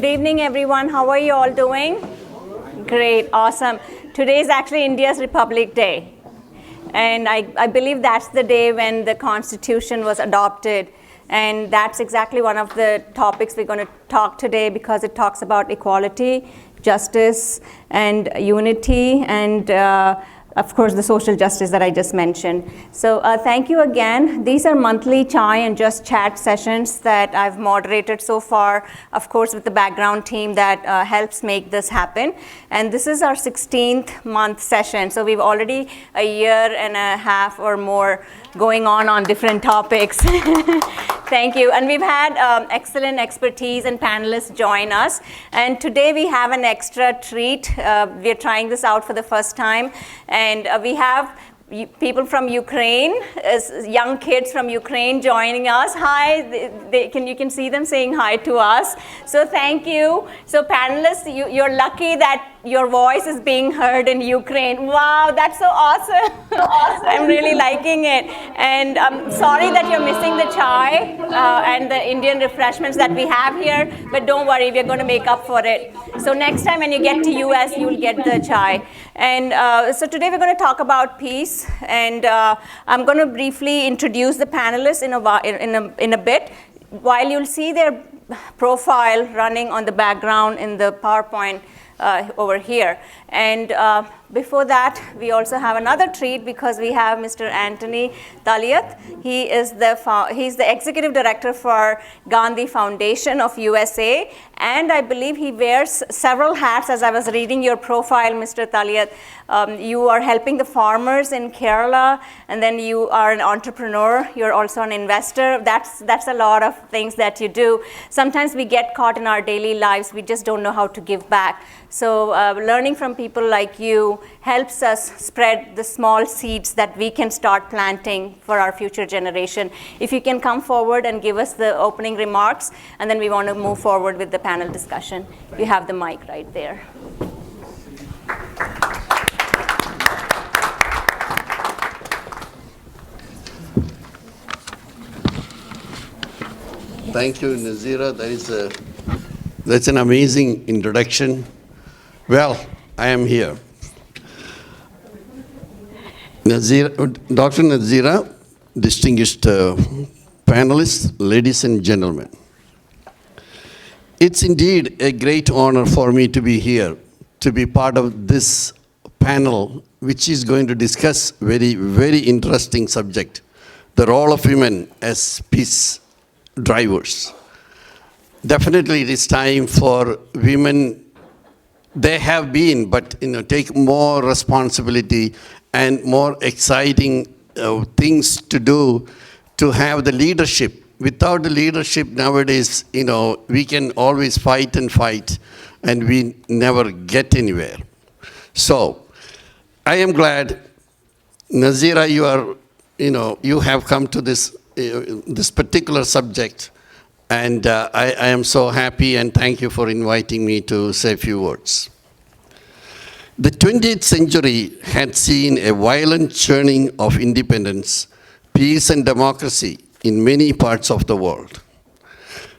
Good evening, everyone. How are you all doing? Great, awesome. Today is actually India's Republic Day. And I believe that's the day when the Constitution was adopted. And that's exactly one of the topics we're going to talk today, because it talks about equality, justice, and unity, and of course, the social justice that I just mentioned. So thank you again. These are monthly chai and just chat sessions that I've moderated so far, of course, with the background team that helps make this happen. And this is our 16th month session. So we've already a year and a half or more going on different topics. Thank you. And we've had excellent expertise and panelists join us. And today we have an extra treat. We're trying this out for the first time. And we have people from Ukraine, young kids from Ukraine joining us. Hi, you can see them saying hi to us. So thank you. So panelists, you're lucky that your voice is being heard in Ukraine. Wow, that's so awesome. I'm really liking it. And I'm sorry that you're missing the chai and the Indian refreshments that we have here, but don't worry, we're going to make up for it. So next time when you get to US, you'll get the chai. And so today we're going to talk about peace, and I'm going to briefly introduce the panelists in a bit. While you'll see their profile running on the background in the PowerPoint over here. And before that, we also have another treat, because we have Mr. Anthony Taliath. He's the executive director for Gandhi Foundation of USA, and I believe he wears several hats. As I was reading your profile, Mr. Taliath, you are helping the farmers in Kerala, and then you are an entrepreneur. You're also an investor. That's a lot of things that you do. Sometimes we get caught in our daily lives. We just don't know how to give back. So learning from people like you helps us spread the small seeds that we can start planting for our future generation. If you can come forward and give us the opening remarks, and then we want to move forward with the panel discussion. You have the mic right there. Thank you, Nazira. That's an amazing introduction. Well, I am here. Dr. Nazira, distinguished panelists, ladies and gentlemen. It's indeed a great honor for me to be here, to be part of this panel, which is going to discuss very, very interesting subject, the role of women as peace drivers. Definitely it is time for women. They have been, but take more responsibility and more exciting things to do to have the leadership. Without the leadership nowadays, we can always fight, and we never get anywhere. So I am glad, Nazira, you have come to this particular subject, and I am so happy, and thank you for inviting me to say a few words. The 20th century had seen a violent churning of independence, peace, and democracy in many parts of the world.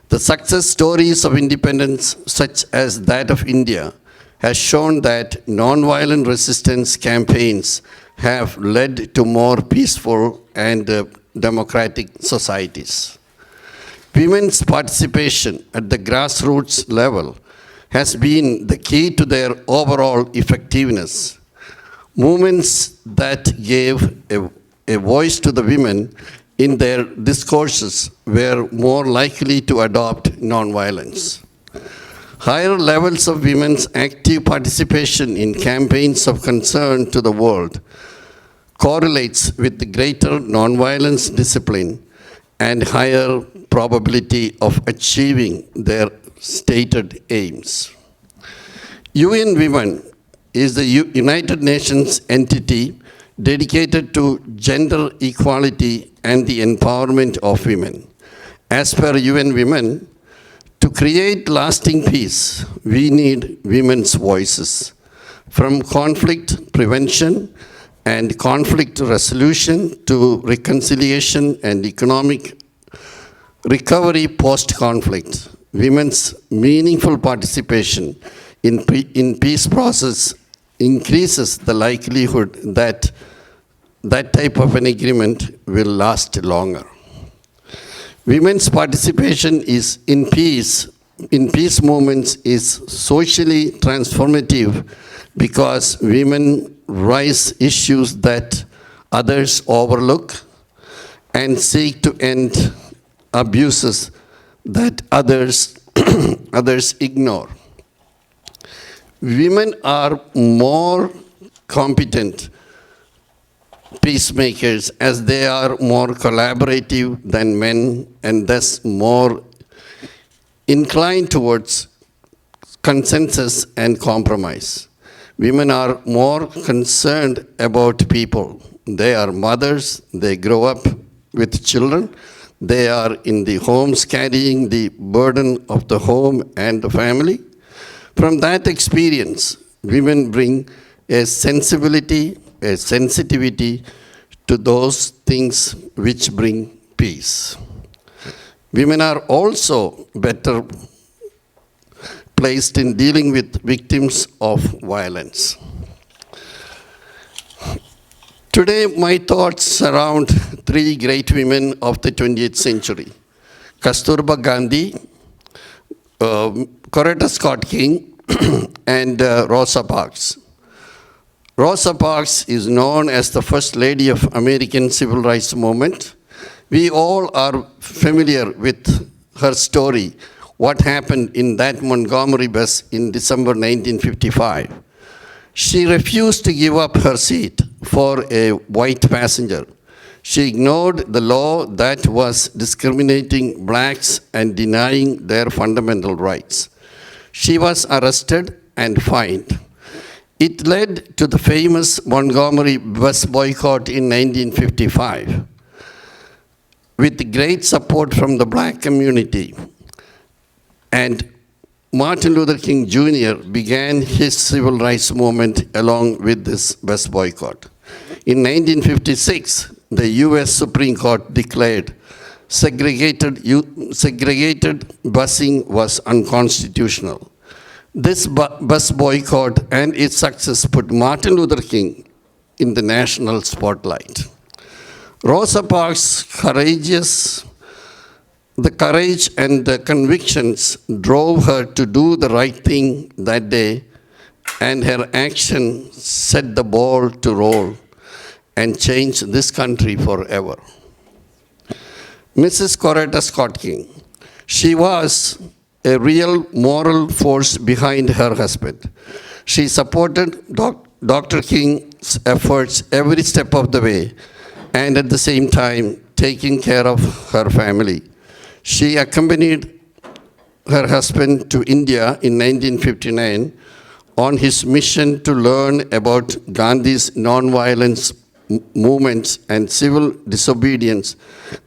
The success stories of independence, such as that of India, has shown that nonviolent resistance campaigns have led to more peaceful and democratic societies. Women's participation at the grassroots level has been the key to their overall effectiveness. Movements that gave a voice to the women in their discourses were more likely to adopt nonviolence. Higher levels of women's active participation in campaigns of concern to the world correlates with the greater nonviolence discipline and higher probability of achieving their stated aims. UN Women is the United Nations entity dedicated to gender equality and the empowerment of women. As per UN Women, to create lasting peace, we need women's voices. From conflict prevention and conflict resolution to reconciliation and economic recovery post-conflict, women's meaningful participation in peace process increases the likelihood that that type of an agreement will last longer. Women's participation is in peace movements is socially transformative because women raise issues that others overlook and seek to end abuses that others ignore. Women are more competent peacemakers as they are more collaborative than men and thus more inclined towards consensus and compromise. Women are more concerned about people. They are mothers, they grow up with children, they are in the homes carrying the burden of the home and the family. From that experience, women bring a sensibility, a sensitivity to those things which bring peace. Women are also better placed in dealing with victims of violence. Today, my thoughts surround three great women of the 20th century: Kasturba Gandhi, Coretta Scott King, and Rosa Parks. Rosa Parks is known as the First Lady of American Civil Rights Movement. We all are familiar with her story, what happened in that Montgomery bus in December 1955. She refused to give up her seat for a white passenger. She ignored the law that was discriminating blacks and denying their fundamental rights. She was arrested and fined. It led to the famous Montgomery bus boycott in 1955. With great support from the black community, and Martin Luther King Jr. began his civil rights movement along with this bus boycott. In 1956, the US Supreme Court declared segregated busing was unconstitutional. This bus boycott and its success put Martin Luther King in the national spotlight. Rosa Parks' the courage and the convictions drove her to do the right thing that day, and her action set the ball to roll and change this country forever. Mrs. Coretta Scott King, she was a real moral force behind her husband. She supported Dr. King's efforts every step of the way, and at the same time taking care of her family. She accompanied her husband to India in 1959 on his mission to learn about Gandhi's nonviolence movements and civil disobedience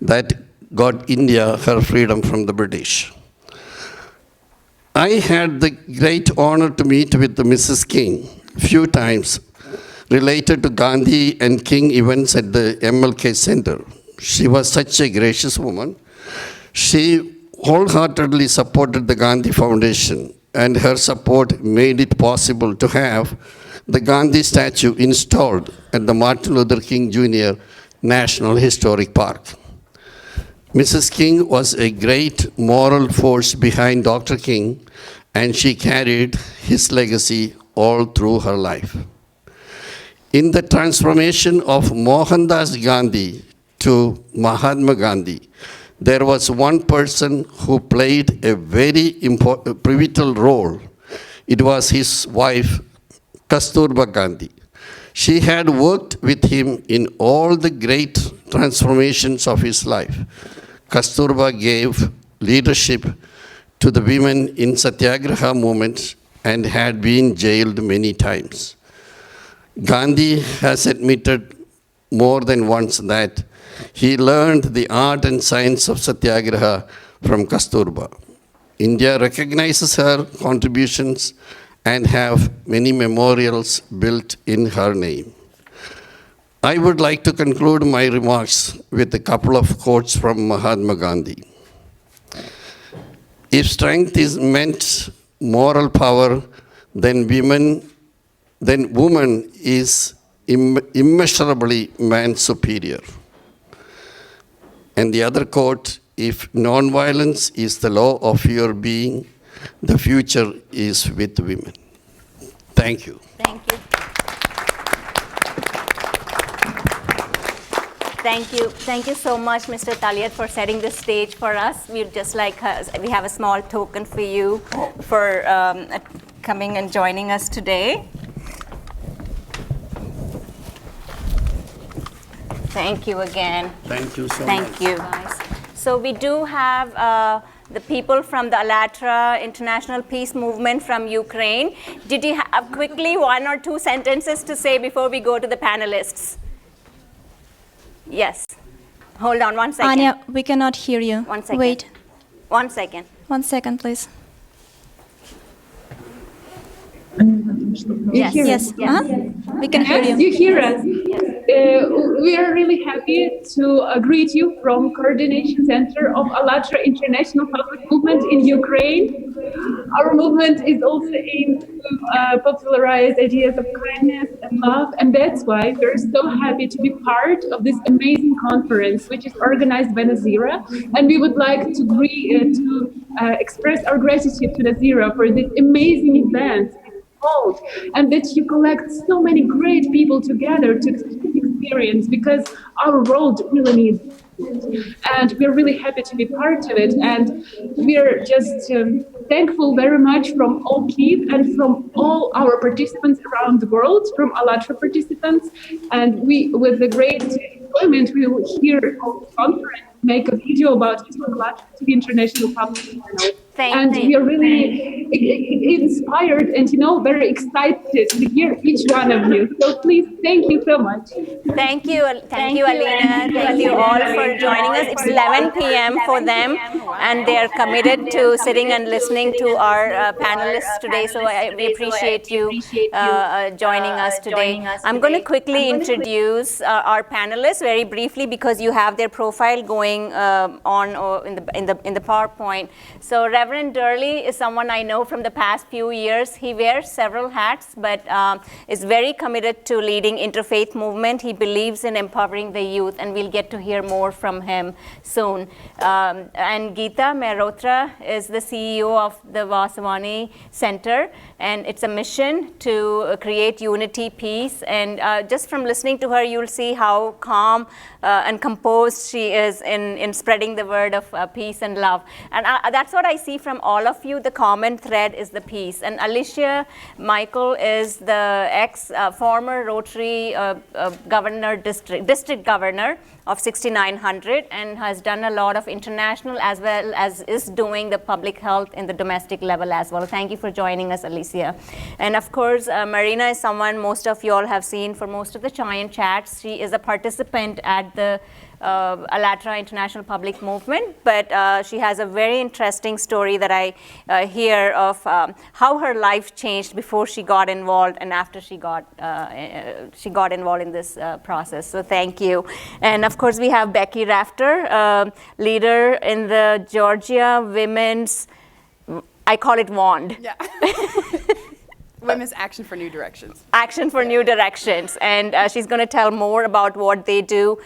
that got India her freedom from the British. I had the great honor to meet with Mrs. King few times related to Gandhi and King events at the MLK Center. She was such a gracious woman. She wholeheartedly supported the Gandhi Foundation, and her support made it possible to have the Gandhi statue installed at the Martin Luther King Jr. National Historic Park. Mrs. King was a great moral force behind Dr. King, and she carried his legacy all through her life. In the transformation of Mohandas Gandhi to Mahatma Gandhi, there was one person who played a very pivotal role. It was his wife, Kasturba Gandhi. She had worked with him in all the great transformations of his life. Kasturba gave leadership to the women in Satyagraha movement and had been jailed many times. Gandhi has admitted more than once that he learned the art and science of Satyagraha from Kasturba. India recognizes her contributions and have many memorials built in her name. I would like to conclude my remarks with a couple of quotes from Mahatma Gandhi. If strength is meant moral power, then woman is immeasurably man superior. And the other quote, if nonviolence is the law of your being, the future is with women. Thank you. Thank you. Thank you. Thank you so much, Mr. Taliyat, for setting the stage for us. We'd just like, we have a small token for you for coming and joining us today. Thank you again. Thank you so much. Thank you. So we do have the people from the ALLATRA International Peace Movement from Ukraine. Did you have quickly 1 or 2 sentences to say before we go to the panelists? Yes. Hold on 1 second. Anya, we cannot hear you. 1 second. Wait. 1 second. 1 second, please. Yes. Yes. We can hear Yes, you. you hear us. We are really happy to greet you from Coordination Center of ALLATRA International Public Movement in Ukraine. Our movement is also aimed to popularize ideas of kindness and love, and that's why we're so happy to be part of this amazing conference, which is organized by Nazira. And we would like to express our gratitude to Nazira for this amazing event. And that you collect so many great people together to experience, because our world really needs it. And we're really happy to be part of it. And we're just thankful very much from all Kyiv and from all our participants around the world, from ALLATRA participants. And we, with the great enjoyment, we will hear on the conference make a video about ALLATRA to the International Public Channel. And we are really inspired and, very excited to hear each one of you. So please, thank you so much. Thank you, Alina. Thank you all for joining us. It's 11 p.m. for them, and they are committed to sitting and listening to our panelists today. So we appreciate you joining us today. I'm going to quickly introduce our panelists very briefly because you have their profile going on in the PowerPoint. So Reverend Durley is someone I know from the past few years. He wears several hats, but is very committed to leading interfaith movement. He believes in empowering the youth, and we'll get to hear more from him soon. And Geeta Mehrotra is the CEO of the Vaswani Center, and it's a mission to create unity, peace. And just from listening to her, you'll see how calm and composed she is in spreading the word of peace and love. And that's what I see from all of you. The common thread is the peace. And Alicia Michael is the former Rotary governor, district governor of 6900, and has done a lot of international as well as is doing the public health in the domestic level as well. Thank you for joining us, Alicia. And of course, Marina is someone most of you all have seen for most of the Giant Chats. She is a participant at the ALLATRA International Public Movement, but she has a very interesting story that I hear of how her life changed before she got involved and after she got involved in this process. So thank you. And of course, we have Becky Rafter, leader in the Georgia Women's, I call it WAND. Yeah. Women's Action for New Directions. Action for New Directions. And she's going to tell more about what they do.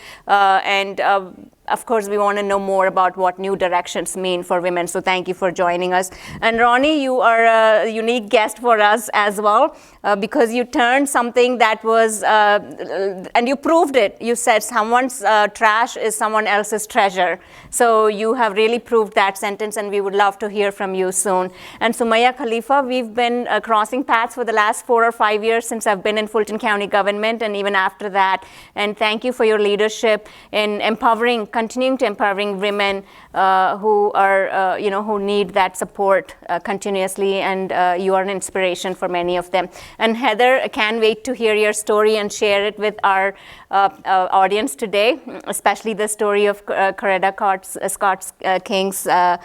Of course, we want to know more about what new directions mean for women. So thank you for joining us. And Ronnie, you are a unique guest for us as well, because you turned something that was, and you proved it. You said someone's trash is someone else's treasure. So you have really proved that sentence, and we would love to hear from you soon. And Sumaya Khalifa, we've been crossing paths for the last 4 or 5 years since I've been in Fulton County government, and even after that. And thank you for your leadership in continuing to empowering women who are, who need that support continuously, and you are an inspiration for many of them. And Heather, I can't wait to hear your story and share it with our audience today, especially the story of Coretta Scott King's, the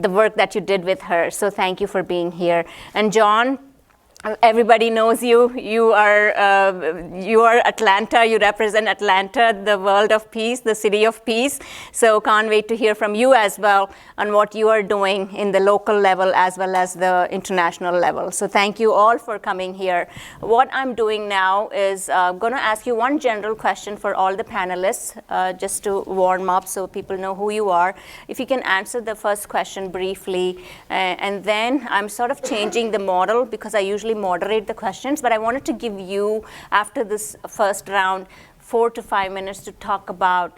work that you did with her. So thank you for being here. And John, Everybody knows you. You are Atlanta. You represent Atlanta, the world of peace, the city of peace. So can't wait to hear from you as well on what you are doing in the local level as well as the international level. So thank you all for coming here. What I'm doing now is going to ask you one general question for all the panelists, just to warm up so people know who you are. If you can answer the first question briefly, and then I'm sort of changing the model because I usually moderate the questions, but I wanted to give you, after this first round, 4 to 5 minutes to talk about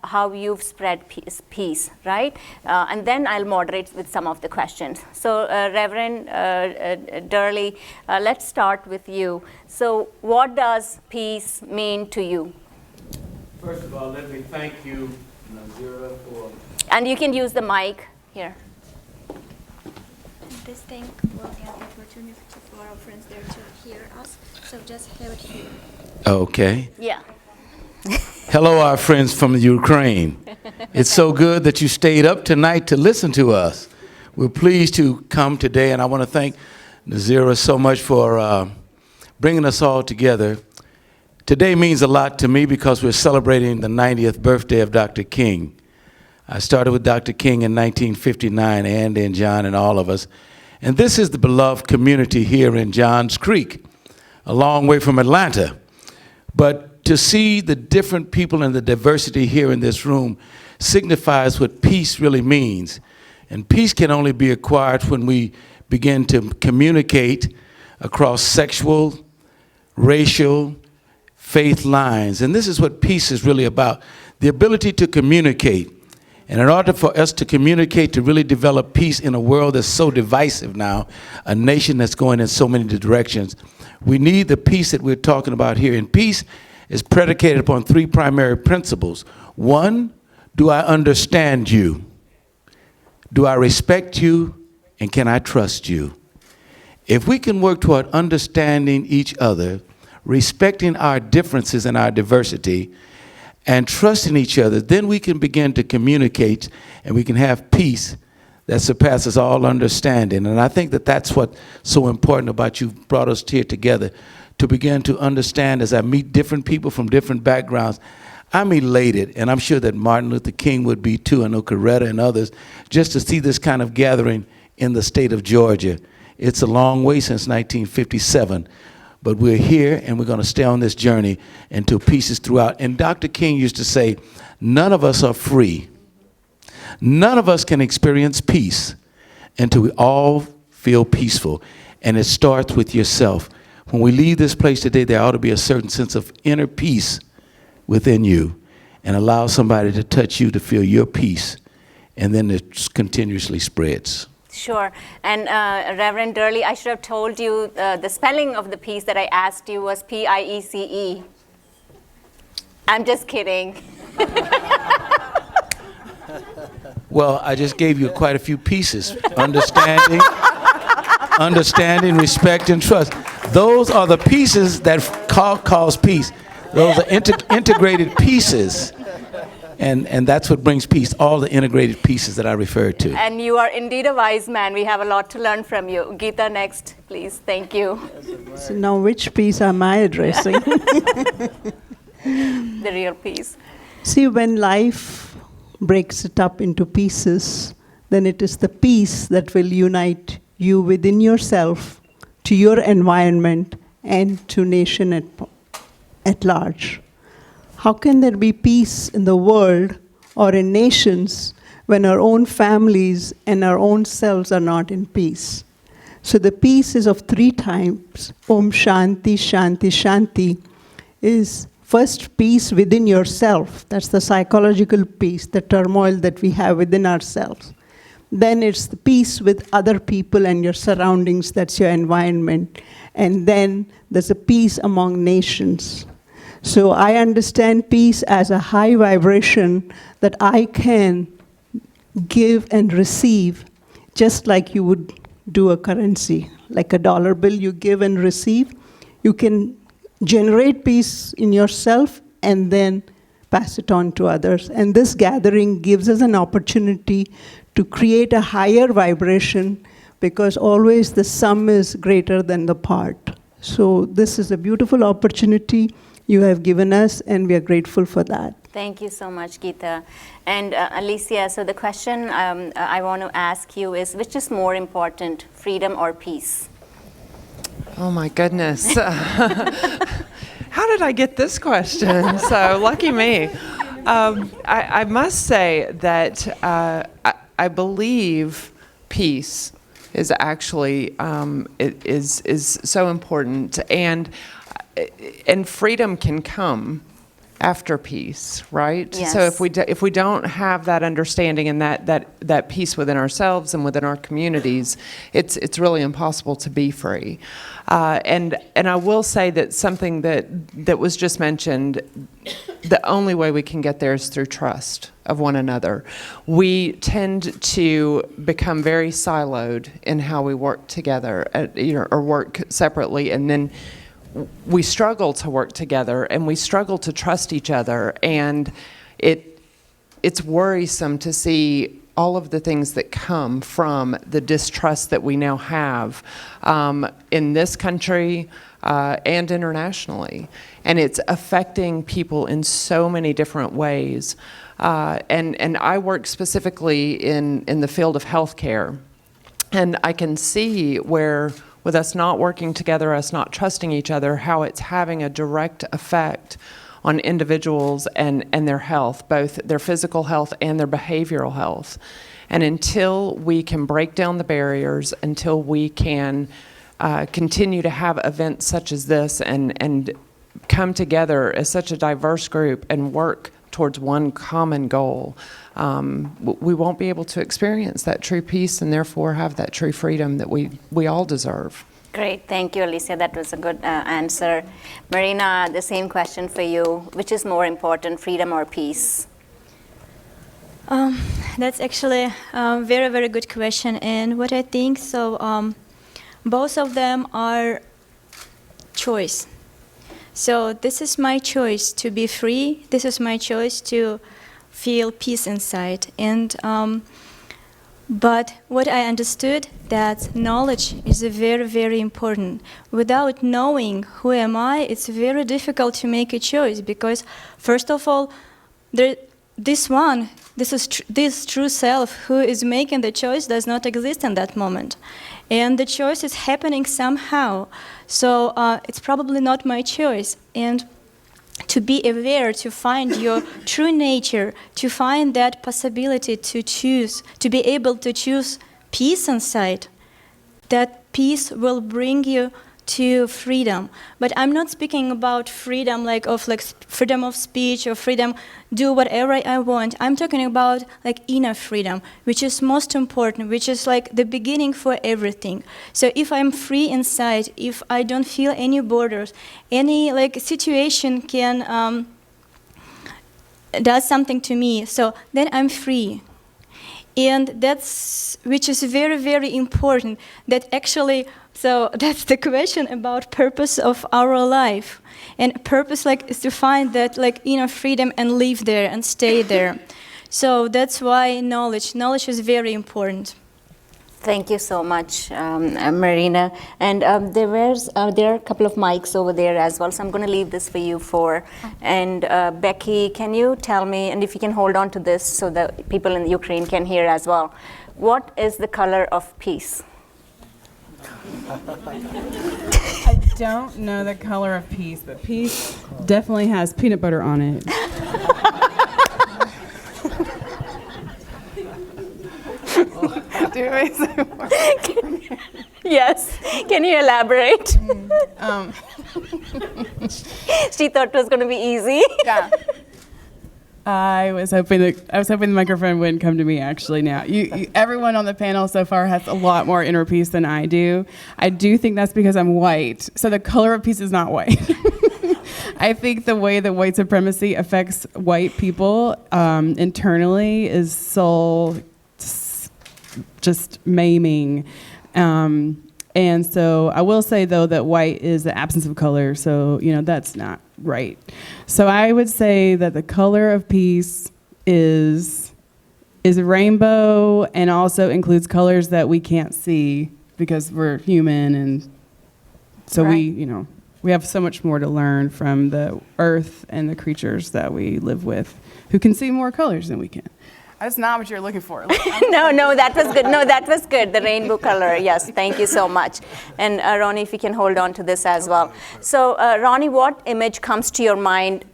how you've spread peace, right? And then I'll moderate with some of the questions. So Reverend Durley, let's start with you. So what does peace mean to you? First of all, let me thank you, Nazira, for... And you can use the mic here. This thing will have the opportunity for our friends there to hear us. So just have it here. Okay. Yeah. Hello, our friends from Ukraine. It's so good that you stayed up tonight to listen to us. We're pleased to come today, and I want to thank Nazira so much for bringing us all together. Today means a lot to me because we're celebrating the 90th birthday of Dr. King. I started with Dr. King in 1959, Andy and John and all of us. And this is the beloved community here in Johns Creek, a long way from Atlanta. But to see the different people and the diversity here in this room signifies what peace really means. And peace can only be acquired when we begin to communicate across sexual, racial, faith lines. And this is what peace is really about, the ability to communicate. And in order for us to communicate, to really develop peace in a world that's so divisive now, a nation that's going in so many directions, we need the peace that we're talking about here. And peace is predicated upon 3 primary principles. 1, do I understand you? Do I respect you? And can I trust you? If we can work toward understanding each other, respecting our differences and our diversity, and trusting each other, then we can begin to communicate and we can have peace that surpasses all understanding. And I think that that's what's so important about you brought us here together, to begin to understand as I meet different people from different backgrounds. I'm elated, and I'm sure that Martin Luther King would be too, I know Coretta and others, just to see this kind of gathering in the state of Georgia. It's a long way since 1957. But we're here, and we're going to stay on this journey until peace is throughout. And Dr. King used to say, none of us are free. None of us can experience peace until we all feel peaceful. And it starts with yourself. When we leave this place today, there ought to be a certain sense of inner peace within you, and allow somebody to touch you to feel your peace. And then it continuously spreads. Sure. And Reverend Durley, I should have told you the spelling of the peace that I asked you was P-I-E-C-E. I'm just kidding. Well, I just gave you quite a few pieces. Understanding, respect, and trust. Those are the pieces that cause peace. Those are integrated pieces. And that's what brings peace, all the integrated pieces that I referred to. And you are indeed a wise man. We have a lot to learn from you. Geeta, next, please. Thank you. So now which piece am I addressing? The real peace. See, when life breaks it up into pieces, then it is the peace that will unite you within yourself, to your environment, and to nation at large. How can there be peace in the world or in nations when our own families and our own selves are not in peace? So the peace is of 3 types. Om Shanti, Shanti, Shanti is first peace within yourself. That's the psychological peace, the turmoil that we have within ourselves. Then it's the peace with other people and your surroundings, that's your environment. And then there's a peace among nations. So I understand peace as a high vibration that I can give and receive, just like you would do a currency, like a dollar bill you give and receive. You can generate peace in yourself and then pass it on to others. And this gathering gives us an opportunity to create a higher vibration because always the sum is greater than the part. So this is a beautiful opportunity you have given us, and we are grateful for that. Thank you so much, Geeta. And Alicia, so the question I want to ask you is, which is more important, freedom or peace? Oh my goodness. How did I get this question? So lucky me. I must say that I believe peace is actually is so important, and freedom can come after peace, right? Yes. So if we don't have that understanding and that peace within ourselves and within our communities, it's really impossible to be free. And I will say that something that was just mentioned, the only way we can get there is through trust of one another. We tend to become very siloed in how we work together, or work separately, and then we struggle to work together, and we struggle to trust each other, and it's worrisome to see all of the things that come from the distrust that we now have in this country and internationally. And it's affecting people in so many different ways. And I work specifically in the field of healthcare, and I can see where, with us not working together, us not trusting each other, how it's having a direct effect on individuals and their health, both their physical health and their behavioral health. And until we can break down the barriers, until we can continue to have events such as this and come together as such a diverse group and work towards one common goal, we won't be able to experience that true peace and therefore have that true freedom that we all deserve. Great, thank you, Alicia. That was a good answer. Marina, the same question for you. Which is more important, freedom or peace? That's actually a very, very good question. And what I think, so both of them are choice. So this is my choice to be free. This is my choice to feel peace inside. And but what I understood, that knowledge is very, very important. Without knowing who am I, it's very difficult to make a choice, because first of all, this true self who is making the choice does not exist in that moment. And the choice is happening somehow. So it's probably not my choice. And to be aware, to find your true nature, to find that possibility to choose, to be able to choose peace inside, that peace will bring you to freedom. But I'm not speaking about freedom like freedom of speech or freedom do whatever I want. I'm talking about like inner freedom, which is most important, which is like the beginning for everything. So if I'm free inside, if I don't feel any borders, any like situation can does something to me, so then I'm free. And that's, which is very, very important, that actually, so that's the question about purpose of our life. And purpose is to find that inner freedom and live there and stay there. So that's why knowledge is very important. Thank you so much, Marina. And there are a couple of mics over there as well, so I'm going to leave this for you four. And Becky, can you tell me, and if you can hold on to this so that people in Ukraine can hear as well, what is the color of peace? I don't know the color of peace, but peace definitely has peanut butter on it. Yes. Can you elaborate? She thought it was going to be easy. Yeah. I was hoping the microphone wouldn't come to me. Actually, now everyone on the panel so far has a lot more inner peace than I do. I do think that's because I'm white. So the color of peace is not white. I think the way that white supremacy affects white people internally is so just maiming. And so I will say, though, that white is the absence of color. So, that's not right. So I would say that the color of peace is is a rainbow and also includes colors that we can't see because we're human, and so Right. we have so much more to learn from the earth and the creatures that we live with, who can see more colors than we can. That's not what you're looking for. No, that was good. No, that was good. The rainbow color. Yes, thank you so much. And Ronnie, if you can hold on to this as well. So, Ronnie, what image comes to your mind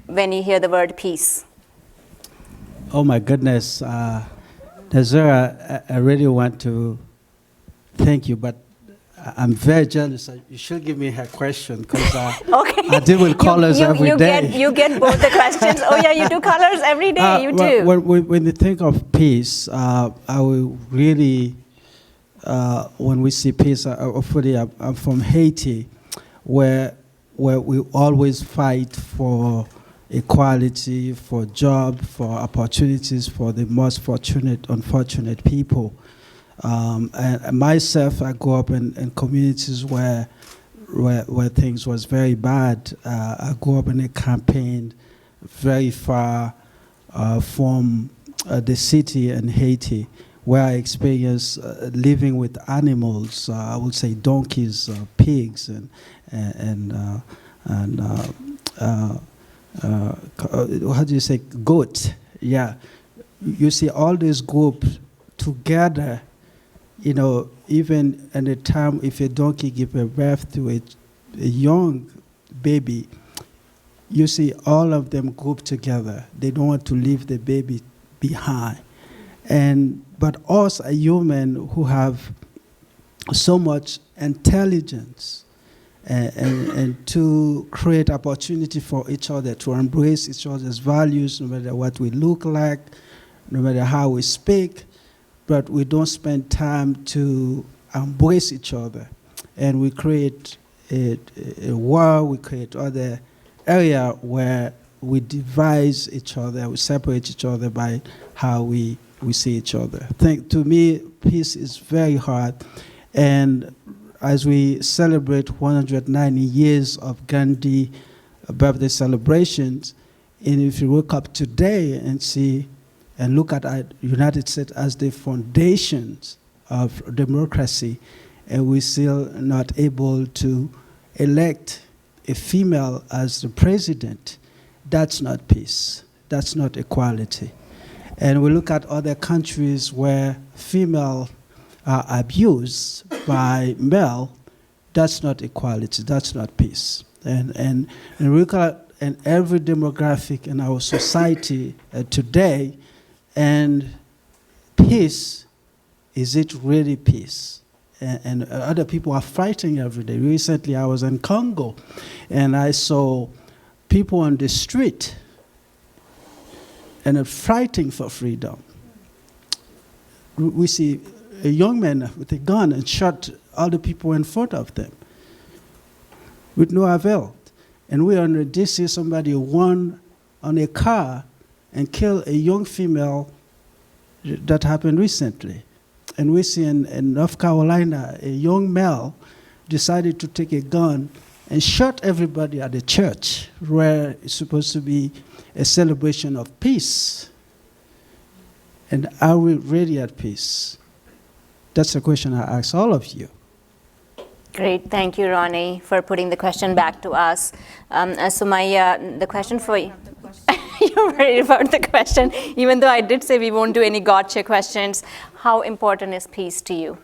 when you hear the word peace? Oh my goodness, Nazira, I really want to thank you, but I'm very jealous. You should give me her question because Okay. I deal with colors every day. You get both the questions. Oh yeah, you do colors every day. You do. When you think of peace, I will really, when we see peace, hopefully I'm from Haiti, where we always fight for equality, for job, for opportunities for the most fortunate, unfortunate people. And myself, I grew up in communities where things was very bad. I grew up in a campaign very far from the city in Haiti, where I experienced living with animals. I would say donkeys, pigs, and how do you say, goat? Yeah, you see all these groups together. Even at the time, if a donkey gives birth to a young baby, you see all of them group together. They don't want to leave the baby behind. But us, a human who have so much intelligence and to create opportunity for each other, to embrace each other's values, no matter what we look like, no matter how we speak, but we don't spend time to embrace each other. And we create a war, we create other area where we divide each other, we separate each other by how we see each other. To me, peace is very hard. And as we celebrate 190 years of Gandhi birthday celebrations, and if you look up today and see and look at United States as the foundations of democracy, and we're still not able to elect a female as the president, that's not peace. That's not equality. And we look at other countries where female are abused by male, that's not equality, that's not peace. And we look at every demographic in our society today, and peace, is it really peace? And other people are fighting every day. Recently, I was in Congo, and I saw people on the street and are fighting for freedom. We see a young man with a gun and shot all the people in front of them with no avail. And we on DC, somebody won on a car and killed a young female. That happened recently. And we see in North Carolina, a young male decided to take a gun and shot everybody at the church, where it's supposed to be a celebration of peace. And are we really at peace? That's a question I ask all of you. Great, thank you, Ronnie, for putting the question back to us. So the question for you. You're worried about the question, even though I did say we won't do any gotcha questions. How important is peace to you?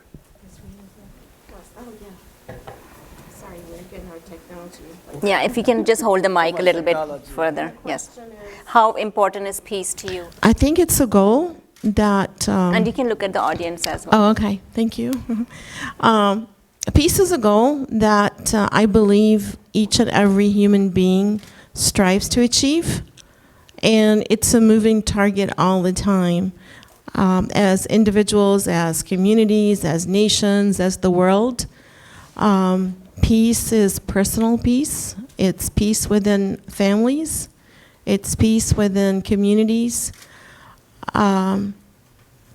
Yeah, if you can just hold the mic a little bit further. Yes. How important is peace to you? I think it's a goal that... and you can look at the audience as well. Oh, okay. Thank you. Peace is a goal that I believe each and every human being strives to achieve. And it's a moving target all the time. As individuals, as communities, as nations, as the world. Peace is personal peace. It's peace within families. It's peace within communities. The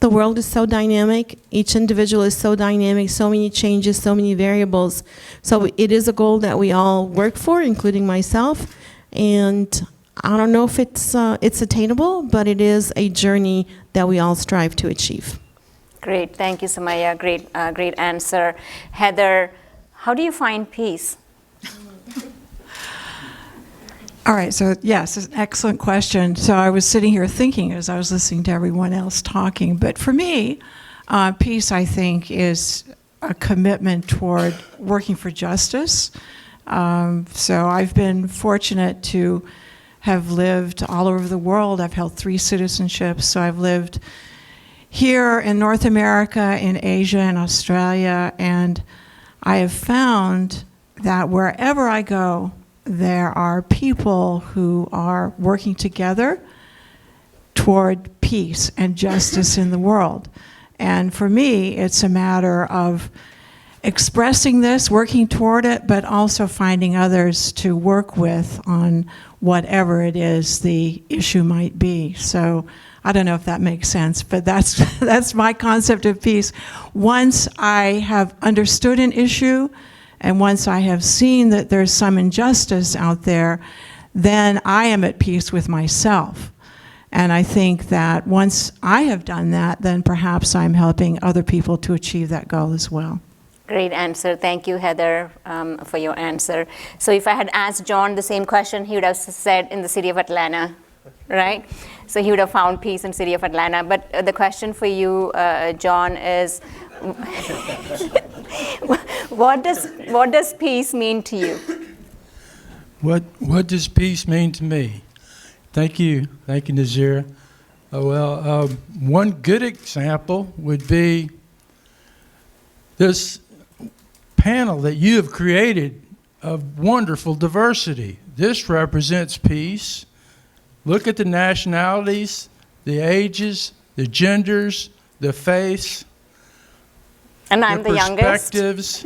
world is so dynamic. Each individual is so dynamic, so many changes, so many variables. So it is a goal that we all work for, including myself. And I don't know if it's attainable, but it is a journey that we all strive to achieve. Great. Thank you, Samaya. Great answer. Heather, how do you find peace? All right, so yes, it's an excellent question. So I was sitting here thinking as I was listening to everyone else talking, but for me, peace, I think, is a commitment toward working for justice. So I've been fortunate to have lived all over the world. I've held 3 citizenships, so I've lived here in North America, in Asia, and Australia, and I have found that wherever I go, there are people who are working together toward peace and justice in the world. And for me, it's a matter of expressing this, working toward it, but also finding others to work with on whatever it is the issue might be. So I don't know if that makes sense, but that's my concept of peace. Once I have understood an issue, and once I have seen that there's some injustice out there, then I am at peace with myself. And I think that once I have done that, then perhaps I'm helping other people to achieve that goal as well. Great answer. Thank you, Heather, for your answer. So if I had asked John the same question, he would have said in the city of Atlanta, right? So he would have found peace in the city of Atlanta. But the question for you, John, is what does peace mean to you? What does peace mean to me? Thank you, Nazira. One good example would be this panel that you have created of wonderful diversity. This represents peace. Look at the nationalities, the ages, the genders, the faiths. And I'm the youngest. Perspectives.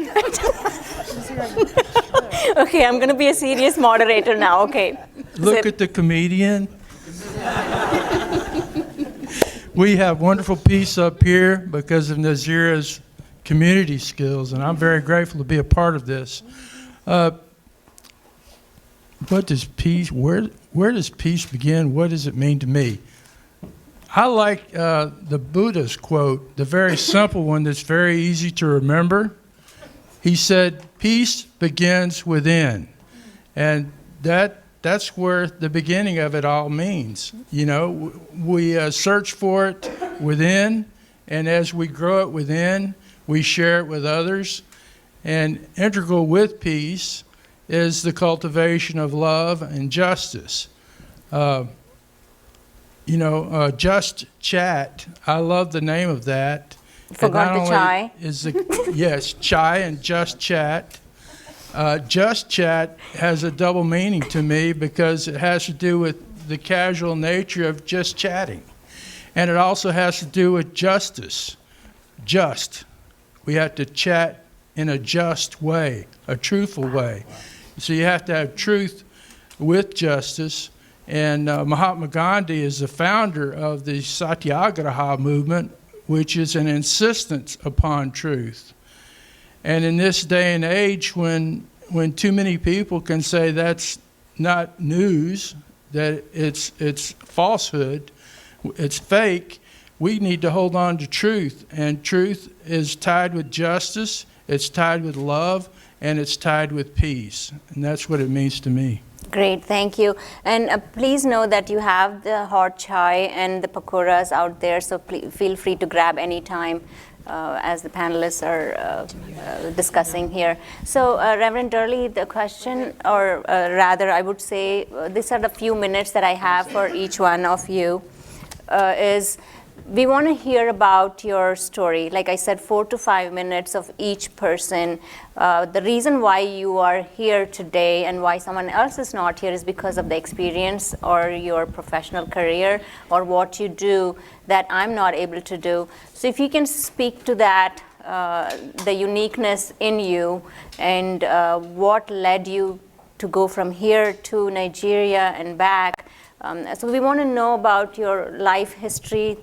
Okay, I'm going to be a serious moderator now. Okay. Look at the comedian. We have wonderful peace up here because of Nazira's community skills, and I'm very grateful to be a part of this. What does peace, where does peace begin? What does it mean to me? I like the Buddha's quote, the very simple one that's very easy to remember. He said, peace begins within. And that's where the beginning of it all means. You know, we search for it within, and as we grow it within, we share it with others. And integral with peace is the cultivation of love and justice. Just Chat, I love the name of that. Forgot the chai. Yes, chai and Just Chat. Just Chat has a double meaning to me because it has to do with the casual nature of just chatting. And it also has to do with justice. Just. We have to chat in a just way, a truthful way. So you have to have truth with justice. And Mahatma Gandhi is the founder of the Satyagraha movement, which is an insistence upon truth. And in this day and age, when too many people can say that's not news, that it's falsehood, it's fake, we need to hold on to truth. And truth is tied with justice, it's tied with love, and it's tied with peace. And that's what it means to me. Great, thank you. And please know that you have the hot chai and the pakoras out there, so feel free to grab any time as the panelists are discussing here. So Reverend Durley, the question, or rather I would say these are the few minutes that I have for each one of you, is we want to hear about your story. Like I said, 4 to 5 minutes of each person. The reason why you are here today and why someone else is not here is because of the experience or your professional career or what you do that I'm not able to do. So if you can speak to that, the uniqueness in you and what led you to go from here to Nigeria and back. So we want to know about your life history,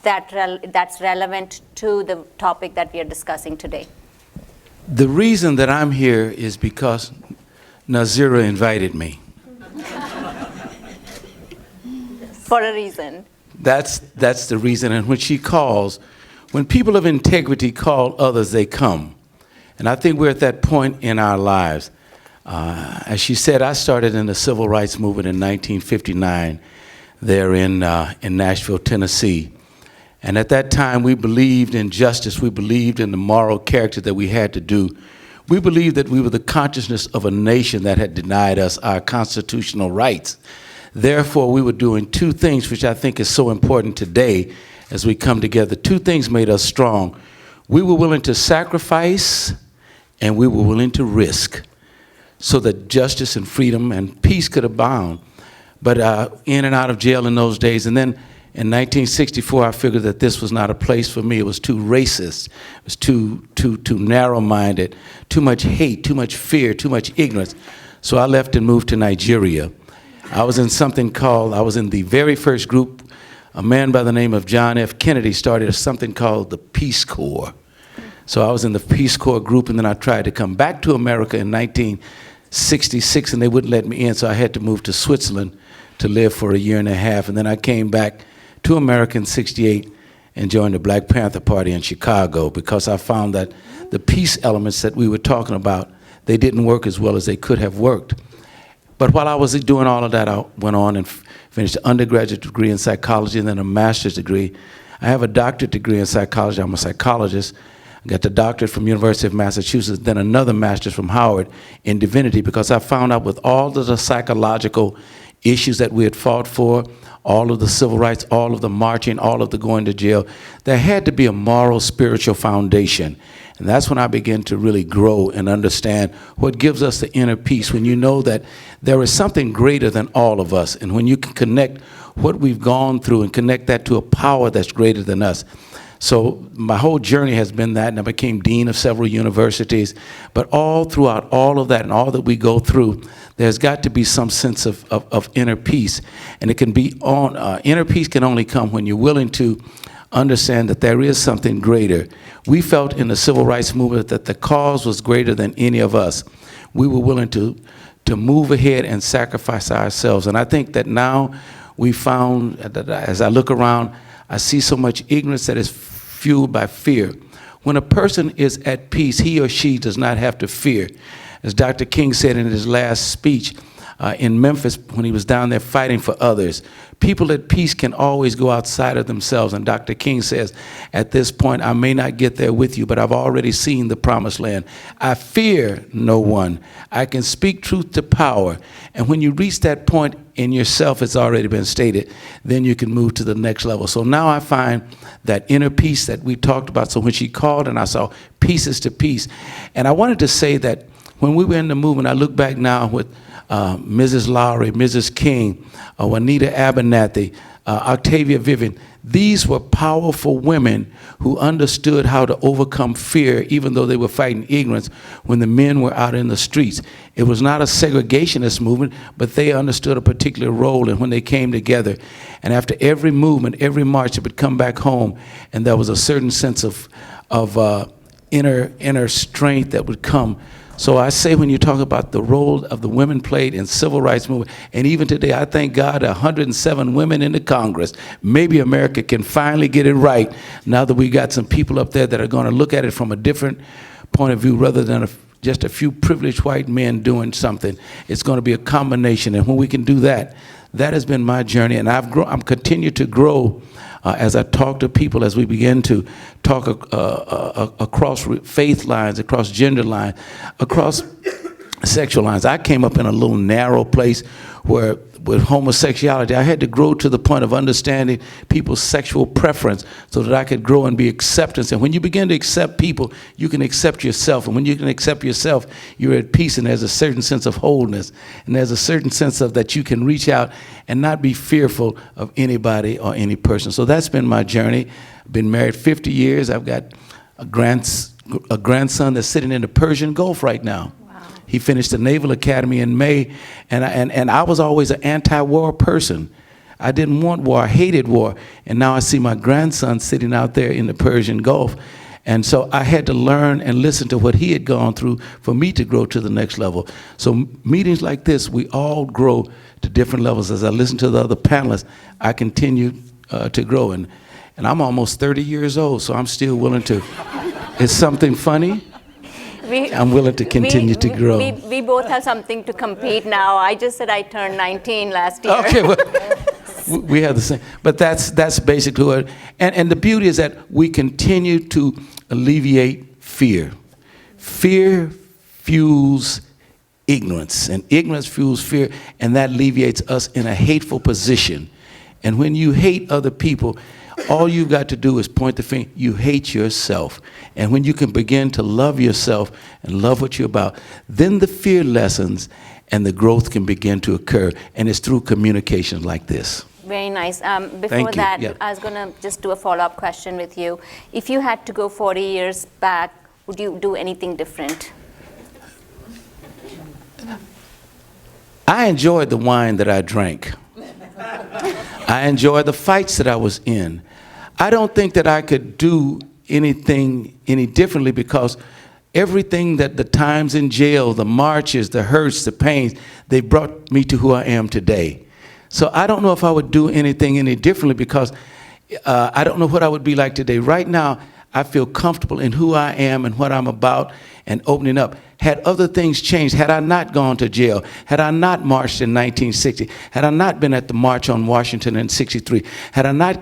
that's relevant to the topic that we are discussing today. The reason that I'm here is because Nazira invited me. for a reason. That's the reason. And when she calls, when people of integrity call others, they come. And I think we're at that point in our lives. As she said, I started in the civil rights movement in 1959 there in Nashville, Tennessee. And at that time, we believed in justice. We believed in the moral character that we had to do. We believed that we were the consciousness of a nation that had denied us our constitutional rights. Therefore, we were doing two things, which I think is so important today as we come together. Two things made us strong. We were willing to sacrifice, and we were willing to risk so that justice and freedom and peace could abound. But in and out of jail in those days. And then in 1964, I figured that this was not a place for me. It was too racist. It was too narrow-minded, too much hate, too much fear, too much ignorance. So I left and moved to Nigeria. I was in the very first group. A man by the name of John F. Kennedy started something called the Peace Corps. So I was in the Peace Corps group, and then I tried to come back to America in 1966, and they wouldn't let me in, so I had to move to Switzerland to live for a year and a half. And then I came back to America in 68 and joined the Black Panther Party in Chicago because I found that the peace elements that we were talking about, they didn't work as well as they could have worked. But while I was doing all of that, I went on and finished an undergraduate degree in psychology and then a master's degree. I have a doctorate degree in psychology. I'm a psychologist. I got the doctorate from University of Massachusetts, then another master's from Howard in divinity, because I found out with all of the psychological issues that we had fought for, all of the civil rights, all of the marching, all of the going to jail, there had to be a moral, spiritual foundation. And that's when I began to really grow and understand what gives us the inner peace, when you know that there is something greater than all of us, and when you can connect what we've gone through and connect that to a power that's greater than us. So my whole journey has been that, and I became dean of several universities. But all throughout all of that and all that we go through, there's got to be some sense of inner peace. And it can be inner peace can only come when you're willing to understand that there is something greater. We felt in the civil rights movement that the cause was greater than any of us. We were willing to move ahead and sacrifice ourselves. And I think that now we found, as I look around, I see so much ignorance that is fueled by fear. When a person is at peace, he or she does not have to fear. As Dr. King said in his last speech in Memphis when he was down there fighting for others, people at peace can always go outside of themselves. And Dr. King says, at this point, I may not get there with you, but I've already seen the promised land. I fear no one. I can speak truth to power. And when you reach that point in yourself, it's already been stated, then you can move to the next level. So now I find that inner peace that we talked about. So when she called and I saw pieces to peace, and I wanted to say that when we were in the movement, I look back now with Mrs. Lowry, Mrs. King, Juanita Abernathy, Octavia Vivian. These were powerful women who understood how to overcome fear, even though they were fighting ignorance when the men were out in the streets. It was not a segregationist movement, but they understood a particular role, and when they came together, and after every movement, every march, they would come back home, and there was a certain sense of inner strength that would come. So I say, when you talk about the role of the women played in civil rights movement, and even today, I thank God 107 women in the Congress. Maybe America can finally get it right now that we got some people up there that are going to look at it from a different point of view rather than just a few privileged white men doing something. It's going to be a combination, and when we can do that, that has been my journey, and I'm continued to grow as I talk to people, as we begin to talk across faith lines, across gender lines, across sexual lines. I came up in a little narrow place where with homosexuality, I had to grow to the point of understanding people's sexual preference so that I could grow and be acceptance. And when you begin to accept people, you can accept yourself. And when you can accept yourself, you're at peace, and there's a certain sense of wholeness. And there's a certain sense of that you can reach out and not be fearful of anybody or any person. So that's been my journey. I've been married 50 years. I've got a grandson that's sitting in the Persian Gulf right now. He finished the Naval Academy in May, and I was always an anti-war person. I didn't want war, I hated war, and now I see my grandson sitting out there in the Persian Gulf, And so I had to learn and listen to what he had gone through for me to grow to the next level. So meetings like this, we all grow to different levels. As I listen to the other panelists, I continue to grow. And I'm almost 30 years old, so I'm still willing to, it's something funny. I'm willing to continue to grow. We both have something to compete now. I just said I turned 19 last year. Okay, well, we have the same. But that's basic to it. And the beauty is that we continue to alleviate fear. Fear fuels ignorance, and ignorance fuels fear, and that alleviates us in a hateful position. And when you hate other people, all you've got to do is point the finger. You hate yourself. And when you can begin to love yourself and love what you're about, then the fear lessens and the growth can begin to occur. And it's through communications like this. Very nice. Before Thank you. that, Yeah. I was going to just do a follow-up question with you. If you had to go 40 years back, would you do anything different? I enjoyed the wine that I drank. I enjoyed the fights that I was in. I don't think that I could do anything any differently, because everything that the times in jail, the marches, the hurts, the pains, they brought me to who I am today. So I don't know if I would do anything any differently, because I don't know what I would be like today. Right now, I feel comfortable in who I am and what I'm about and opening up. Had other things changed, had I not gone to jail, had I not marched in 1960, had I not been at the March on Washington in 63, had I not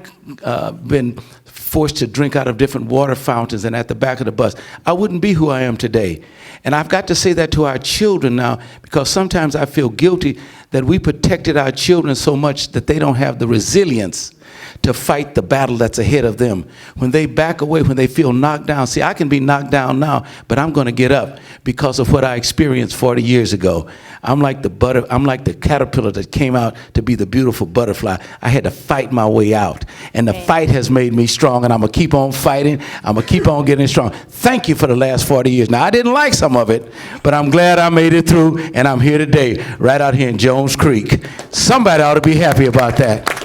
been forced to drink out of different water fountains and at the back of the bus, I wouldn't be who I am today. And I've got to say that to our children now, because sometimes I feel guilty that we protected our children so much that they don't have the resilience to fight the battle that's ahead of them. When they back away, when they feel knocked down, see, I can be knocked down now, but I'm going to get up because of what I experienced 40 years ago. I'm like the caterpillar that came out to be the beautiful butterfly. I had to fight my way out, and the fight has made me strong, and I'm going to keep on fighting. I'm going to keep on getting strong. Thank you for the last 40 years. Now, I didn't like some of it, but I'm glad I made it through, and I'm here today, right out here in Jones Creek. Somebody ought to be happy about that.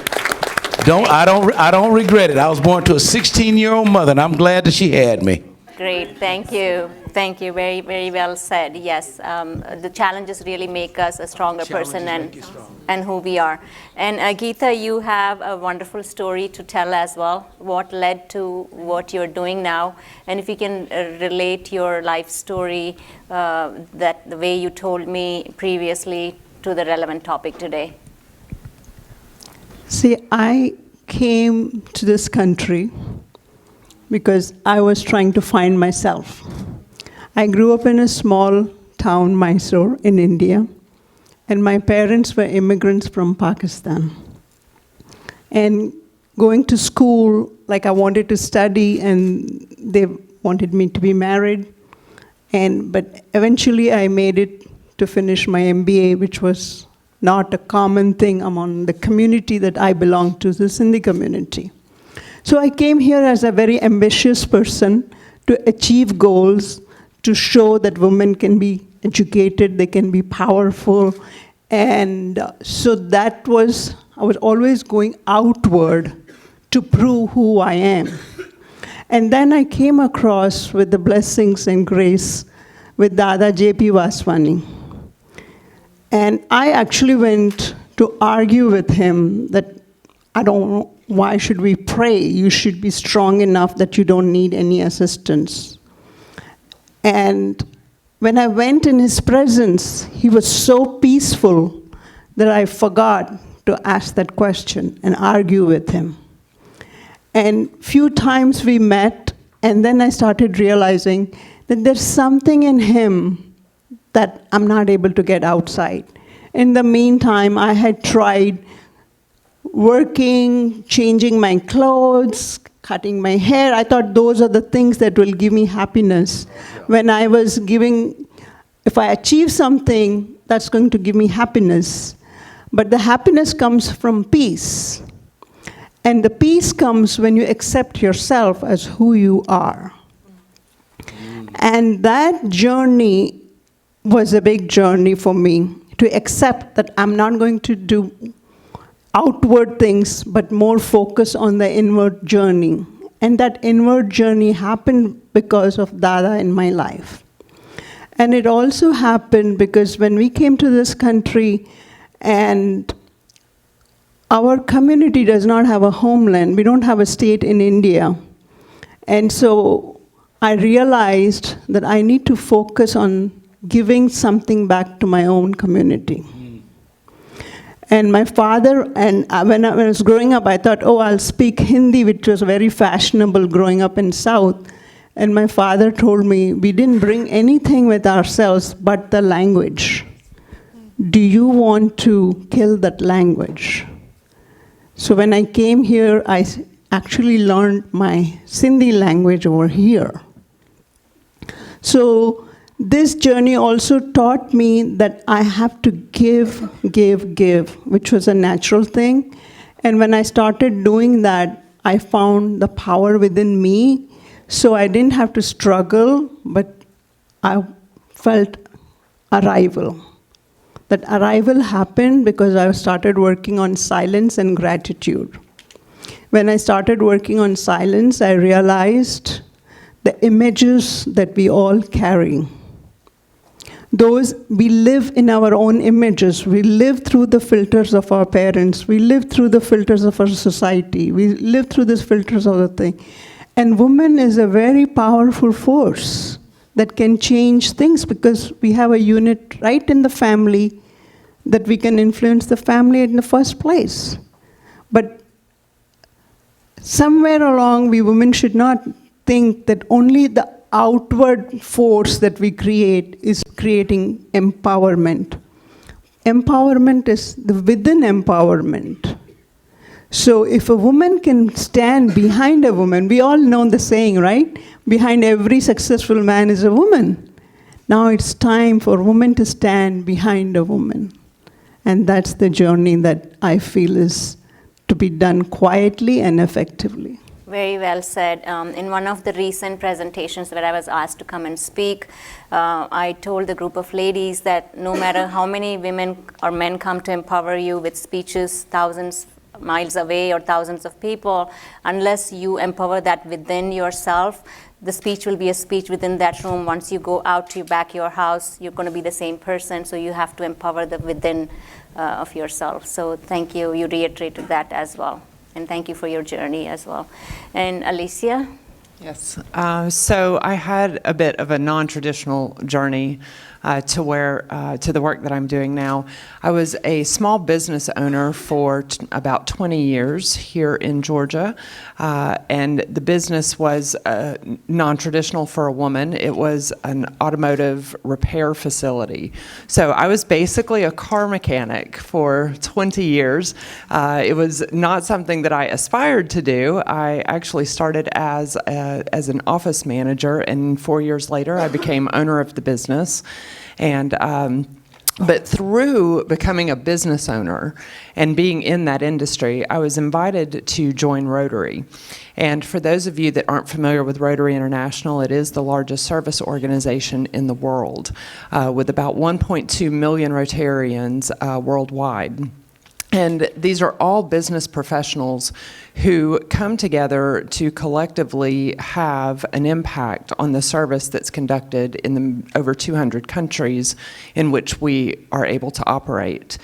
I don't regret it. I was born to a 16-year-old mother, and I'm glad that she had me. Great, thank you. Thank you, very, very well said. Yes, the challenges really make us a stronger person and who we are. And Geeta, you have a wonderful story to tell as well, what led to what you're doing now. And if you can relate your life story, that the way you told me previously, to the relevant topic today. See, I came to this country because I was trying to find myself. I grew up in a small town, Mysore, in India, and my parents were immigrants from Pakistan. And going to school, like I wanted to study, and they wanted me to be married. But eventually I made it to finish my MBA, which was not a common thing among the community that I belong to, the Sindhi community. So I came here as a very ambitious person to achieve goals, to show that women can be educated, they can be powerful. And so that was, I was always going outward to prove who I am. And then I came across, with the blessings and grace, with Dada J.P. Vaswani. And I actually went to argue with him that why should we pray? You should be strong enough that you don't need any assistance. And when I went in his presence, he was so peaceful that I forgot to ask that question and argue with him. And few times we met, and then I started realizing that there's something in him that I'm not able to get outside. In the meantime, I had tried working, changing my clothes, cutting my hair. I thought those are the things that will give me happiness. When I was if I achieve something, that's going to give me happiness. But the happiness comes from peace. And the peace comes when you accept yourself as who you are. And that journey was a big journey for me, to accept that I'm not going to do outward things, but more focus on the inward journey. And that inward journey happened because of Dada in my life. And it also happened because when we came to this country and our community does not have a homeland, we don't have a state in India. And so I realized that I need to focus on giving something back to my own community. And my father, and when I was growing up, I thought, oh, I'll speak Hindi, which was very fashionable growing up in South. And my father told me, we didn't bring anything with ourselves but the language. Do you want to kill that language? So when I came here, I actually learned my Sindhi language over here. So this journey also taught me that I have to give, which was a natural thing. And when I started doing that, I found the power within me. So I didn't have to struggle, but I felt arrival. That arrival happened because I started working on silence and gratitude. When I started working on silence, I realized the images that we all carry. Those, we live in our own images. We live through the filters of our parents. We live through the filters of our society. We live through the filters of the thing. And woman is a very powerful force that can change things because we have a unit right in the family that we can influence the family in the first place. But somewhere along, we women should not think that only the outward force that we create is creating empowerment. Empowerment is the within empowerment. So if a woman can stand behind a woman, we all know the saying, right? Behind every successful man is a woman. Now it's time for women to stand behind a woman. And that's the journey that I feel is to be done quietly and effectively. Very well said. In one of the recent presentations where I was asked to come and speak, I told the group of ladies that no matter how many women or men come to empower you with speeches thousands miles away or thousands of people, unless you empower that within yourself, the speech will be a speech within that room. Once you go out to back your house, you're going to be the same person, so you have to empower the within of yourself. So thank you. You reiterated that as well. And thank you for your journey as well. And Alicia? Yes. So I had a bit of a non-traditional journey to the work that I'm doing now. I was a small business owner for about 20 years here in Georgia, and the business was non-traditional for a woman. It was an automotive repair facility. So I was basically a car mechanic for 20 years. It was not something that I aspired to do. I actually started as an office manager, and 4 years later I became owner of the business. And but through becoming a business owner and being in that industry, I was invited to join Rotary. And for those of you that aren't familiar with Rotary International, it is the largest service organization in the world, with about 1.2 million Rotarians worldwide. And these are all business professionals who come together to collectively have an impact on the service that's conducted in the over 200 countries in which we are able to operate.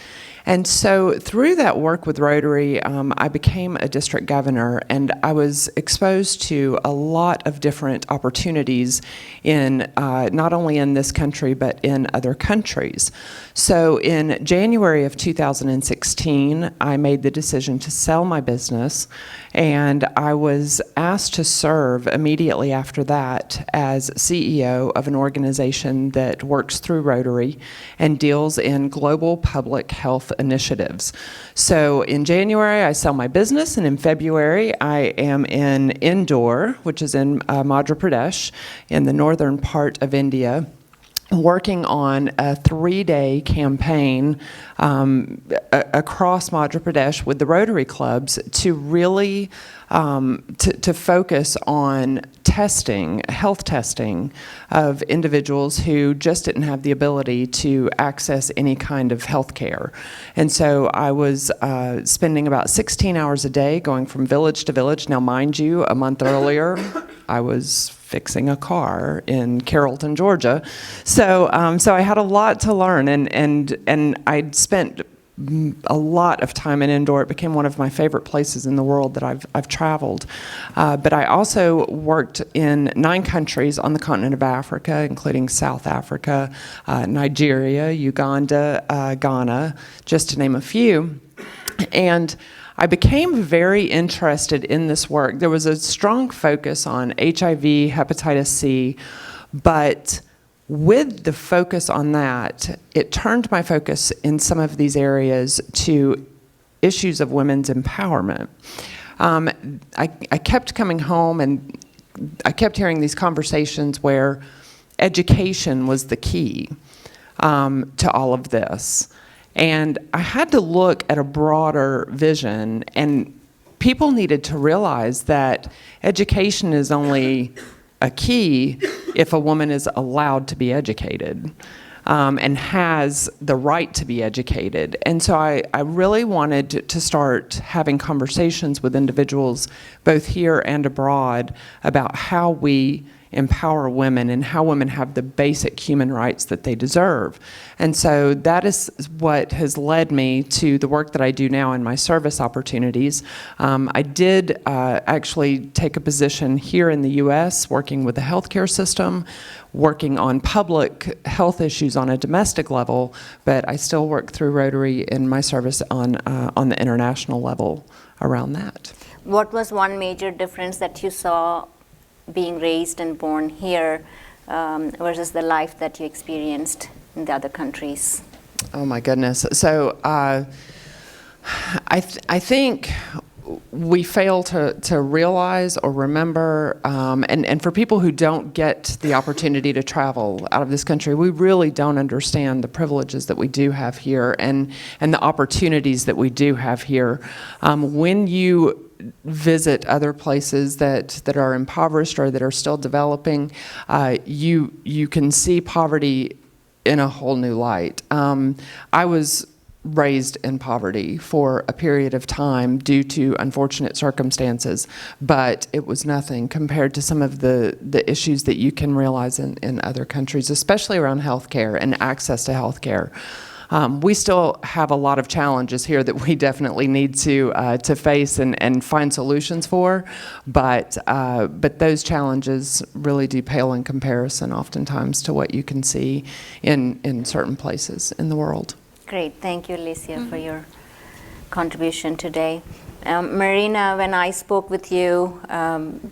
And so through that work with Rotary, I became a district governor, and I was exposed to a lot of different opportunities in not only in this country, but in other countries. So in January of 2016, I made the decision to sell my business, and I was asked to serve immediately after that as CEO of an organization that works through Rotary and deals in global public health initiatives. So in January, I sell my business, and in February, I am in Indore, which is in Madhya Pradesh, in the northern part of India, working on a 3-day campaign across Madhya Pradesh with the Rotary clubs to really to focus on testing, health testing of individuals who just didn't have the ability to access any kind of health care. And so I was spending about 16 hours a day going from village to village. Now, mind you, a month earlier, I was fixing a car in Carrollton, Georgia. So I had a lot to learn, and I'd spent a lot of time in Indore. It became one of my favorite places in the world that I've traveled. But I also worked in 9 countries on the continent of Africa, including South Africa, Nigeria, Uganda, Ghana, just to name a few. And I became very interested in this work. There was a strong focus on HIV, hepatitis C, but with the focus on that, it turned my focus in some of these areas to issues of women's empowerment. I kept coming home and I kept hearing these conversations where education was the key to all of this. And I had to look at a broader vision, and people needed to realize that education is only a key if a woman is allowed to be educated and has the right to be educated. And so I really wanted to start having conversations with individuals both here and abroad about how we empower women and how women have the basic human rights that they deserve. And so that is what has led me to the work that I do now in my service opportunities. I did actually take a position here in the U.S. working with the healthcare system, working on public health issues on a domestic level, but I still work through Rotary in my service on the international level around that. What was one major difference that you saw being raised and born here versus the life that you experienced in the other countries? Oh my goodness. So I think we fail to realize or remember, and for people who don't get the opportunity to travel out of this country, we really don't understand the privileges that we do have here and the opportunities that we do have here. When you visit other places that are impoverished or that are still developing, you can see poverty in a whole new light. I was raised in poverty for a period of time due to unfortunate circumstances, but it was nothing compared to some of the issues that you can realize in other countries, especially around healthcare and access to healthcare. We still have a lot of challenges here that we definitely need to face and find solutions for, but those challenges really do pale in comparison oftentimes to what you can see in certain places in the world. Great, thank you, Alicia, for your contribution today. Marina, when I spoke with you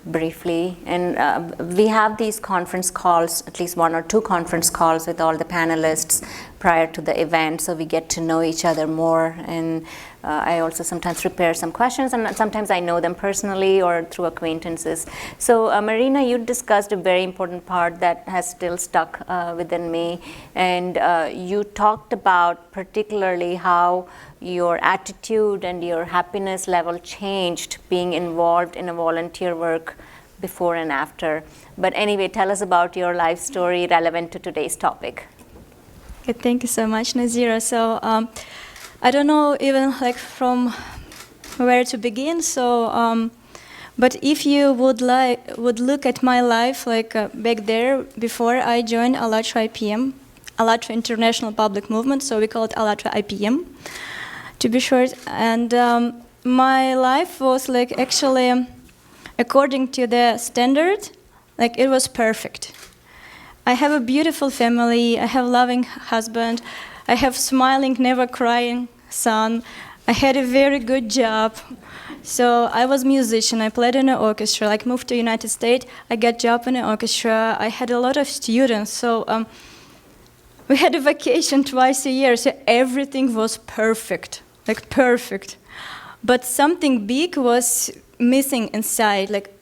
briefly, and we have these conference calls, at least 1 or 2 conference calls with all the panelists prior to the event, so we get to know each other more. And I also sometimes prepare some questions, and sometimes I know them personally or through acquaintances. So Marina, you discussed a very important part that has still stuck within me, and you talked about particularly how your attitude and your happiness level changed being involved in a volunteer work before and after. But anyway, tell us about your life story relevant to today's topic. Okay, thank you so much, Nazira. So I don't know even like from where to begin. So, but if you would look at my life like back there before I joined ALLATRA IPM, ALLATRA International Public Movement. So we call it ALLATRA IPM, to be short. And my life was like actually, according to the standard, like it was perfect. I have a beautiful family, I have a loving husband, I have smiling, never crying son, I had a very good job. So I was a musician, I played in an orchestra, like moved to United States, I got a job in an orchestra, I had a lot of students, so we had a vacation twice a year, so everything was perfect, like perfect. But something big was missing inside, like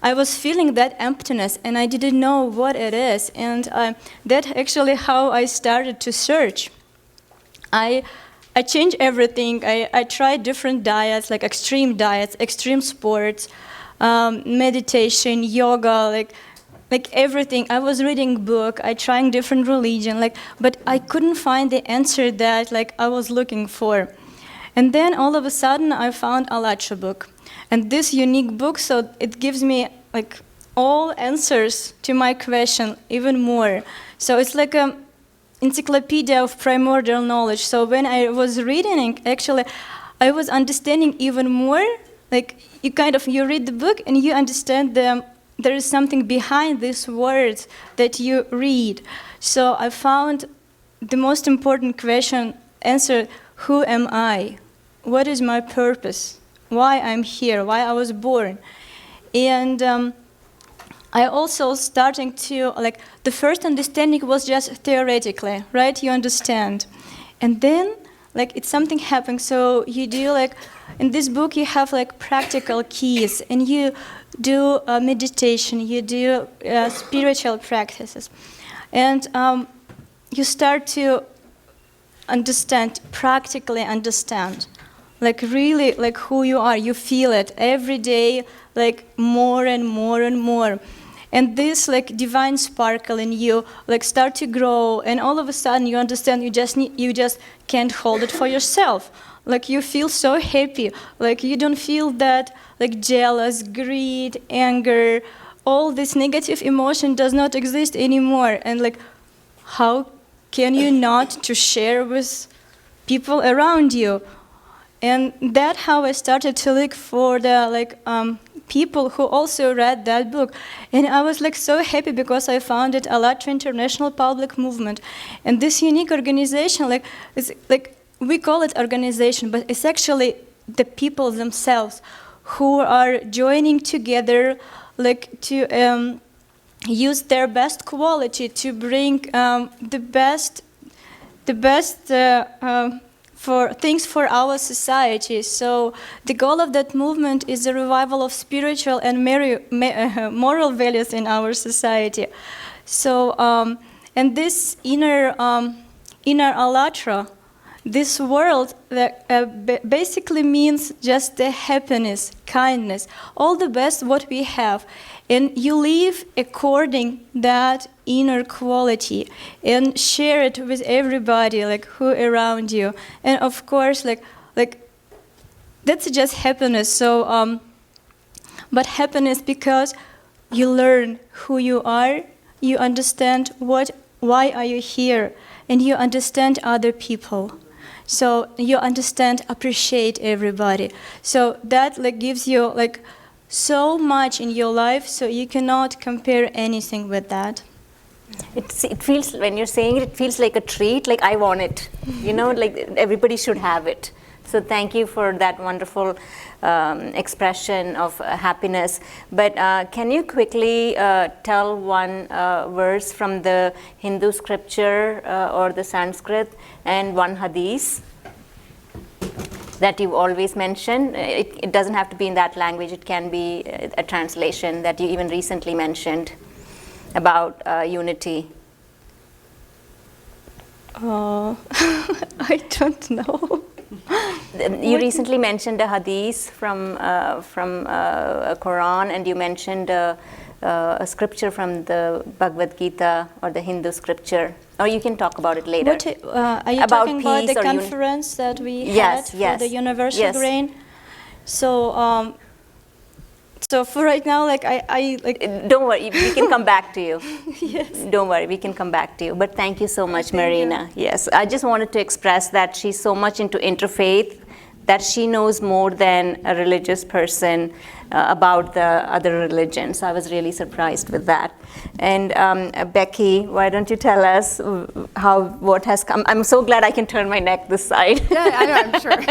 I was feeling that emptiness and I didn't know what it is. And that's actually how I started to search. I changed everything. I tried different diets, like extreme sports. meditation, yoga, like everything. I was reading book, I trying different religion, but I couldn't find the answer that I was looking for. And then all of a sudden I found Allatra book. And this unique book, so it gives me all answers to my question, even more. So it's like a encyclopedia of primordial knowledge. So when I was reading it, actually, I was understanding even more. You read the book and you understand there is something behind these words that you read. So I found the most important question answered: who am I? What is my purpose? Why I'm here? Why I was born? And I also starting to, the first understanding was just theoretically, right? You understand. And then, it's something happened. So you do, in this book, you have, practical keys. And you do meditation. You do spiritual practices. And you start to understand, practically understand. Really, who you are. You feel it every day, more and more and more. And this divine sparkle in you start to grow, and all of a sudden you understand you just can't hold it for yourself. You feel so happy. You don't feel that jealous, greed, anger, all this negative emotion does not exist anymore. And how can you not to share with people around you? And that's how I started to look for the people who also read that book. And I was so happy because I founded Allatra International Public Movement. And this unique organization, it's we call it organization, but it's actually the people themselves who are joining together to use their best quality to bring the best for things for our society. So the goal of that movement is the revival of spiritual and moral values in our society. So and this inner Allatra, this world that basically means just the happiness, kindness, all the best what we have. And you live according that inner quality and share it with everybody, who around you. And of course, that's just happiness. So, but happiness because you learn who you are, you understand why are you here, and you understand other people. So you understand, appreciate everybody. So that gives you so much in your life, so you cannot compare anything with that. It feels, when you're saying it, it feels like a treat, I want it. Everybody should have it. So thank you for that wonderful expression of happiness. But can you quickly tell one verse from the Hindu scripture or the Sanskrit and one hadith that you always mention? It doesn't have to be in that language. It can be a translation that you even recently mentioned about unity. I don't know. You recently mentioned a hadith from a Quran, and you mentioned a scripture from the Bhagavad Gita or the Hindu scripture. Or you can talk about it later. Are you talking about the conference that we had for the Universal Grain? So, so for right now, don't worry, we can come back to you. Yes. Don't worry, we can come back to you. But thank you so much, Marina. Yes, I just wanted to express that she's so much into interfaith that she knows more than a religious person about the other religions. I was really surprised with that. And Becky, why don't you tell us what has come? I'm so glad I can turn my neck this side. Yeah, I know, I'm sure.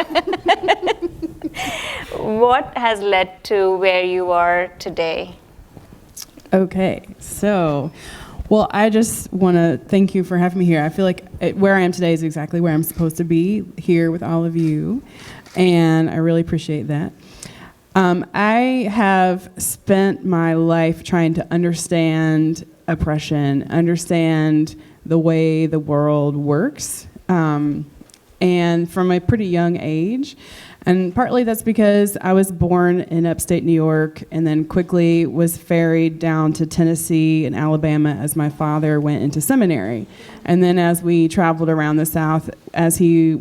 What has led to where you are today? Okay, so, well, I just want to thank you for having me here. I feel like where I am today is exactly where I'm supposed to be, here with all of you, and I really appreciate that. I have spent my life trying to understand oppression, understand the way the world works, and from a pretty young age. And partly that's because I was born in upstate New York and then quickly was ferried down to Tennessee and Alabama as my father went into seminary. And then as we traveled around the South, as he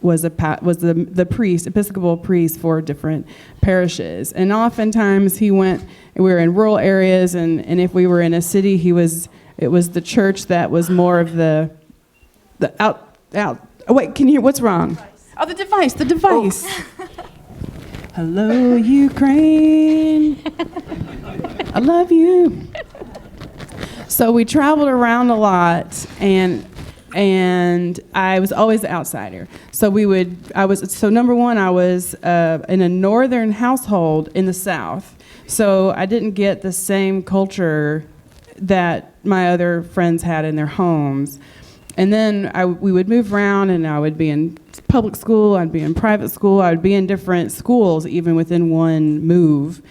was the priest, Episcopal priest for different parishes. And oftentimes we were in rural areas, and if we were in a city, it was the church that was more of the out. Oh, wait, can you hear, what's wrong? Oh, the device. Oh. Hello, Ukraine. I love you. So we traveled around a lot, and I was always the outsider. So number one, I was in a northern household in the South. So I didn't get the same culture that my other friends had in their homes. And then we would move around, and I would be in public school, I'd be in private school, I would be in different schools even within one move.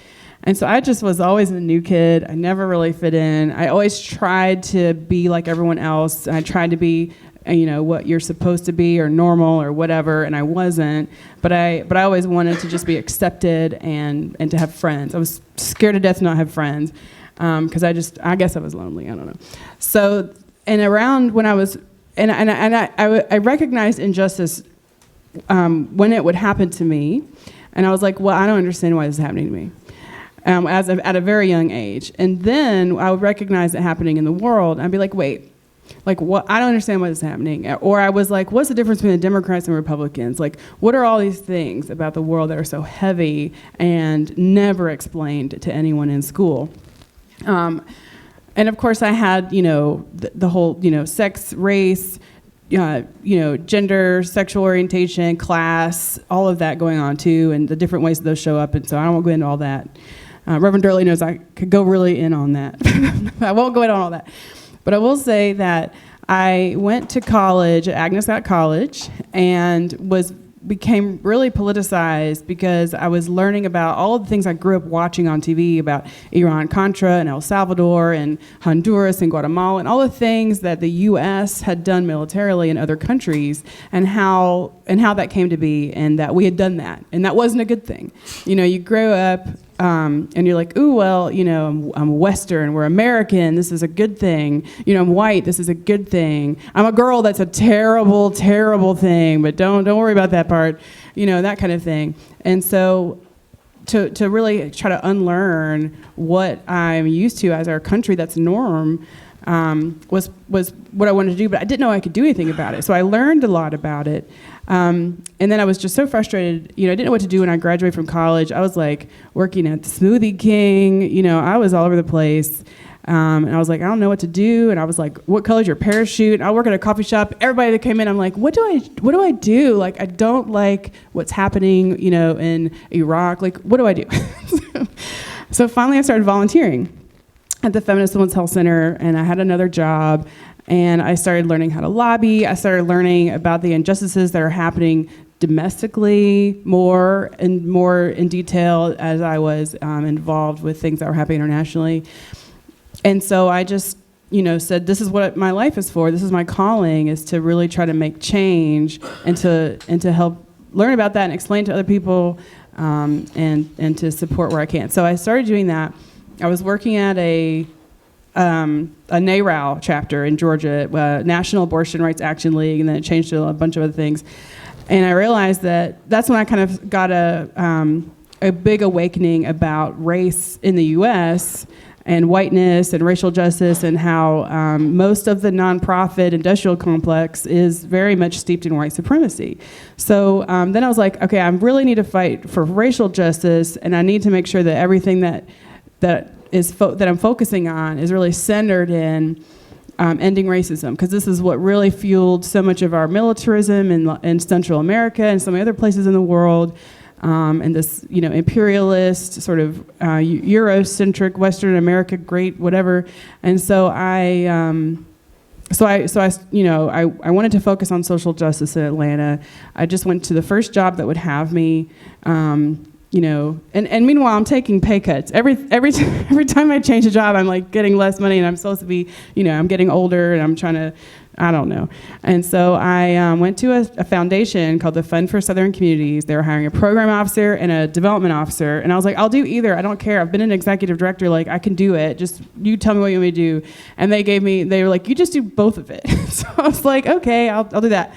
And so I just was always a new kid. I never really fit in. I always tried to be like everyone else. I tried to be, what you're supposed to be or normal or whatever, and I wasn't. But I always wanted to just be accepted and to have friends. I was scared to death to not have friends because I guess I was lonely. I don't know. So, and around when I was, I recognized injustice when it would happen to me, and I was like, well, I don't understand why this is happening to me. At a very young age. And then I would recognize it happening in the world. I'd be like, wait, like what? I don't understand what's happening. Or I was like, what's the difference between the Democrats and Republicans? Like, what are all these things about the world that are so heavy and never explained to anyone in school? And of course I had, the whole, sex, race, gender, sexual orientation, class, all of that going on too, and the different ways that those show up. And so I won't go into all that. Reverend Durley knows I could go really in on that. I won't go into all that. But I will say that I went to college at Agnes Scott College and became really politicized because I was learning about all of the things I grew up watching on TV about Iran-Contra and El Salvador and Honduras and Guatemala and all the things that the U.S. had done militarily in other countries and how that came to be and that we had done that. And that wasn't a good thing. You grow up and you're like, ooh, well, I'm Western, we're American, this is a good thing. I'm white, this is a good thing. I'm a girl, that's a terrible, terrible thing, but don't worry about that part, that kind of thing. And so to really try to unlearn what I'm used to as our country that's norm was what I wanted to do, but I didn't know I could do anything about it. So I learned a lot about it. And then I was just so frustrated, I didn't know what to do when I graduated from college. I was like working at the Smoothie King, I was all over the place. And I was like, I don't know what to do. And I was like, what color's your parachute? I work at a coffee shop. Everybody that came in, I'm like, what do I do? Like, I don't like what's happening, in Iraq. Like, what do I do? So finally I started volunteering at the Feminist Women's Health Center, and I had another job. And I started learning how to lobby. I started learning about the injustices that are happening domestically more in detail as I was involved with things that were happening internationally. And so I just, said, this is what my life is for. This is my calling, is to really try to make change and to help learn about that and explain to other people and to support where I can. So I started doing that. I was working at a NARAL chapter in Georgia, National Abortion Rights Action League, and then it changed to a bunch of other things. And I realized that's when I kind of got a big awakening about race in the U.S. and whiteness and racial justice and how most of the nonprofit industrial complex is very much steeped in white supremacy. So then I was like, okay, I really need to fight for racial justice, and I need to make sure that everything that I'm focusing on is really centered in ending racism, because this is what really fueled so much of our militarism in Central America and so many other places in the world, and this imperialist sort of Eurocentric Western America, great whatever. And so I wanted to focus on social justice in Atlanta. I just went to the first job that would have me. And meanwhile, I'm taking pay cuts. Every time I change a job, I'm like getting less money, and I'm supposed to be, I'm getting older, and I'm trying to I don't know. And so I went to a foundation called the Fund for Southern Communities. They were hiring a program officer and a development officer. And I was like, I'll do either. I don't care. I've been an executive director. Like, I can do it. Just you tell me what you want me to do. And they were like, you just do both of it. So I was like, okay, I'll do that.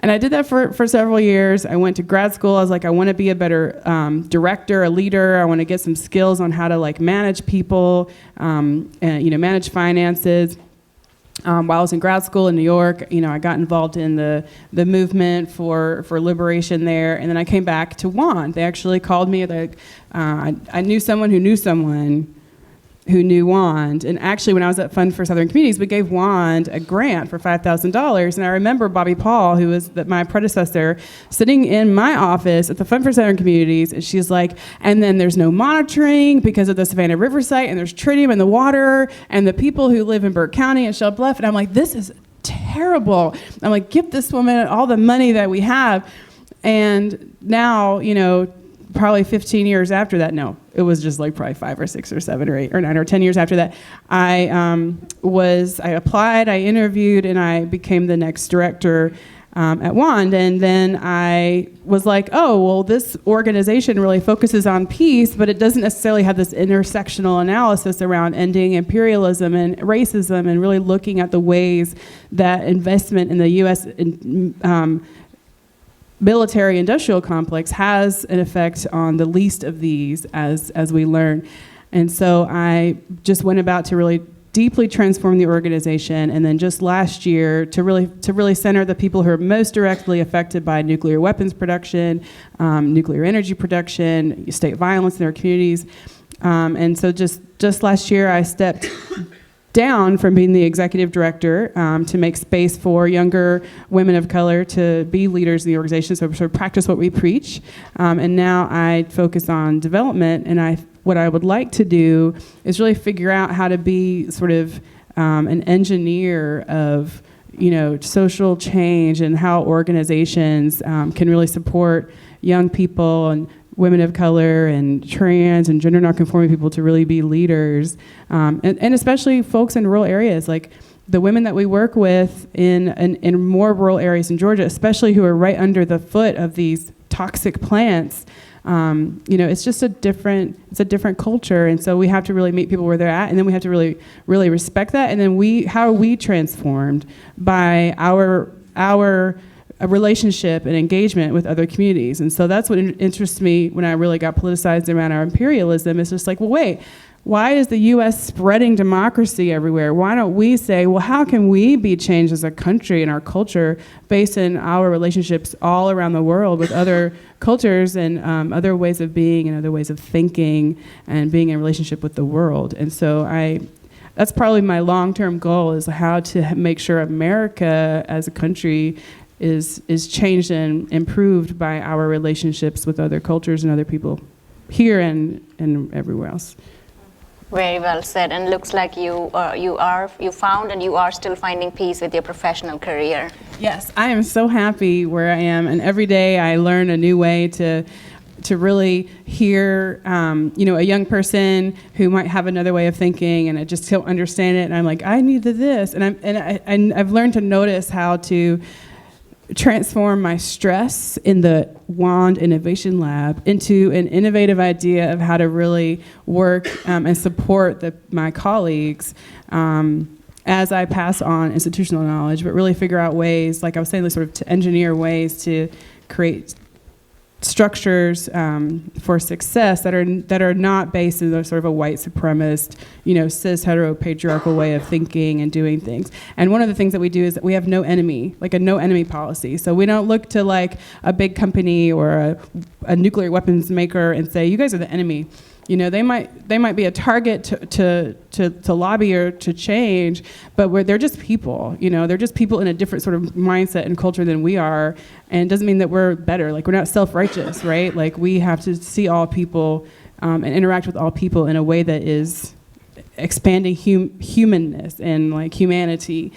And I did that for several years. I went to grad school. I was like, I want to be a better director, a leader. I want to get some skills on how to like manage people, and manage finances. While I was in grad school in New York, I got involved in the movement for liberation there, and then I came back to WAND. They actually called me. I knew someone who knew someone who knew WAND, and actually when I was at Fund for Southern Communities, we gave WAND a grant for $5,000, and I remember Bobby Paul, who was my predecessor, sitting in my office at the Fund for Southern Communities, and she's like, and then there's no monitoring because of the Savannah River site, and there's tritium in the water, and the people who live in Burke County and Shell Bluff, and I'm like, this is terrible. I'm like, give this woman all the money that we have, and now, probably 15 years after that, no, it was just like probably 5 or 6 or 7 or 8 or 9 or 10 years after that, I applied, I interviewed, and I became the next director at WAND. And then I was like, oh, well, this organization really focuses on peace, but it doesn't necessarily have this intersectional analysis around ending imperialism and racism and really looking at the ways that investment in the U.S. Military-industrial complex has an effect on the least of these, as we learn. And so I just went about to really deeply transform the organization, and then just last year to really center the people who are most directly affected by nuclear weapons production, nuclear energy production, state violence in our communities. And so just last year I stepped down from being the executive director to make space for younger women of color to be leaders in the organization, so sort of practice what we preach. And now I focus on development, and what I would like to do is really figure out how to be sort of an engineer of social change and how organizations can really support young people and women of color and trans and gender nonconforming people to really be leaders, and especially folks in rural areas, like the women that we work with in more rural areas in Georgia, especially who are right under the foot of these toxic plants. It's just a different culture, and so we have to really meet people where they're at, and then we have to really, really respect that, and then how are we transformed by our a relationship and engagement with other communities. And so that's what interests me when I really got politicized around our imperialism. It's just like, well, wait, why is the U.S. spreading democracy everywhere? Why don't we say, well, how can we be changed as a country and our culture based in our relationships all around the world with other cultures and other ways of being and other ways of thinking and being in relationship with the world? And so that's probably my long-term goal, is how to make sure America as a country is changed and improved by our relationships with other cultures and other people here and everywhere else. Very well said, and looks like you found and you are still finding peace with your professional career. Yes, I am so happy where I am, and every day I learn a new way to really hear, a young person who might have another way of thinking, and I just don't understand it, and I'm like, I need this, and I've learned to notice how to transform my stress in the WAND Innovation Lab into an innovative idea of how to really work and support my colleagues as I pass on institutional knowledge, but really figure out ways, like I was saying, sort of to engineer ways to create structures for success that are not based in sort of a white supremacist, cis heteropatriarchal way of thinking and doing things. And one of the things that we do is that we have no enemy, like a no enemy policy. So we don't look to like a big company or a nuclear weapons maker and say, you guys are the enemy. They might be a target to lobby or to change, but they're just people. They're just people in a different sort of mindset and culture than we are, and it doesn't mean that we're better. Like, we're not self-righteous, right? Like, we have to see all people and interact with all people in a way that is expanding humanness and like humanity.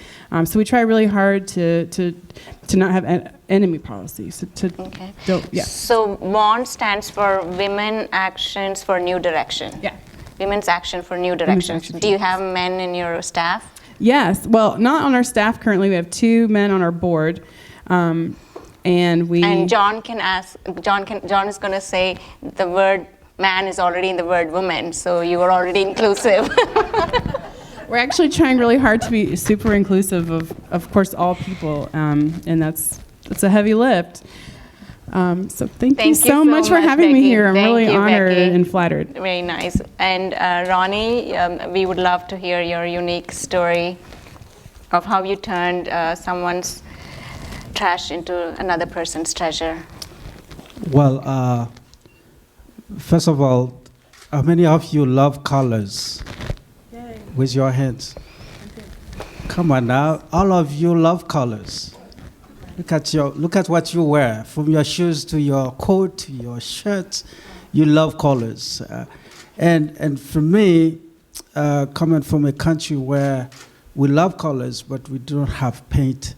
So we try really hard to not have enemy policies. So WAND stands for Women Actions for New Direction. Yeah. Women's Action for New Direction. Do you have men in your staff? Yes. Well, not on our staff currently. We have 2 men on our board. And John is going to say the word man is already in the word woman, so you are already inclusive. we're actually trying really hard to be super inclusive of course, all people, and that's a heavy lift. So thank you so much for having Becky. me here. I'm really honored Becky. and flattered. Very nice. And Ronnie, we would love to hear your unique story of how you turned someone's trash into another person's treasure. Well, first of all, how many of you love colors? Yay. With your hands. Come on now, all of you love colors. Look at what you wear, from your shoes to your coat to your shirt. You love colors, and for me, coming from a country where we love colors, but we don't have paint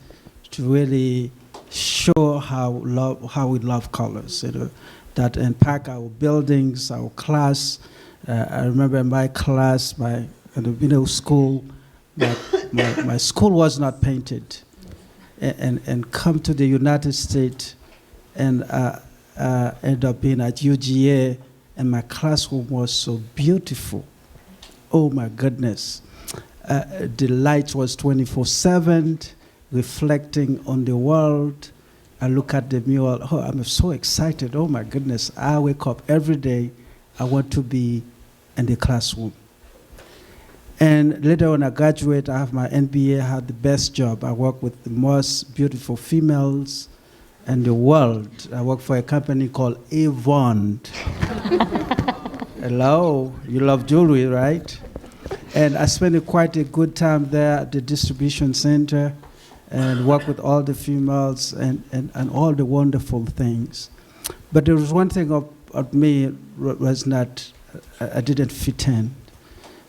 to really show how we love colors. That impact our buildings, our class. I remember in my class, in the middle school, my school was not painted. And come to the United States and end up being at UGA, and my classroom was so beautiful. Oh my goodness. The light was 24/7, reflecting on the world. I look at the mural, oh, I'm so excited. Oh my goodness, I wake up every day, I want to be in the classroom. And later when I graduate, I have my MBA, I had the best job. I work with the most beautiful females in the world. I work for a company called Avon. Hello, you love jewelry, right? And I spent quite a good time there at the distribution center and work with all the females and all the wonderful things. But there was one thing of me was not, I didn't fit in.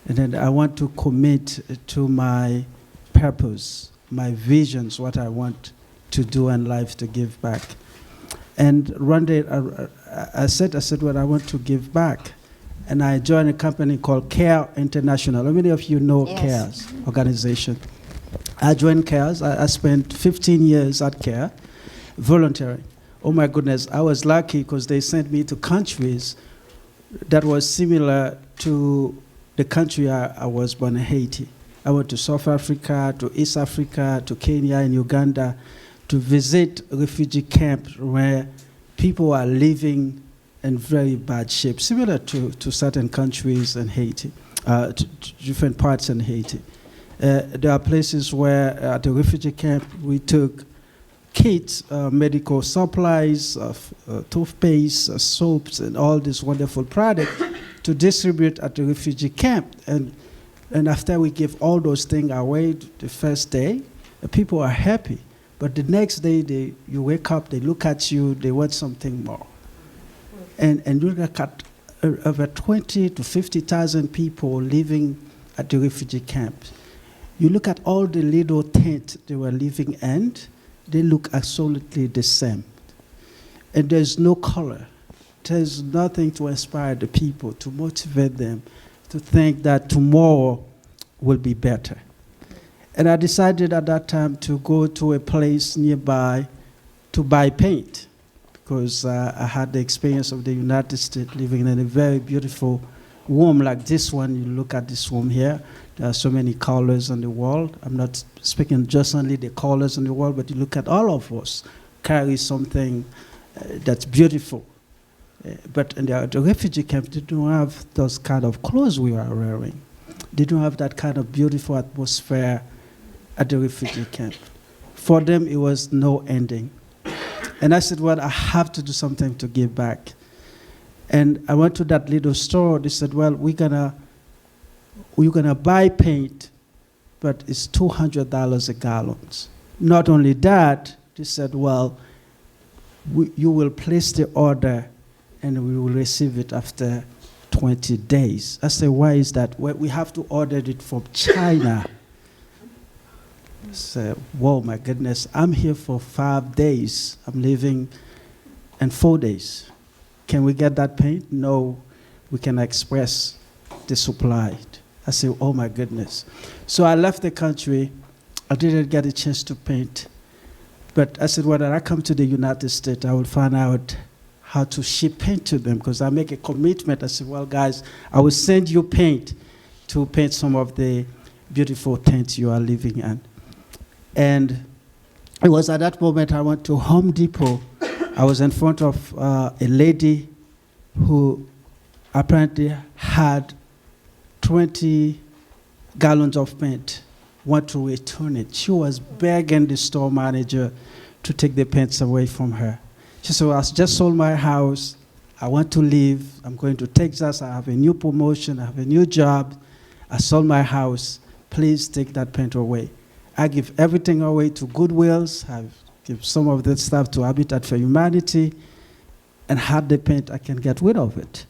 And then I want to commit to my purpose, my visions, what I want to do in life to give back. And one day I said, well, I want to give back. And I joined a company called CARE International. How many of you know CARE's organization? I joined CARE's. I spent 15 years at CARE, volunteering. Oh my goodness, I was lucky because they sent me to countries that was similar to the country I was born in, Haiti. I went to South Africa, to East Africa, to Kenya and Uganda to visit refugee camps where people are living in very bad shape, similar to certain countries in Haiti, to different parts in Haiti. There are places where at the refugee camp we took kits, medical supplies, toothpaste, soaps, and all these wonderful products to distribute at the refugee camp. And after we give all those things away the first day, the people are happy. But the next day, you wake up, they look at you, they want something more. And you look at over 20 to 50,000 people living at the refugee camps. You look at all the little tents they were living in, they look absolutely the same. And there's no color. There's nothing to inspire the people, to motivate them, to think that tomorrow will be better. And I decided at that time to go to a place nearby to buy paint, because I had the experience of the United States living in a very beautiful room like this one. You look at this room here, there are so many colors on the wall. I'm not speaking just only the colors on the wall, but you look at all of us carry something that's beautiful. But in the refugee camp, they don't have those kind of clothes we are wearing. They don't have that kind of beautiful atmosphere at the refugee camp. For them, it was no ending. And I said, well, I have to do something to give back. And I went to that little store. They said, well, we're gonna buy paint, but it's $200 a gallon. Not only that, they said, well, you will place the order and we will receive it after 20 days. I said, why is that? Well, we have to order it from China. I said, whoa, my goodness, I'm here for 5 days. I'm leaving in 4 days. Can we get that paint? No, we can express the supply. I said, oh my goodness. So I left the country. I didn't get a chance to paint. But I said, when I come to the United States, I will find out how to ship paint to them, because I make a commitment. I said, well, guys, I will send you paint to paint some of the beautiful tents you are living in. And it was at that moment I went to Home Depot. I was in front of a lady who apparently had 20 gallons of paint, want to return it. She was begging the store manager to take the paints away from her. She said, well, I just sold my house. I want to leave. I'm going to Texas. I have a new promotion. I have a new job. I sold my house. Please take that paint away. I give everything away to Goodwills. I give some of that stuff to Habitat for Humanity, and had the paint, I can get rid of it.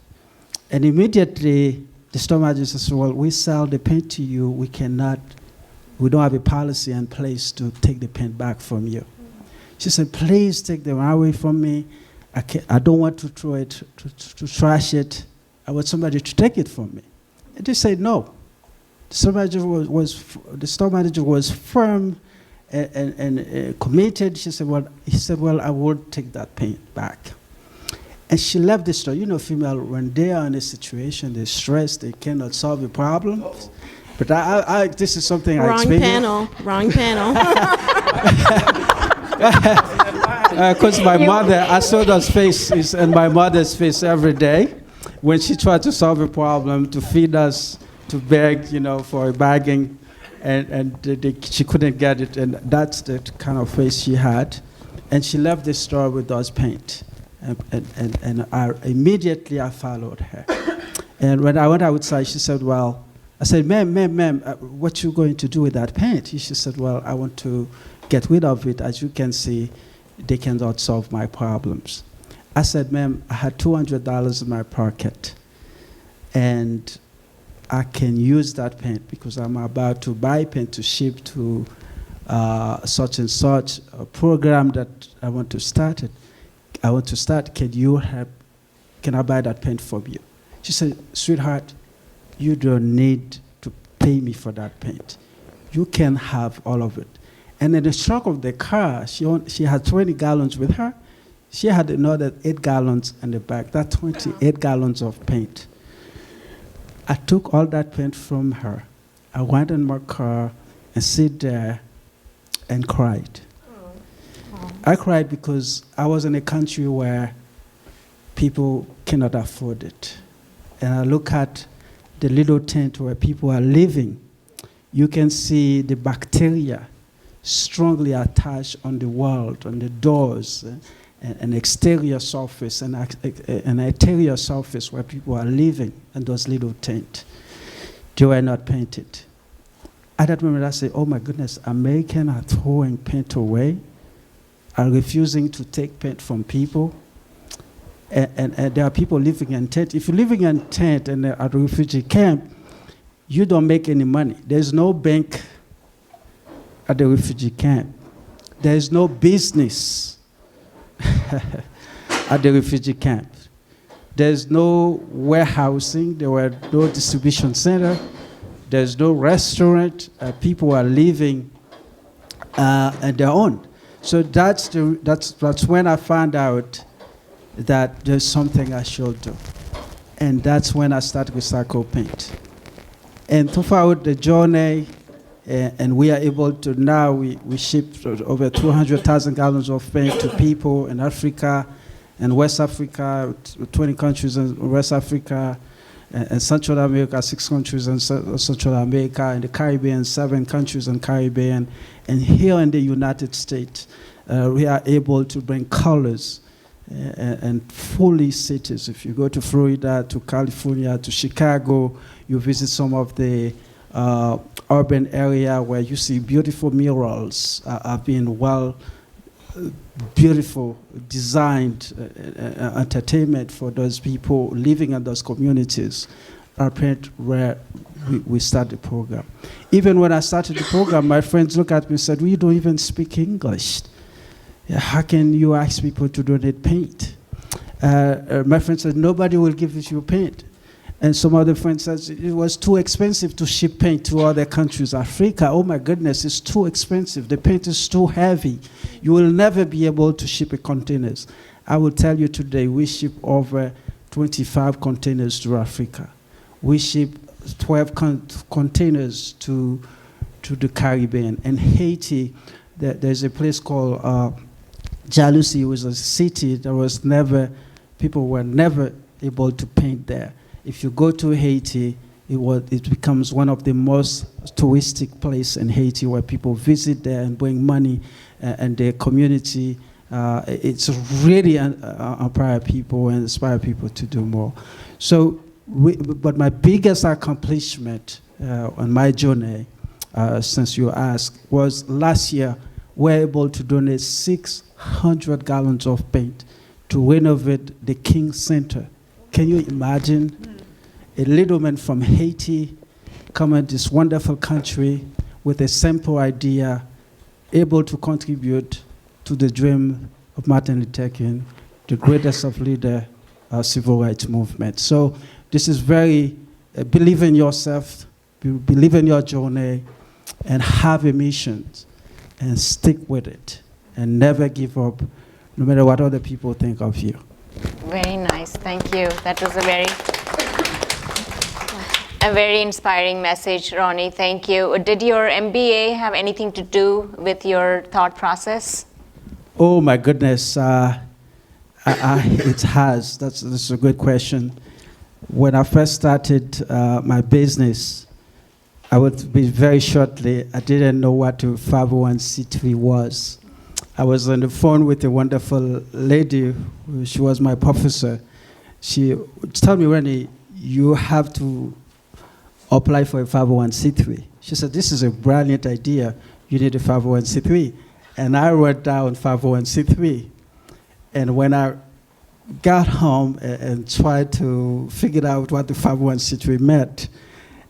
And immediately, the store manager says, well, we sell the paint to you. We don't have a policy in place to take the paint back from you. She said, please take them away from me. I don't want to throw it, to trash it. I want somebody to take it from me. And they said no. The store manager was firm and committed. He said, well, I will take that paint back. And she left the store. You know, female, when they are in a situation, they're stressed, they cannot solve a problem. But this is something I experienced. Wrong panel. Because my mother, I saw those faces in my mother's face every day when she tried to solve a problem, to feed us, to beg, for a bagging, and she couldn't get it, and that's the kind of face she had. And she left the store with those paint, and immediately I followed her. And when I went outside, she said, well, I said, ma'am, what you going to do with that paint? She said, well, I want to get rid of it. As you can see, they cannot solve my problems. I said, ma'am, I had $200 in my pocket, and I can use that paint because I'm about to buy paint to ship to such and such a program that I want to start. Can I buy that paint from you? She said, sweetheart, you don't need to pay me for that paint. You can have all of it. And in the trunk of the car, she had 20 gallons with her. She had another 8 gallons in the back. That's 28 gallons of paint. I took all that paint from her. I went in my car and sit there and cried. I cried because I was in a country where people cannot afford it. And I look at the little tent where people are living. You can see the bacteria strongly attached on the wall, on the doors, an exterior surface and an interior surface where people are living in those little tents. They were not painted. At that moment, I said, oh my goodness, Americans are throwing paint away, are refusing to take paint from people. And there are people living in tent. If you're living in tent and at a refugee camp, you don't make any money. There's no bank at the refugee camp. There's no business at the refugee camp. There's no warehousing. There were no distribution center. There's no restaurant. People are living on their own. So that's when I found out that there's something I should do. And that's when I started with Recycle Paint. And throughout the journey, and we are able to now, we ship over 200,000 gallons of paint to people in Africa and West Africa, 20 countries in West Africa, and Central America, 6 countries in Central America, and the Caribbean, 7 countries in Caribbean. And here in the United States, we are able to bring colors and fully cities. If you go to Florida, to California, to Chicago, you visit some of the urban area where you see beautiful murals are being beautiful, designed entertainment for those people living in those communities. Our paint where we start the program. Even when I started the program, my friends look at me and said, we don't even speak English. How can you ask people to donate paint? My friend said, nobody will give you paint. And some other friends said it was too expensive to ship paint to other countries. Africa, oh my goodness, it's too expensive. The paint is too heavy. You will never be able to ship it containers. I will tell you today, we ship over 25 containers to Africa. We ship 12 containers to the Caribbean. And Haiti, there's a place called Jalousie. It was a city that was never, people were never able to paint there. If you go to Haiti, it becomes one of the most touristic places in Haiti where people visit there and bring money and their community. It's really inspire people and inspire people to do more. So, but my biggest accomplishment on my journey, since you asked, was last year we were able to donate 600 gallons of paint to renovate the King Center. Can you imagine? A little man from Haiti coming to this wonderful country with a simple idea, able to contribute to the dream of Martin Luther King, the greatest of leader of civil rights movement. So this is very, believe in yourself, believe in your journey, and have a mission, and stick with it, and never give up, no matter what other people think of you. Very nice, thank you. That was a very inspiring message, Ronnie. Thank you. Did your MBA have anything to do with your thought process? Oh my goodness, it has. That's a good question. When I first started my business, I would be very shortly, I didn't know what a 501c3 was. I was on the phone with a wonderful lady. She was my professor. She told me, Ronnie, you have to apply for a 501c3. She said, this is a brilliant idea. You need a 501c3. And I wrote down 501c3. And when I got home and tried to figure out what the 501c3 meant,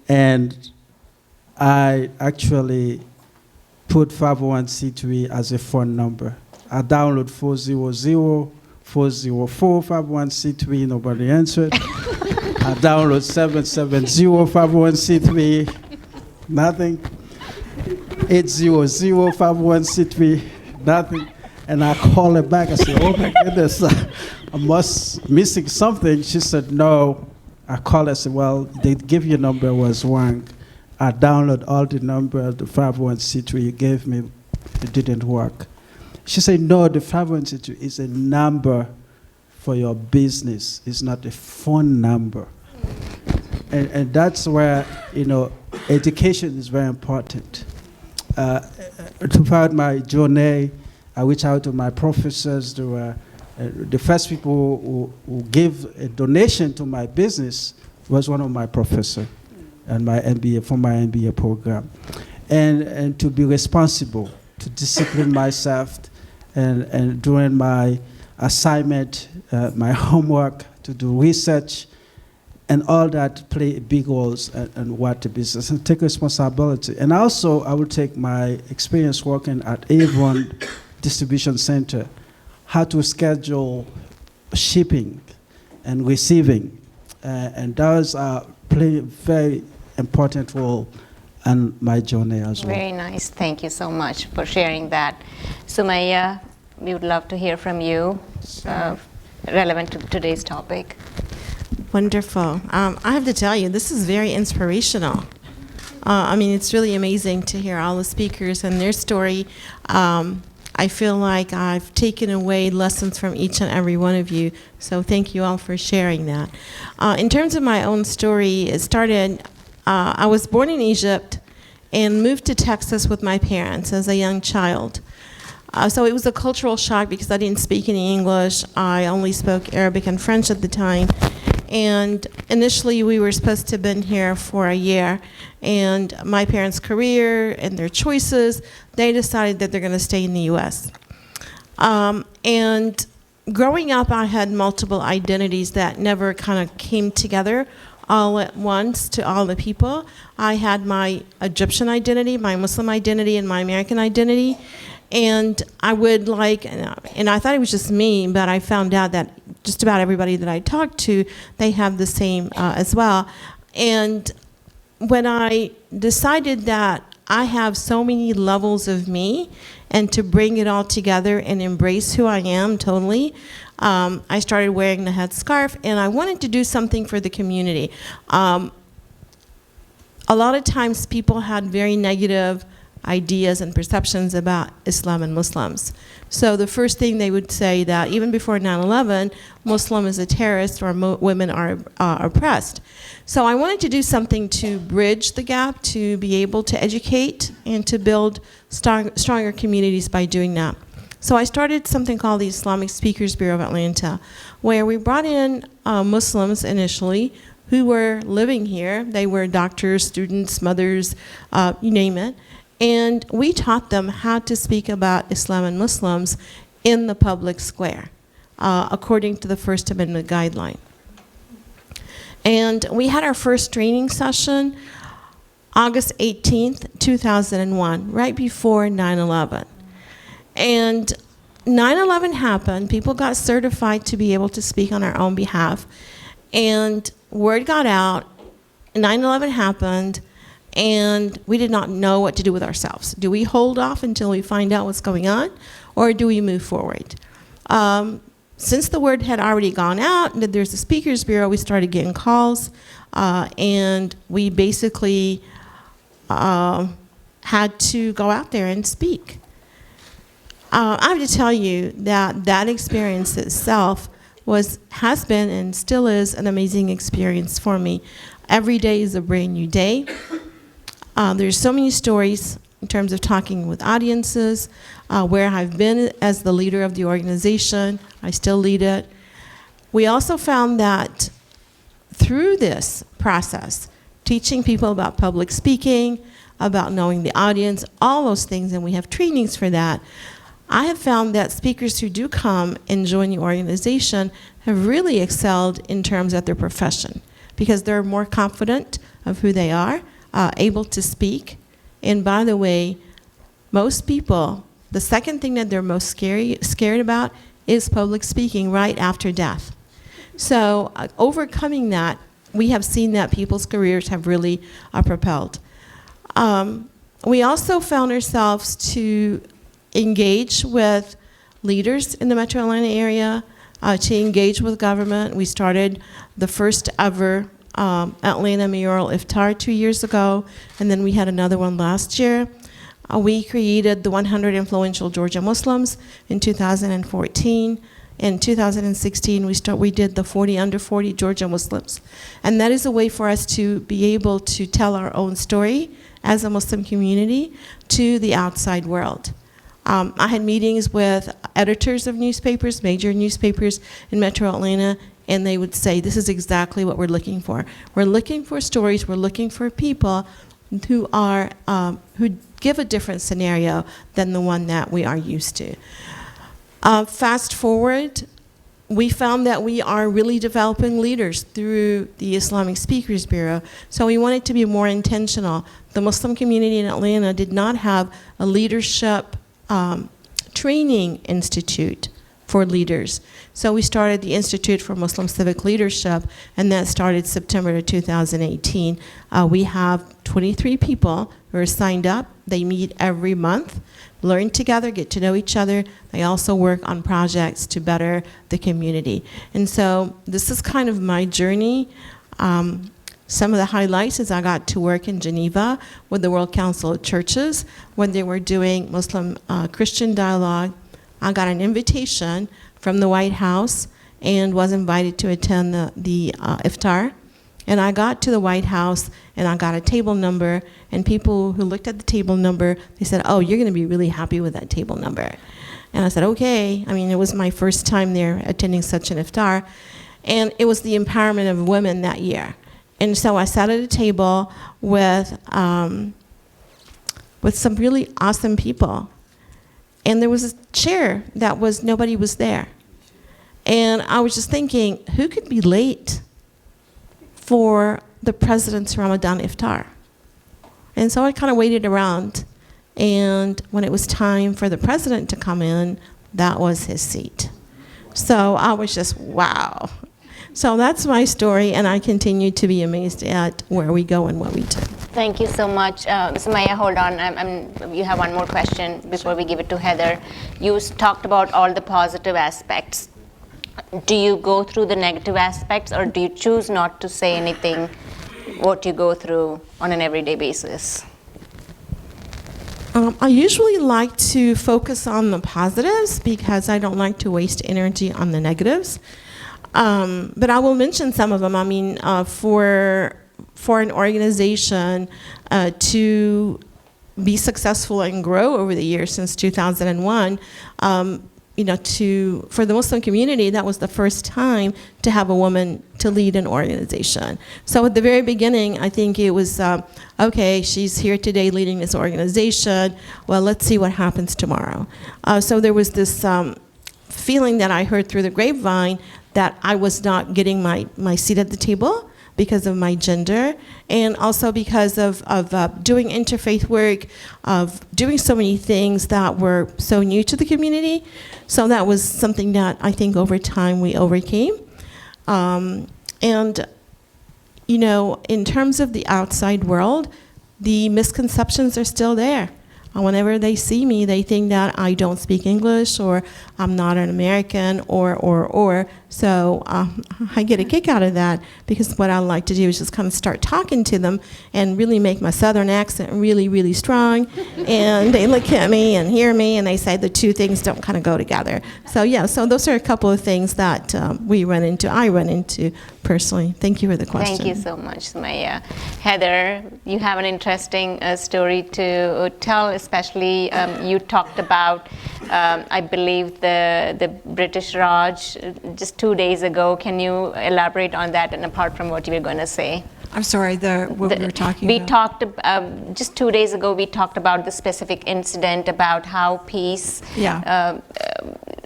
and I actually put 501c3 as a phone number. I download 400, 404 501c3, nobody answered. I download 770 501c3, nothing. 800 501c3, nothing. And I call her back. I said, oh my goodness, I must missing something. She said, no. I called her and said, well, they give you number was wrong. I download all the number, the 501c3 you gave me, it didn't work. She said, no, the 501c3 is a number for your business. It's not a phone number. And that's where, education is very important. Throughout my journey, I reached out to my professors. They were the first people who gave a donation to my business was one of my professors and my MBA, for my MBA program. And to be responsible, to discipline myself, and during my assignment, my homework, to do research, and all that play big roles in what the business, and take responsibility. And also, I will take my experience working at Avon Distribution Center, how to schedule shipping and receiving. And those play a very important role in my journey as well. Very nice. Thank you so much for sharing that. Sumaya, we would love to hear from you, relevant to today's topic. Wonderful. I have to tell you, this is very inspirational. I mean, it's really amazing to hear all the speakers and their story. I feel like I've taken away lessons from each and every one of you, so thank you all for sharing that. In terms of my own story, it started, I was born in Egypt and moved to Texas with my parents as a young child. So it was a cultural shock because I didn't speak any English. I only spoke Arabic and French at the time. And initially, we were supposed to have been here for a year. And my parents' career and their choices, they decided that they're going to stay in the U.S. And growing up, I had multiple identities that never kind of came together all at once to all the people. I had my Egyptian identity, my Muslim identity, and my American identity. And I would like, and I thought it was just me, but I found out that just about everybody that I talked to, they have the same as well. And when I decided that I have so many levels of me, and to bring it all together and embrace who I am totally, I started wearing the headscarf, and I wanted to do something for the community. A lot of times people had very negative ideas and perceptions about Islam and Muslims. So the first thing they would say that even before 9/11, Muslim is a terrorist or women are oppressed. So I wanted to do something to bridge the gap, to be able to educate and to build stronger communities by doing that. So I started something called the Islamic Speakers Bureau of Atlanta, where we brought in Muslims initially who were living here. They were doctors, students, mothers, you name it. And we taught them how to speak about Islam and Muslims in the public square, according to the First Amendment guideline. And we had our first training session August 18th, 2001, right before 9/11. And 9/11 happened, people got certified to be able to speak on our own behalf, and word got out, 9/11 happened, and we did not know what to do with ourselves. Do we hold off until we find out what's going on, or do we move forward? Since the word had already gone out that there's a Speakers Bureau, we started getting calls, and we basically had to go out there and speak. I have to tell you that that experience itself has been and still is an amazing experience for me. Every day is a brand new day. There's so many stories in terms of talking with audiences, where I've been as the leader of the organization. I still lead it. We also found that through this process, teaching people about public speaking, about knowing the audience, all those things, and we have trainings for that, I have found that speakers who do come and join the organization have really excelled in terms of their profession, because they're more confident of who they are, able to speak. And by the way, most people, the second thing that they're most scared about is public speaking right after death. So overcoming that, we have seen that people's careers have really propelled. We also found ourselves to engage with leaders in the Metro Atlanta area, to engage with government. We started the first ever Atlanta Mayoral Iftar 2 years ago, and then we had another one last year. We created the 100 Influential Georgia Muslims in 2014. In 2016, we did the 40 under 40 Georgia Muslims. And that is a way for us to be able to tell our own story as a Muslim community to the outside world. I had meetings with editors of newspapers, major newspapers in Metro Atlanta, and they would say, this is exactly what we're looking for. We're looking for stories, we're looking for people who are, who give a different scenario than the one that we are used to. Fast forward, we found that we are really developing leaders through the Islamic Speakers Bureau, so we wanted to be more intentional. The Muslim community in Atlanta did not have a leadership training institute for leaders. So we started the Institute for Muslim Civic Leadership, and that started September of 2018. We have 23 people who are signed up. They meet every month, learn together, get to know each other. They also work on projects to better the community. And so this is kind of my journey. Some of the highlights is I got to work in Geneva with the World Council of Churches when they were doing Muslim Christian dialogue. I got an invitation from the White House and was invited to attend the iftar. And I got to the White House and I got a table number, and people who looked at the table number, they said, oh, you're going to be really happy with that table number. And I said, okay. I mean, it was my first time there attending such an iftar, and it was the empowerment of women that year. And so I sat at a table with some really awesome people. And there was a chair that nobody was there. And I was just thinking, who could be late for the president's Ramadan iftar? And so I kind of waited around, And when it was time for the president to come in, that was his seat. So I was just, wow. So that's my story, and I continue to be amazed at where we go and what we do. Thank you so much. Sumaya, hold on. You have one more question before we give it to Heather. You talked about all the positive aspects. Do you go through the negative aspects, or do you choose not to say anything what you go through on an everyday basis? I usually like to focus on the positives because I don't like to waste energy on the negatives. But I will mention some of them. I mean, for an organization to be successful and grow over the years since 2001, for the Muslim community, that was the first time to have a woman to lead an organization. So at the very beginning, I think it was, okay, she's here today leading this organization. Well, let's see what happens tomorrow. So there was this feeling that I heard through the grapevine that I was not getting my seat at the table because of my gender, and also because of doing interfaith work, of doing so many things that were so new to the community. So that was something that I think over time we overcame. And, in terms of the outside world, the misconceptions are still there. Whenever they see me, they think that I don't speak English, or I'm not an American, or. So I get a kick out of that, because what I like to do is just kind of start talking to them and really make my Southern accent really, really strong. And they look at me and hear me, and they say the two things don't kind of go together. So yeah, so those are a couple of things that I run into personally. Thank you for the question. Thank you so much, Sumaya. Heather, you have an interesting story to tell, especially you talked about, I believe, the British Raj just 2 days ago. Can you elaborate on that, and apart from what you were going to say? I'm sorry, what we were talking about? We talked, just 2 days ago, we talked about the specific incident about how peace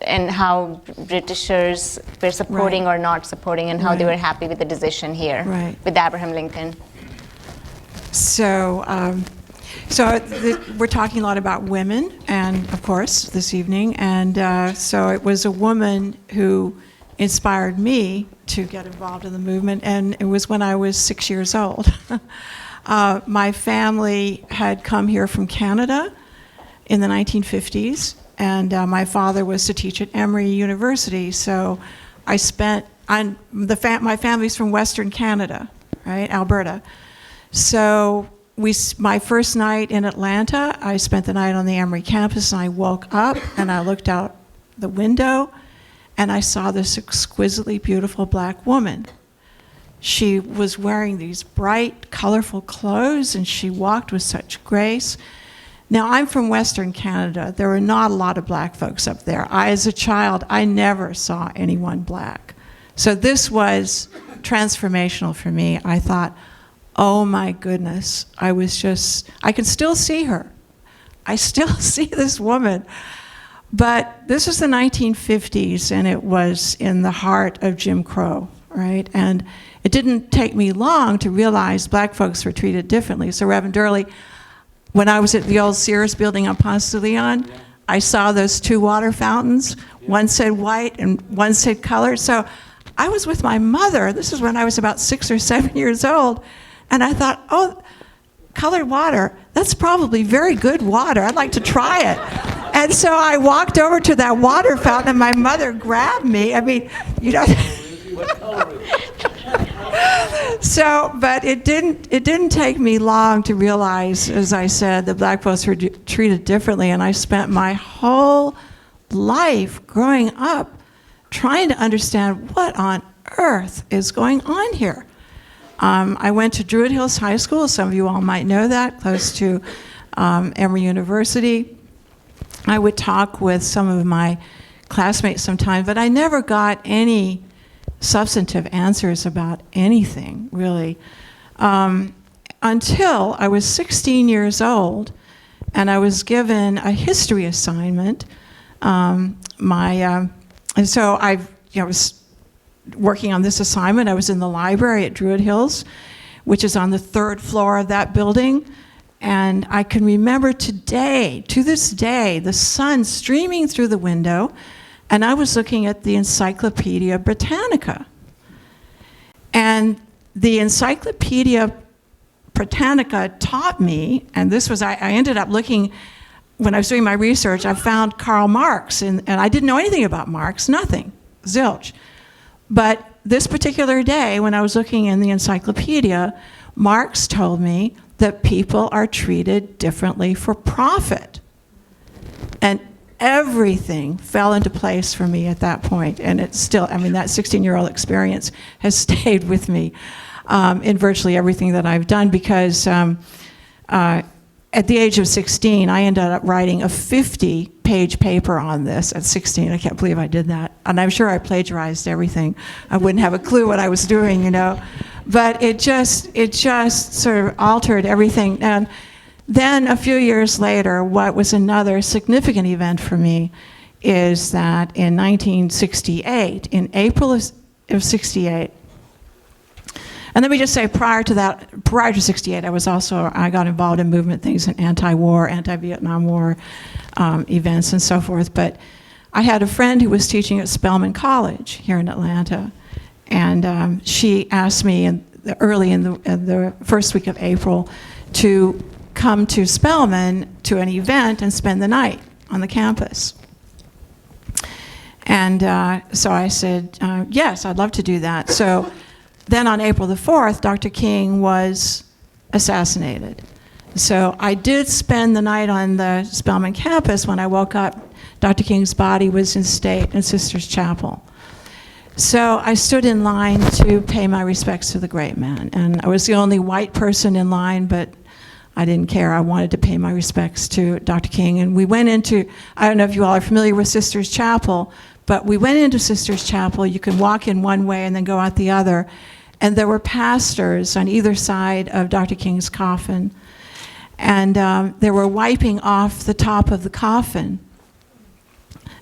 and how Britishers were supporting or not supporting, and how they were happy with the decision here with Abraham Lincoln. So, we're talking a lot about women, and of course, this evening, and so it was a woman who inspired me to get involved in the movement, and it was when I was 6 years old. My family had come here from Canada in the 1950s, and my father was to teach at Emory University, so I spent, my family's from Western Canada, right, Alberta. So my first night in Atlanta, I spent the night on the Emory campus, and I woke up and I looked out the window and I saw this exquisitely beautiful black woman. She was wearing these bright, colorful clothes, and she walked with such grace. Now, I'm from Western Canada. There were not a lot of black folks up there. As a child, I never saw anyone black. So this was transformational for me. I thought, oh my goodness, I can still see her. I still see this woman. But this was the 1950s, and it was in the heart of Jim Crow, right? And it didn't take me long to realize black folks were treated differently. So Reverend Durley, when I was at the old Sears building on Ponce de Leon, I saw those two water fountains. One said white and one said colored. So I was with my mother. This is when I was about 6 or 7 years old. And I thought, oh, colored water, that's probably very good water. I'd like to try it. And so I walked over to that water fountain, and my mother grabbed me. I mean, So, but it didn't take me long to realize, as I said, that black folks were treated differently, and I spent my whole life growing up trying to understand what on earth is going on here. I went to Druid Hills High School. Some of you all might know that, close to Emory University. I would talk with some of my classmates sometimes, but I never got any substantive answers about anything, really, until I was 16 years old, and I was given a history assignment. And so I was working on this assignment. I was in the library at Druid Hills, which is on the 3rd floor of that building, And I can remember today, to this day, the sun streaming through the window, and I was looking at the Encyclopedia Britannica. And the Encyclopedia Britannica taught me, and this was, I ended up looking, when I was doing my research, I found Karl Marx, and I didn't know anything about Marx, nothing, zilch. But this particular day, when I was looking in the encyclopedia, Marx told me that people are treated differently for profit. And everything fell into place for me at that point. And it's still, I mean, that 16-year-old experience has stayed with me in virtually everything that I've done, because at the age of 16, I ended up writing a 50-page paper on this at 16. I can't believe I did that. And I'm sure I plagiarized everything. I wouldn't have a clue what I was doing, you know. But it just sort of altered everything. And then a few years later, what was another significant event for me is that in 1968, in April of 68, and let me just say, prior to 68, I got involved in movement things and anti-war, anti-Vietnam War events and so forth. But I had a friend who was teaching at Spelman College here in Atlanta, and she asked me early in the first week of April to come to Spelman to an event and spend the night on the campus. And so I said, yes, I'd love to do that. So then on April the 4th, Dr. King was assassinated. So I did spend the night on the Spelman campus. When I woke up, Dr. King's body was in state in Sisters Chapel. So I stood in line to pay my respects to the great man. And I was the only white person in line, but I didn't care. I wanted to pay my respects to Dr. King. And we went into, I don't know if you all are familiar with Sisters Chapel, but we went into Sisters Chapel. You can walk in one way and then go out the other. And there were pastors on either side of Dr. King's coffin. And they were wiping off the top of the coffin.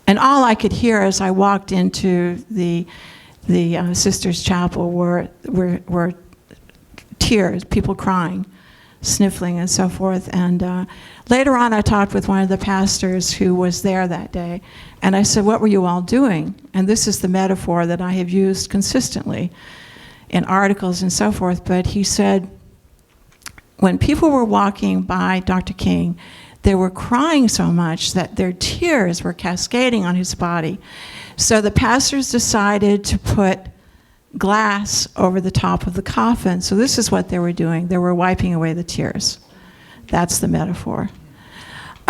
And all I could hear as I walked into the Sisters Chapel were tears, people crying, sniffling, and so forth. And later on, I talked with one of the pastors who was there that day. And I said, what were you all doing? And this is the metaphor that I have used consistently in articles and so forth. But he said, when people were walking by Dr. King, they were crying so much that their tears were cascading on his body. So the pastors decided to put glass over the top of the coffin. So this is what they were doing. They were wiping away the tears. That's the metaphor.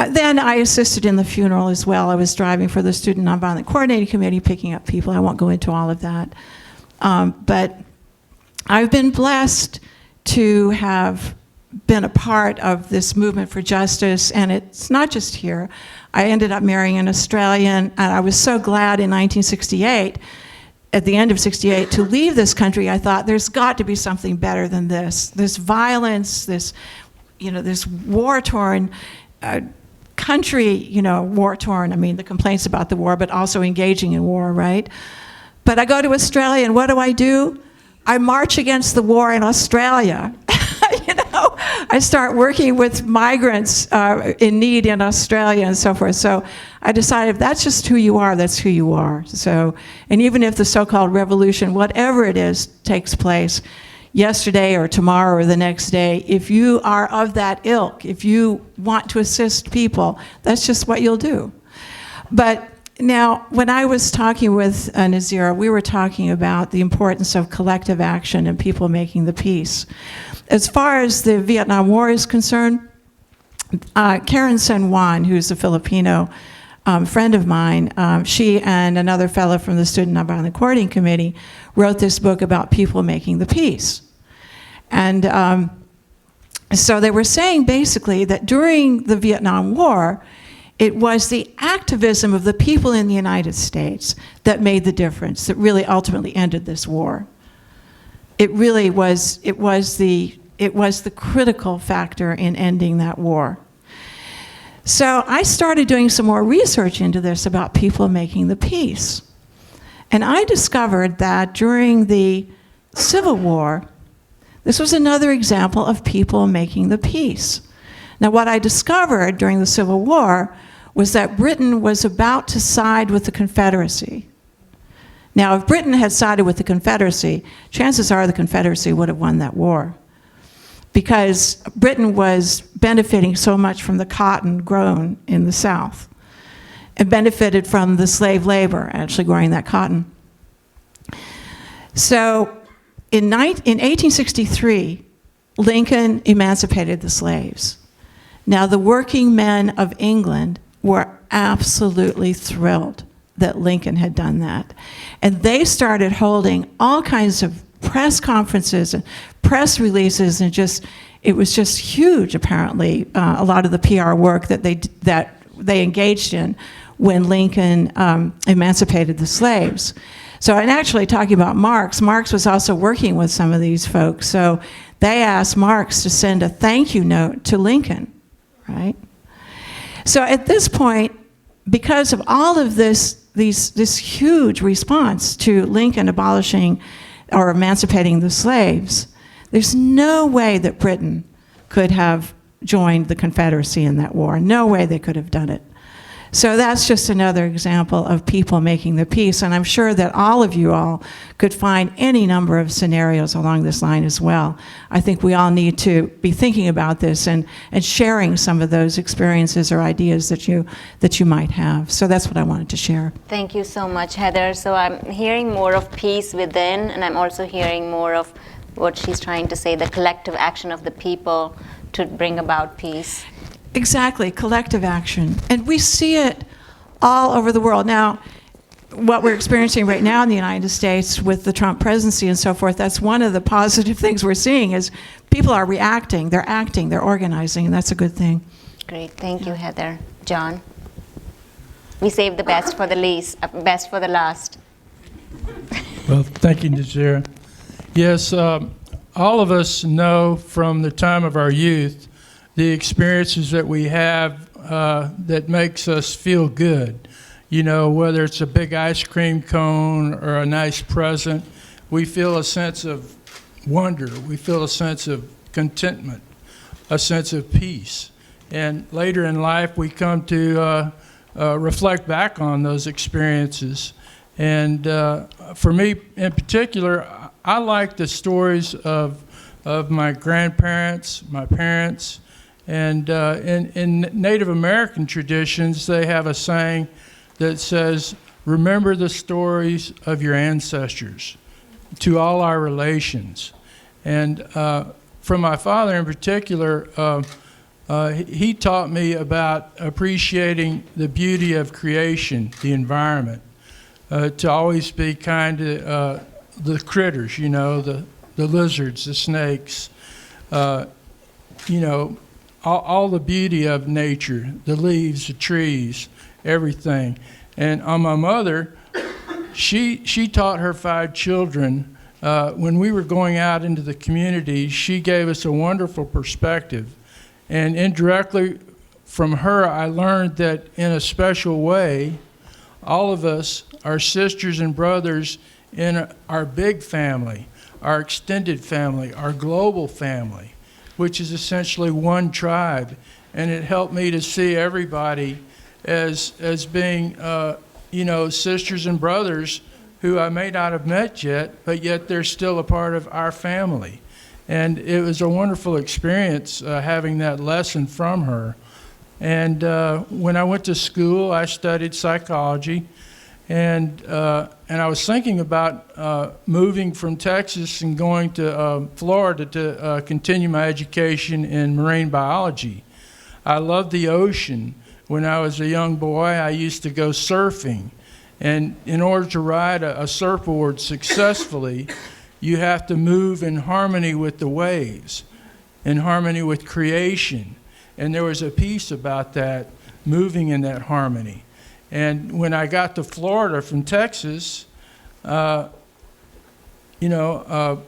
Then I assisted in the funeral as well. I was driving for the Student Nonviolent Coordinating Committee, picking up people. I won't go into all of that. But I've been blessed to have been a part of this movement for justice, and it's not just here. I ended up marrying an Australian, and I was so glad in 1968, at the end of 68, to leave this country. I thought, there's got to be something better than this. This violence, this war-torn country, war-torn, I mean, the complaints about the war, but also engaging in war, right? But I go to Australia, and what do? I march against the war in Australia. I start working with migrants in need in Australia and so forth. So I decided if that's just who you are, that's who you are. So, and even if the so-called revolution, whatever it is, takes place yesterday or tomorrow or the next day, if you are of that ilk, if you want to assist people, that's just what you'll do. But now, when I was talking with Nazira, we were talking about the importance of collective action and people making the peace. As far as the Vietnam War is concerned, Karen San Juan, who's a Filipino friend of mine, she and another fellow from the Student Nonviolent Coordinating Committee wrote this book about people making the peace. And so they were saying basically that during the Vietnam War, it was the activism of the people in the United States that made the difference, that really ultimately ended this war. It really was, it was the critical factor in ending that war. So I started doing some more research into this about people making the peace. And I discovered that during the Civil War, this was another example of people making the peace. Now, what I discovered during the Civil War was that Britain was about to side with the Confederacy. Now, if Britain had sided with the Confederacy, chances are the Confederacy would have won that war, because Britain was benefiting so much from the cotton grown in the South. It benefited from the slave labor actually growing that cotton. So in 1863, Lincoln emancipated the slaves. Now, the working men of England were absolutely thrilled that Lincoln had done that. And they started holding all kinds of press conferences and press releases, and it was just huge, apparently, a lot of the PR work that they engaged in when Lincoln emancipated the slaves. So, and actually talking about Marx was also working with some of these folks. So they asked Marx to send a thank you note to Lincoln, right? So at this point, because of all of this huge response to Lincoln abolishing or emancipating the slaves, there's no way that Britain could have joined the Confederacy in that war. No way they could have done it. So that's just another example of people making the peace, and I'm sure that all of you all could find any number of scenarios along this line as well. I think we all need to be thinking about this and sharing some of those experiences or ideas that you might have. So that's what I wanted to share. Thank you so much, Heather. So I'm hearing more of peace within, and I'm also hearing more of what she's trying to say, the collective action of the people to bring about peace. Exactly, collective action. And we see it all over the world. Now, what we're experiencing right now in the United States with the Trump presidency and so forth, that's one of the positive things we're seeing is people are reacting, they're acting, they're organizing, and that's a good thing. Great, thank you, Heather. John? We saved the best for the least, best for the last. Well, thank you, Nazira. Yes, all of us know from the time of our youth the experiences that we have that makes us feel good. You know, whether it's a big ice cream cone or a nice present, we feel a sense of wonder. We feel a sense of contentment, a sense of peace. And later in life, we come to reflect back on those experiences. And for me in particular, I like the stories of my grandparents, my parents. And in Native American traditions, they have a saying that says, remember the stories of your ancestors to all our relations. And from my father in particular, he taught me about appreciating the beauty of creation, the environment, to always be kind to the critters, you know, the lizards, the snakes, you know, all the beauty of nature, the leaves, the trees, everything. And on my mother, she taught her 5 children, when we were going out into the community, she gave us a wonderful perspective. And indirectly from her, I learned that in a special way, all of us are sisters and brothers in our big family, our extended family, our global family, which is essentially one tribe. And it helped me to see everybody as being, you know, sisters and brothers who I may not have met yet, but yet they're still a part of our family. And it was a wonderful experience having that lesson from her. And when I went to school, I studied psychology. And I was thinking about moving from Texas and going to Florida to continue my education in marine biology. I loved the ocean. When I was a young boy, I used to go surfing. And in order to ride a surfboard successfully, you have to move in harmony with the waves, in harmony with creation. And there was a piece about that, moving in that harmony. And when I got to Florida from Texas, you know,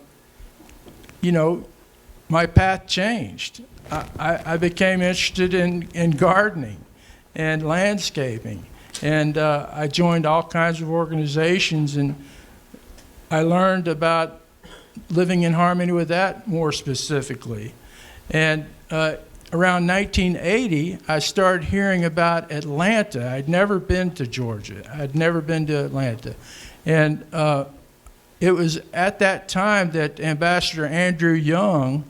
my path changed. I became interested in gardening and landscaping. And I joined all kinds of organizations, and I learned about living in harmony with that more specifically. And around 1980, I started hearing about Atlanta. I'd never been to Georgia. I'd never been to Atlanta. And it was at that time that Ambassador Andrew Young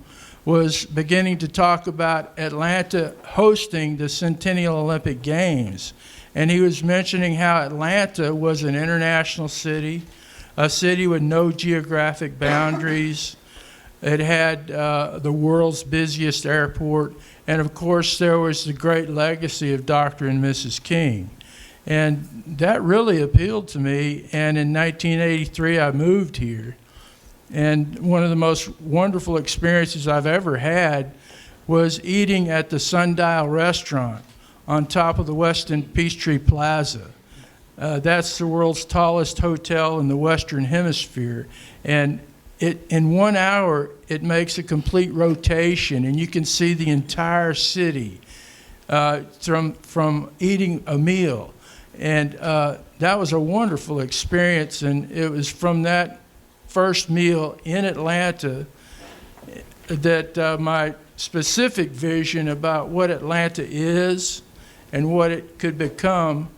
was beginning to talk about Atlanta hosting the Centennial Olympic Games. And he was mentioning how Atlanta was an international city, a city with no geographic boundaries. It had the world's busiest airport. And of course, there was the great legacy of Dr. and Mrs. King. And that really appealed to me. And in 1983, I moved here. And one of the most wonderful experiences I've ever had was eating at the Sundial Restaurant on top of the Westin Peachtree Plaza. That's the world's tallest hotel in the Western Hemisphere. And in 1 hour, it makes a complete rotation, and you can see the entire city from eating a meal. And that was a wonderful experience, and it was from that first meal in Atlanta that my specific vision about what Atlanta is and what it could become,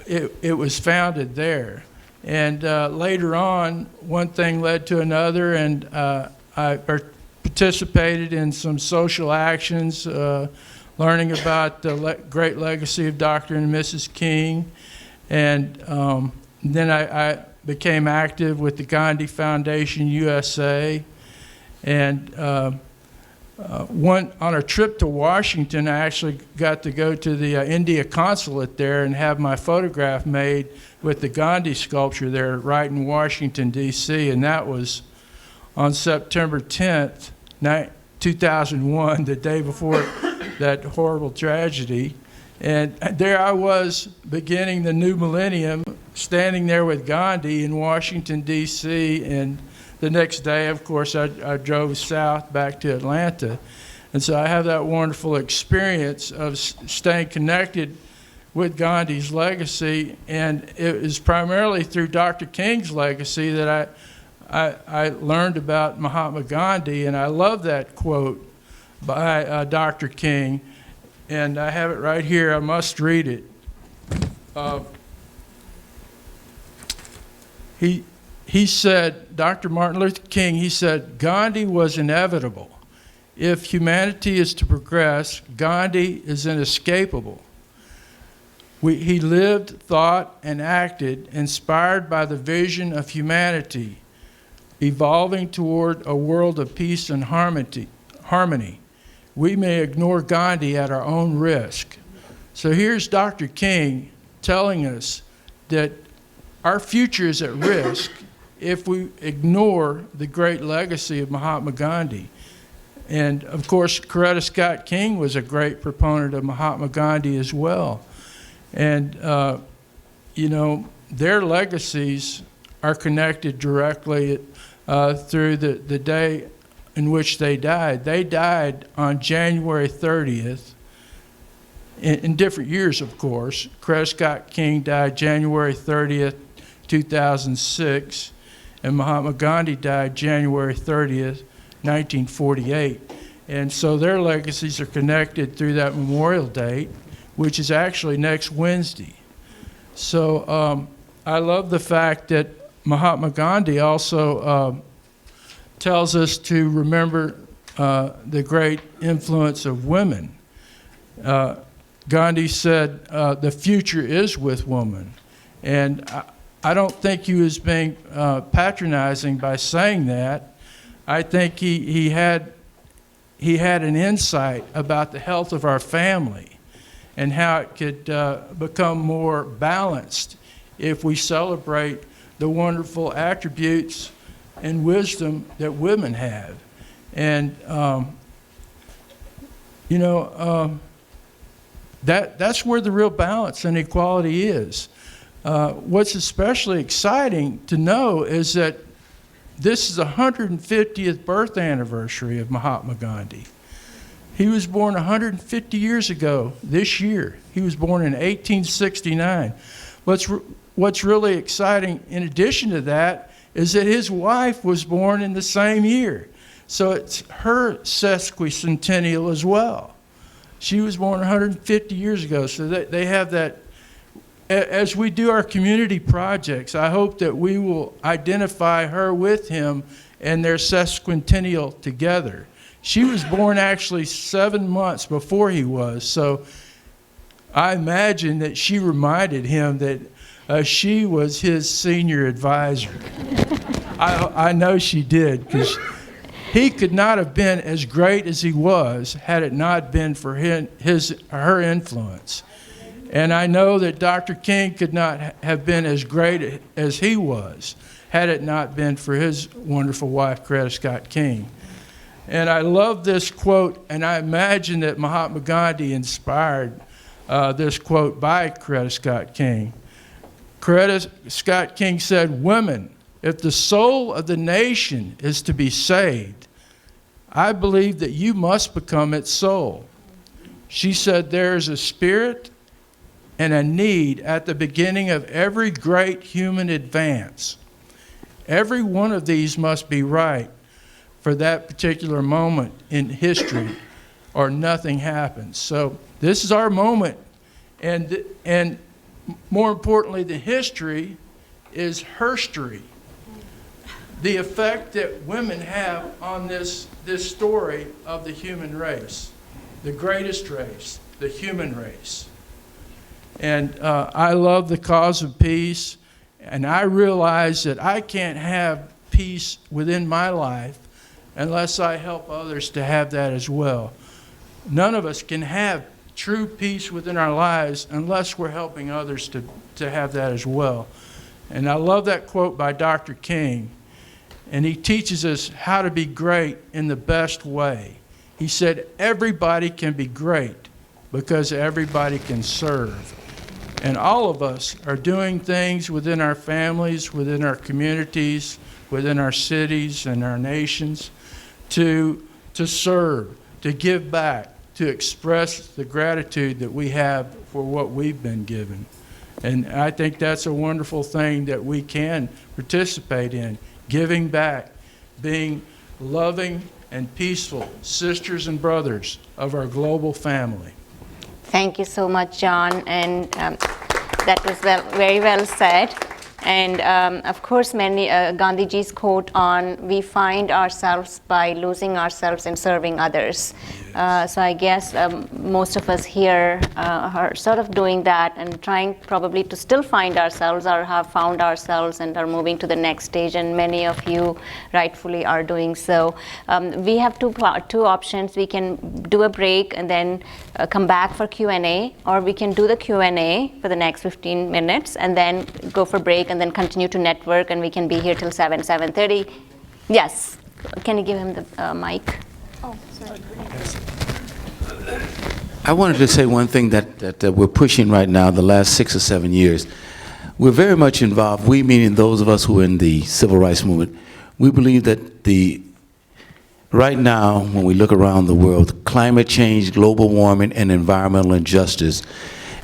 it was founded there. And later on, one thing led to another, and I participated in some social actions, learning about the great legacy of Dr. and Mrs. King. And then I became active with the Gandhi Foundation USA. And on a trip to Washington, I actually got to go to the India consulate there and have my photograph made with the Gandhi sculpture there right in Washington, D.C. And that was on September 10th, 2001, the day before that horrible tragedy. And there I was beginning the new millennium, standing there with Gandhi in Washington, D.C. And the next day, of course, I drove south back to Atlanta. And so I have that wonderful experience of staying connected with Gandhi's legacy. And it was primarily through Dr. King's legacy that I learned about Mahatma Gandhi. And I love that quote by Dr. King. And I have it right here. I must read it. He said, Dr. Martin Luther King, he said, Gandhi was inevitable. If humanity is to progress, Gandhi is inescapable. He lived, thought, and acted inspired by the vision of humanity, evolving toward a world of peace and harmony. We may ignore Gandhi at our own risk. So here's Dr. King telling us that our future is at risk if we ignore the great legacy of Mahatma Gandhi. And of course, Coretta Scott King was a great proponent of Mahatma Gandhi as well. And, you know, their legacies are connected directly through the day in which they died. They died on January 30th, in different years, of course. Coretta Scott King died January 30th, 2006, and Mahatma Gandhi died January 30th, 1948. And so their legacies are connected through that memorial date, which is actually next Wednesday. So I love the fact that Mahatma Gandhi also tells us to remember the great influence of women. Gandhi said, the future is with women. And I don't think he was being patronizing by saying that. I think he had an insight about the health of our family and how it could become more balanced if we celebrate the wonderful attributes and wisdom that women have. And, you know, that's where the real balance and equality is. What's especially exciting to know is that this is the 150th birth anniversary of Mahatma Gandhi. He was born 150 years ago this year. He was born in 1869. What's really exciting in addition to that is that his wife was born in the same year. So it's her sesquicentennial as well. She was born 150 years ago, so they have that. As we do our community projects, I hope that we will identify her with him and their sesquicentennial together. She was born actually 7 months before he was, so I imagine that she reminded him that she was his senior advisor. I know she did, because he could not have been as great as he was had it not been for her influence. And I know that Dr. King could not have been as great as he was had it not been for his wonderful wife, Coretta Scott King. And I love this quote, and I imagine that Mahatma Gandhi inspired this quote by Coretta Scott King. Coretta Scott King said, "Women, if the soul of the nation is to be saved, I believe that you must become its soul." She said, "There is a spirit and a need at the beginning of every great human advance. Every one of these must be right for that particular moment in history, or nothing happens." So this is our moment, and more importantly, the history is herstory. The effect that women have on this story of the human race, the greatest race, the human race. And I love the cause of peace, and I realize that I can't have peace within my life unless I help others to have that as well. None of us can have true peace within our lives unless we're helping others to have that as well. And I love that quote by Dr. King, and he teaches us how to be great in the best way. He said, everybody can be great because everybody can serve. And all of us are doing things within our families, within our communities, within our cities and our nations to serve, to give back, to express the gratitude that we have for what we've been given. And I think that's a wonderful thing that we can participate in, giving back, being loving and peaceful sisters and brothers of our global family. Thank you so much, John, and that was very well said. And of course, Gandhiji's quote on, "We find ourselves by losing ourselves and serving others." So I guess most of us here are sort of doing that and trying probably to still find ourselves or have found ourselves and are moving to the next stage, and many of you rightfully are doing so. We have two options. We can do a break and then come back for Q&A, or we can do the Q&A for the next 15 minutes and then go for break and then continue to network, and we can be here till 7:30. Yes, can you give him the mic? Oh, sorry. I wanted to say one thing that we're pushing right now, the last 6 or 7 years. We're very much involved, we meaning those of us who are in the civil rights movement. We believe that right now, when we look around the world, climate change, global warming, and environmental injustice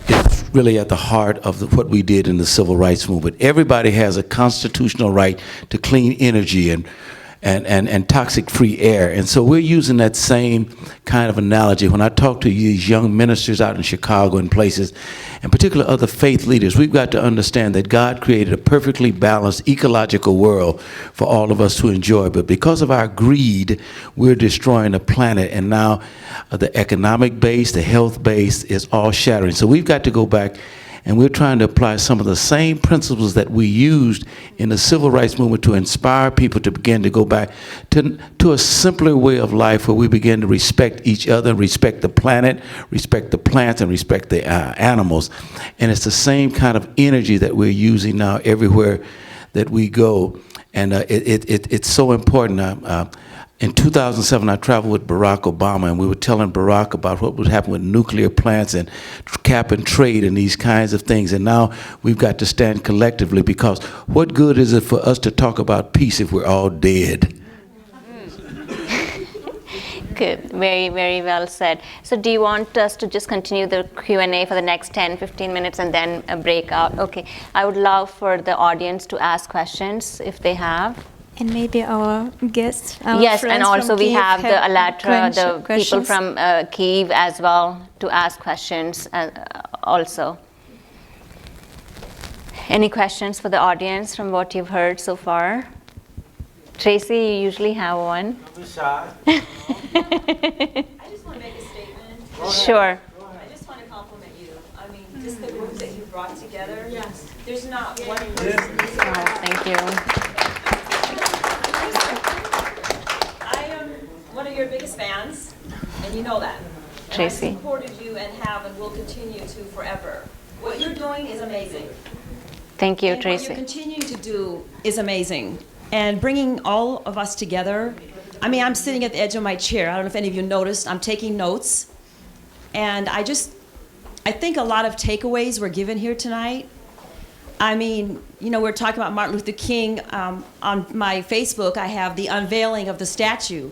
is really at the heart of what we did in the civil rights movement. Everybody has a constitutional right to clean energy and toxic-free air. And so we're using that same kind of analogy. When I talk to these young ministers out in Chicago and places, and particularly other faith leaders, we've got to understand that God created a perfectly balanced ecological world for all of us to enjoy. But because of our greed, we're destroying the planet. And now the economic base, the health base is all shattering. So we've got to go back, and we're trying to apply some of the same principles that we used in the civil rights movement to inspire people to begin to go back to a simpler way of life, where we begin to respect each other, respect the planet, respect the plants, and respect the animals. And it's the same kind of energy that we're using now everywhere that we go. And it's so important. In 2007, I traveled with Barack Obama, and we were telling Barack about what would happen with nuclear plants and cap and trade and these kinds of things. And now we've got to stand collectively, because what good is it for us to talk about peace if we're all dead? Good. Very, very well said. So do you want us to just continue the Q&A for the next 10, 15 minutes and then a breakout? Okay. I would love for the audience to ask questions if they have. And maybe our guests, our Yes, friends and also from we Kiev have the Alatra, the people questions. from Kyiv as well to ask questions also. Any questions for the audience from what you've heard so far? Tracy, you usually have one. I'm shy. I just want to make a statement. Sure. I just want to compliment you. I mean, just the group that you brought together. Yes. There's not one person. Thank you. I am one of your biggest fans, and you know that. Tracy. And I've supported you and have and will continue to forever. What you're doing is amazing. Thank you, And Tracy. what you're continuing to do is amazing. And bringing all of us together. I mean, I'm sitting at the edge of my chair. I don't know if any of you noticed. I'm taking notes. And I think a lot of takeaways were given here tonight. I mean, you know, we're talking about Martin Luther King. On my Facebook, I have the unveiling of the statue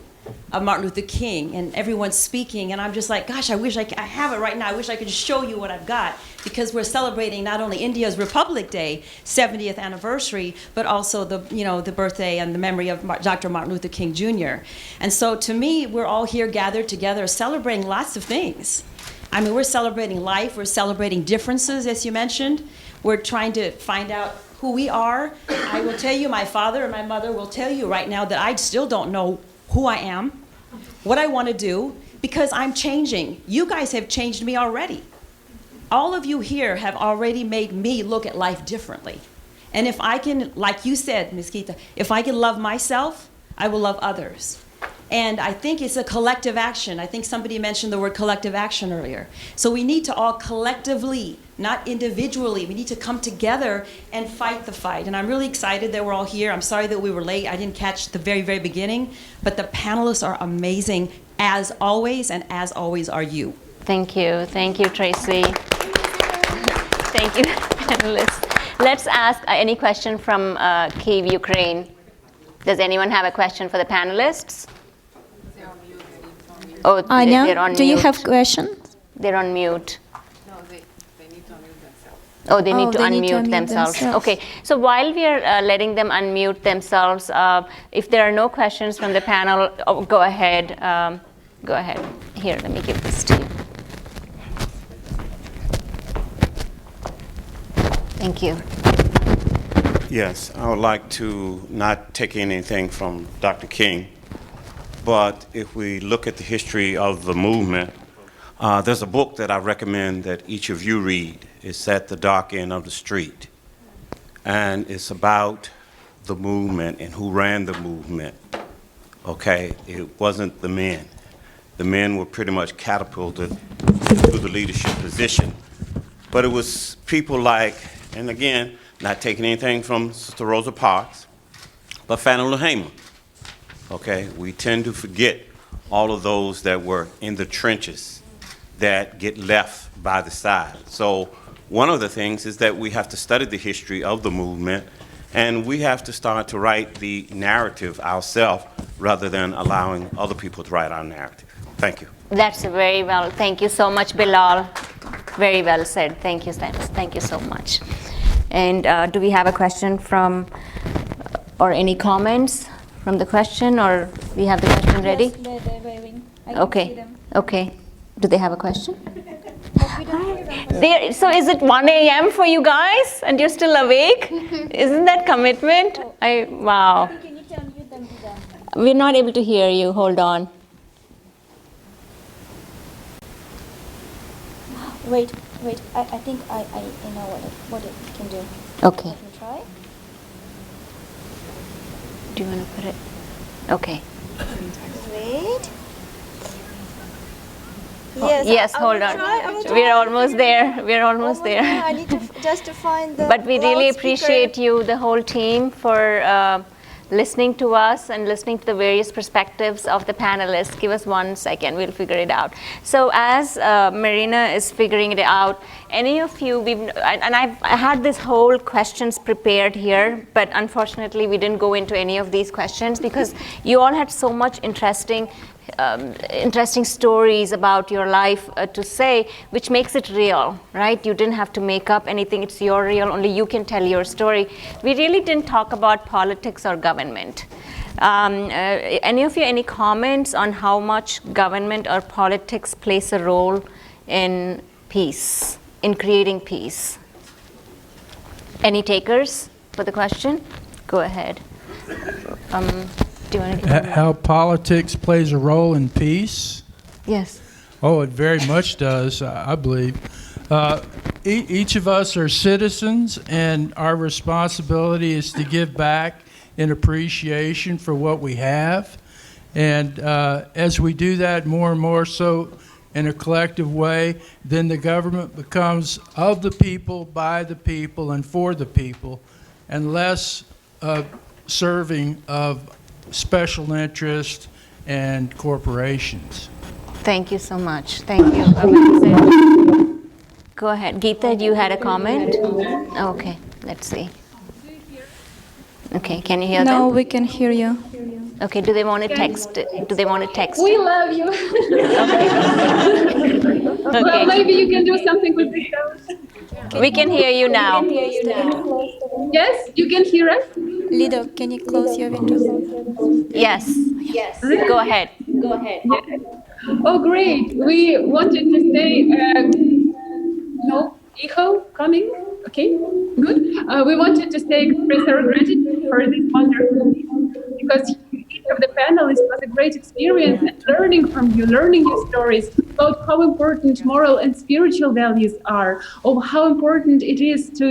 of Martin Luther King, and everyone's speaking, and I'm just like, gosh, I wish I have it right now. I wish I could show you what I've got, because we're celebrating not only India's Republic Day 70th anniversary, but also the birthday and the memory of Dr. Martin Luther King Jr. And so to me, we're all here gathered together celebrating lots of things. I mean, we're celebrating life, we're celebrating differences, as you mentioned. We're trying to find out who we are. I will tell you, my father and my mother will tell you right now that I still don't know who I am, what I want to do, because I'm changing. You guys have changed me already. All of you here have already made me look at life differently. And if I can, like you said, Ms. Geeta, if I can love myself, I will love others. And I think it's a collective action. I think somebody mentioned the word collective action earlier. So we need to all collectively, not individually, we need to come together and fight the fight. And I'm really excited that we're all here. I'm sorry that we were late. I didn't catch the very, very beginning. But the panelists are amazing, as always, and as always are you. Thank you. Thank you, Tracy. Thank you, panelists. Let's ask any question from Kyiv, Ukraine. Does anyone have a question for the panelists? Oh, they're Anya, on do you mute. have questions? They're on mute. No, they need to unmute themselves. Oh, they need to unmute themselves. Okay, so while we are letting them unmute themselves, if there are no questions from the panel, go ahead. Go ahead. Here, let me give this to you. Thank you. Yes, I would like to not take anything from Dr. King, but if we look at the history of the movement, there's a book that I recommend that each of you read. It's At the Dark End of the Street, and it's about the movement and who ran the movement. Okay, it wasn't the men. The men were pretty much catapulted to the leadership position, but it was people like, and again, not taking anything from Sister Rosa Parks, but Fannie Lou Hamer. Okay, we tend to forget all of those that were in the trenches that get left by the side. So one of the things is that we have to study the history of the movement, and we have to start to write the narrative ourselves rather than allowing other people to write our narrative. Thank you. That's very well. Thank you so much, Bilal. Very well said. Thank you. Thank you so much. And do we have a question from, or any comments from the question, or we have the question ready? Yes, they're waving. I can see Okay. them. Okay. Do they have a question? We don't hear them. So is it 1 a.m. for you guys, and you're still awake? Isn't that commitment? Wow. Can you tell them to them? We're not able to hear you. Hold on. Wait. I think I know what it can do. Okay. Let me try. Do you want to put it? Okay. Wait. Yes, hold on. We're almost there. We're almost there. I need to just to find the. But we really loudspeaker. appreciate you, the whole team, for listening to us and listening to the various perspectives of the panelists. Give us 1 second, we'll figure it out. So as Marina is figuring it out, any of you, I had this whole questions prepared here, but unfortunately we didn't go into any of these questions because you all had so much interesting interesting stories about your life to say, which makes it real, right? You didn't have to make up anything. It's your real. Only you can tell your story. We really didn't talk about politics or government. Any of you, any comments on how much government or politics plays a role in peace, in creating peace? Any takers for the question? Go ahead. Do you want to give How politics plays a role in peace? Yes. Oh, it very much does, I believe. Each of us are citizens, and our responsibility is to give back in appreciation for what we have. And as we do that more and more so in a collective way, then the government becomes of the people, by the people, and for the people, and less serving of special interest and corporations. Thank you so much. Thank you. Go ahead. Geeta, you had a comment? Okay, let's see. Okay, can you hear them? No, we can hear you. Okay, do they want to text? Do they want to text? We love you. Well, maybe you can do something with this sound. We can hear you now. Yes, you can hear us? Lido, can you close your window? Yes. Yes. Go ahead. Go ahead. Yeah. Oh, great. We wanted to say, no echo coming. Okay, good. We wanted to say, express our gratitude for this wonderful meeting, because each of the panelists was a great experience and learning from you, learning your stories about how important moral and spiritual values are, of how important it is to,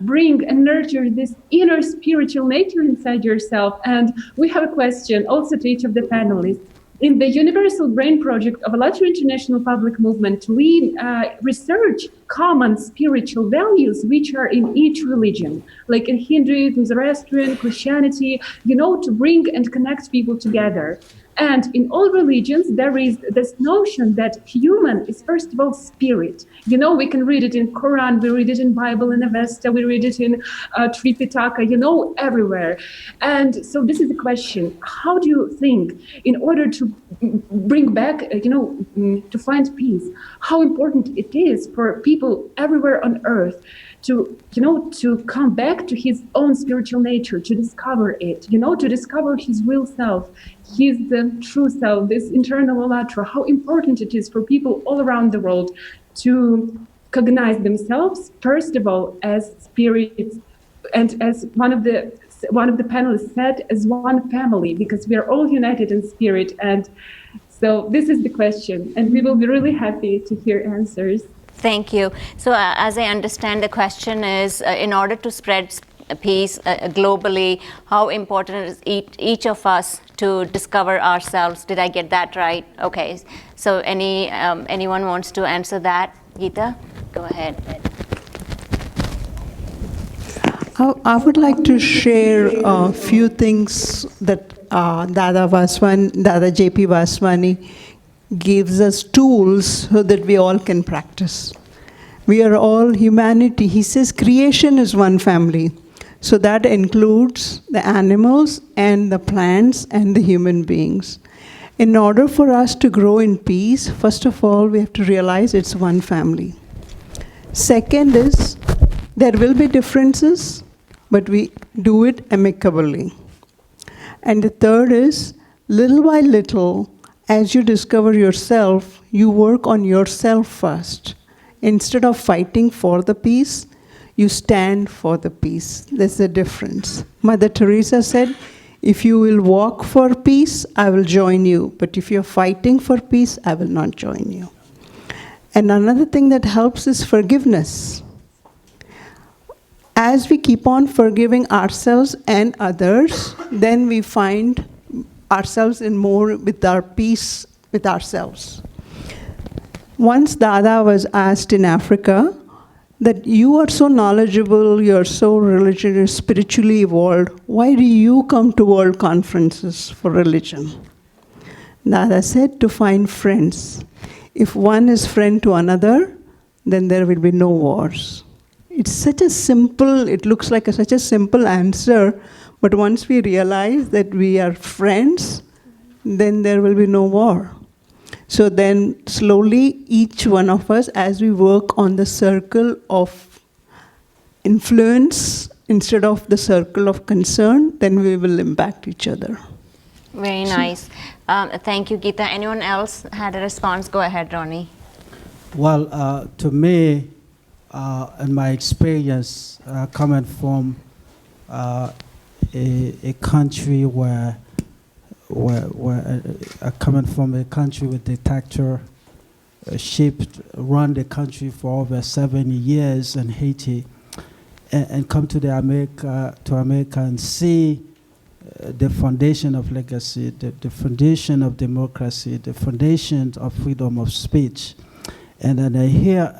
bring and nurture this inner spiritual nature inside yourself. And we have a question also to each of the panelists. In the Universal Brain Project of ALLATRA International Public Movement, we research common spiritual values which are in each religion, like in Hinduism, Zoroastrian, Christianity, to bring and connect people together. And in all religions, there is this notion that human is, first of all, spirit. We can read it in Quran, we read it in Bible, in Avesta, we read it in Tripitaka, everywhere. And so this is the question: how do you think, in order to bring back, to find peace, how important it is for people everywhere on earth to come back to his own spiritual nature, to discover it, to discover his real self, his true self, this internal ALLATRA, how important it is for people all around the world to cognize themselves, first of all, as spirits, and as one of the panelists said, as one family, because we are all united in spirit. And so this is the question, and we will be really happy to hear answers. Thank you. So as I understand, the question is, in order to spread peace globally, how important is each of us to discover ourselves? Did I get that right? Okay. So anyone wants to answer that? Geeta, go ahead. I would like to share a few things that Dada J.P. Vaswani gives us tools so that we all can practice. We are all humanity. He says creation is one family. So that includes the animals and the plants and the human beings. In order for us to grow in peace, first of all, we have to realize it's one family. Second is, there will be differences, but we do it amicably. And the third is, little by little, as you discover yourself, you work on yourself first. Instead of fighting for the peace, you stand for the peace. There's a difference. Mother Teresa said, if you will walk for peace, I will join you. But if you're fighting for peace, I will not join you. And another thing that helps is forgiveness. As we keep on forgiving ourselves and others, then we find ourselves in more with our peace with ourselves. Once Dada was asked in Africa that you are so knowledgeable, you're so religious, you're spiritually evolved, why do you come to world conferences for religion? Dada said, to find friends. If one is friend to another, then there will be no wars. It's such a simple, it looks like such a simple answer, but once we realize that we are friends, then there will be no war. So then slowly, each one of us, as we work on the circle of influence instead of the circle of concern, then we will impact each other. Very nice. Thank you, Geeta. Anyone else had a response? Go ahead, Ronnie. Well, to me, in my experience, coming from a country coming from a country with dictator, run the country for over 70 years in Haiti, and come to America and see the foundation of legacy, the foundation of democracy, the foundation of freedom of speech. And then here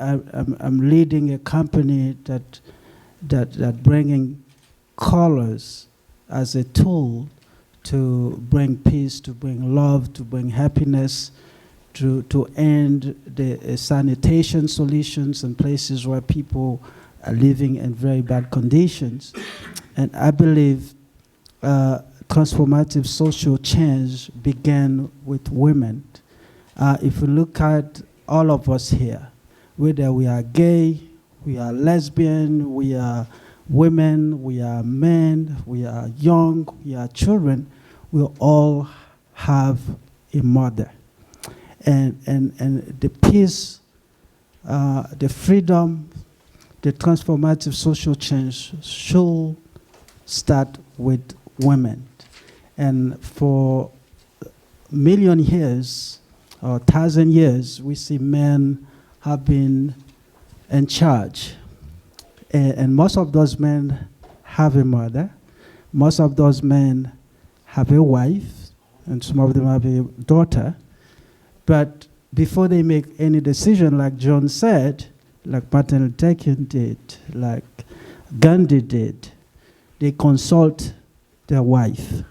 I'm leading a company that bringing colors as a tool to bring peace, to bring love, to bring happiness, to end the sanitation solutions in places where people are living in very bad conditions. And I believe transformative social change began with women. If you look at all of us here, whether we are gay, we are lesbian, we are women, we are men, we are young, we are children, we all have a mother. And the peace, the freedom, the transformative social change should start with women. And for million years, or 1,000 years, we see men have been in charge. And most of those men have a mother. Most of those men have a wife, and some of them have a daughter. But before they make any decision, like John said, like Martin Luther King did, like Gandhi did, they consult their wife,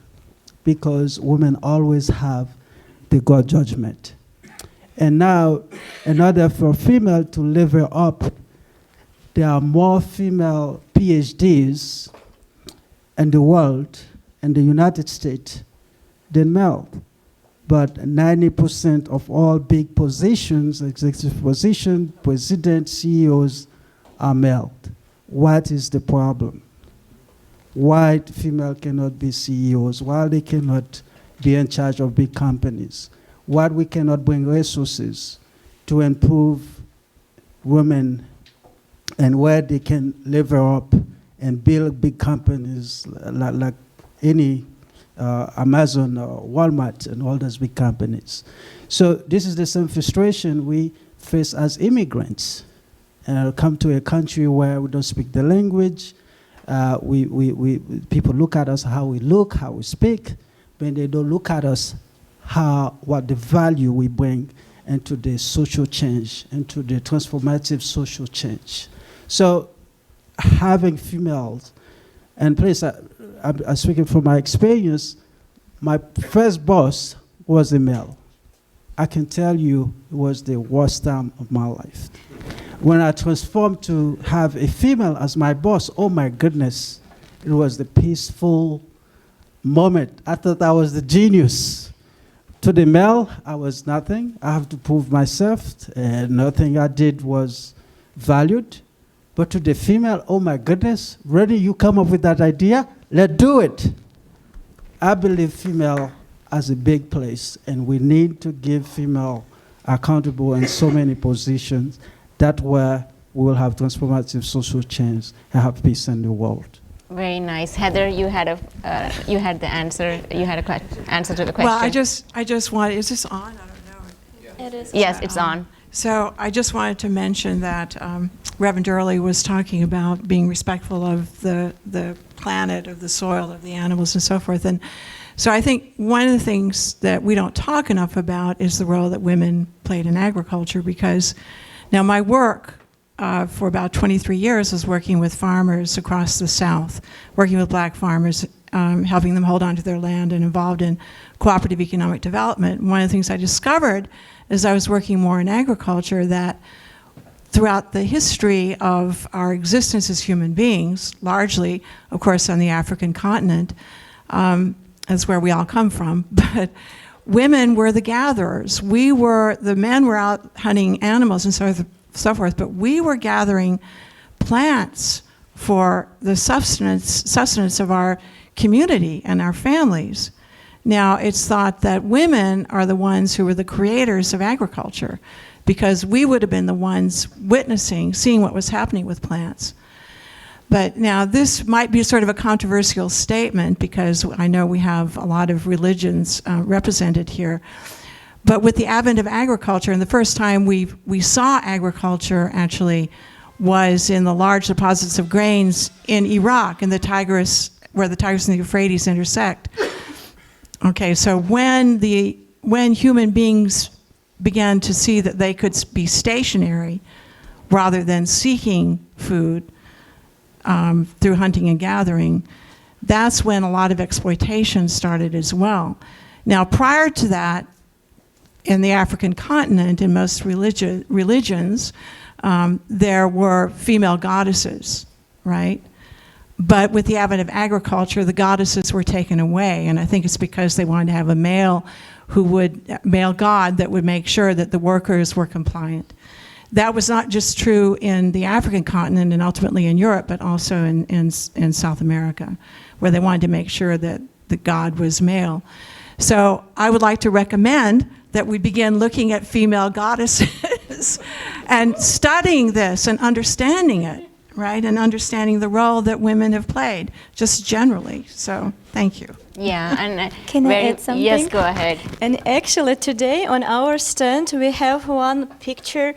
because women always have the God judgment. And now, in order for female to level up, there are more female PhDs in the world, in the United States, than male. But 90% of all big positions, executive positions, presidents, CEOs, are male. What is the problem? Why female cannot be CEOs? Why they cannot be in charge of big companies? Why we cannot bring resources to improve women and where they can level up and build big companies like any Amazon or Walmart and all those big companies. So this is the same frustration we face as immigrants. Come to a country where we don't speak the language. People look at us how we look, how we speak, but they don't look at us what the value we bring into the social change, into the transformative social change. So having females, and please, I'm speaking from my experience, my first boss was a male. I can tell you it was the worst time of my life. When I transformed to have a female as my boss, oh my goodness, it was the peaceful moment. I thought I was the genius. To the male, I was nothing. I have to prove myself, and nothing I did was valued. But to the female, oh my goodness, ready, you come up with that idea? Let's do it. I believe female has a big place, and we need to give female accountable in so many positions. That where we will have transformative social change and have peace in the world. Very nice. Heather, you had the answer. You had a answer to the question. Well, I just wanted, is this on? I don't know. It is. Yes, it's on. So I just wanted to mention that Reverend Early was talking about being respectful of the planet, of the soil, of the animals, and so forth. And so I think one of the things that we don't talk enough about is the role that women played in agriculture, because now my work for about 23 years was working with farmers across the South, working with black farmers, helping them hold on to their land and involved in cooperative economic development. One of the things I discovered as I was working more in agriculture, that throughout the history of our existence as human beings, largely, of course, on the African continent, that's where we all come from, but women were the gatherers. The men were out hunting animals and so forth, but we were gathering plants for the sustenance of our community and our families. Now, it's thought that women are the ones who were the creators of agriculture, because we would have been the ones witnessing, seeing what was happening with plants. But now this might be sort of a controversial statement, because I know we have a lot of religions represented here. But with the advent of agriculture, and the first time we saw agriculture actually was in the large deposits of grains in Iraq, in the Tigris, where the Tigris and the Euphrates intersect. Okay, so when human beings began to see that they could be stationary rather than seeking food through hunting and gathering, that's when a lot of exploitation started as well. Now, prior to that, in the African continent, in most religions, there were female goddesses, right? But with the advent of agriculture, the goddesses were taken away, and I think it's because they wanted to have a male god that would make sure that the workers were compliant. That was not just true in the African continent and ultimately in Europe, but also in South America, where they wanted to make sure that the god was male. So I would like to recommend that we begin looking at female goddesses and studying this and understanding it, right? And understanding the role that women have played, just generally. So thank you. Yeah, and Can I add something? Yes, go ahead. And actually today on our stand we have one picture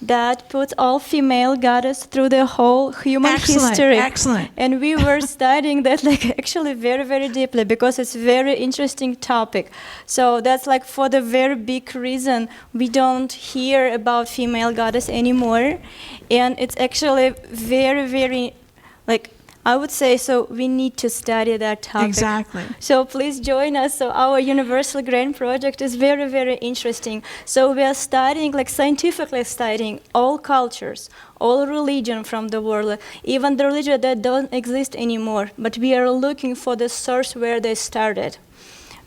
that puts all female goddess through the whole human history. Excellent. And we were studying that actually very, very deeply, because it's a very interesting topic. So that's for the very big reason we don't hear about female goddess anymore. And it's actually very, very, I would say, so we need to study that topic. Exactly. So please join us. So our Universal Grain Project is very, very interesting. So we are studying, scientifically studying all cultures, all religion from the world, even the religion that don't exist anymore. But we are looking for the source where they started.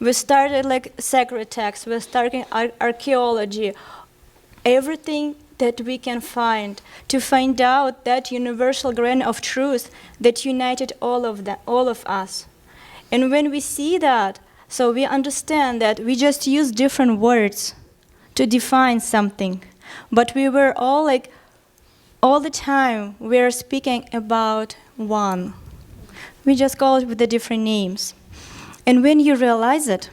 We started sacred texts. We're starting archaeology, everything that we can find to find out that universal grain of truth that united all of us. And when we see that, so we understand that we just use different words to define something, but we were all all the time we are speaking about one. We just call it with the different names. And when you realize it,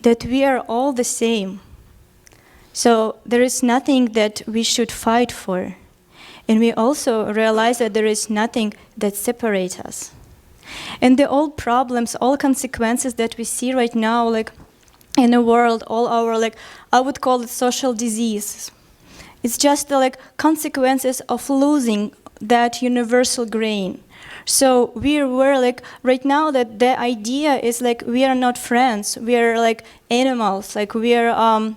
that we are all the same, so there is nothing that we should fight for. And we also realize that there is nothing that separates us. And the all problems, all consequences that we see right now, in the world, all our, I would call it social disease. It's just the consequences of losing that universal grain. So we're right now that the idea is we are not friends, we are animals, we are,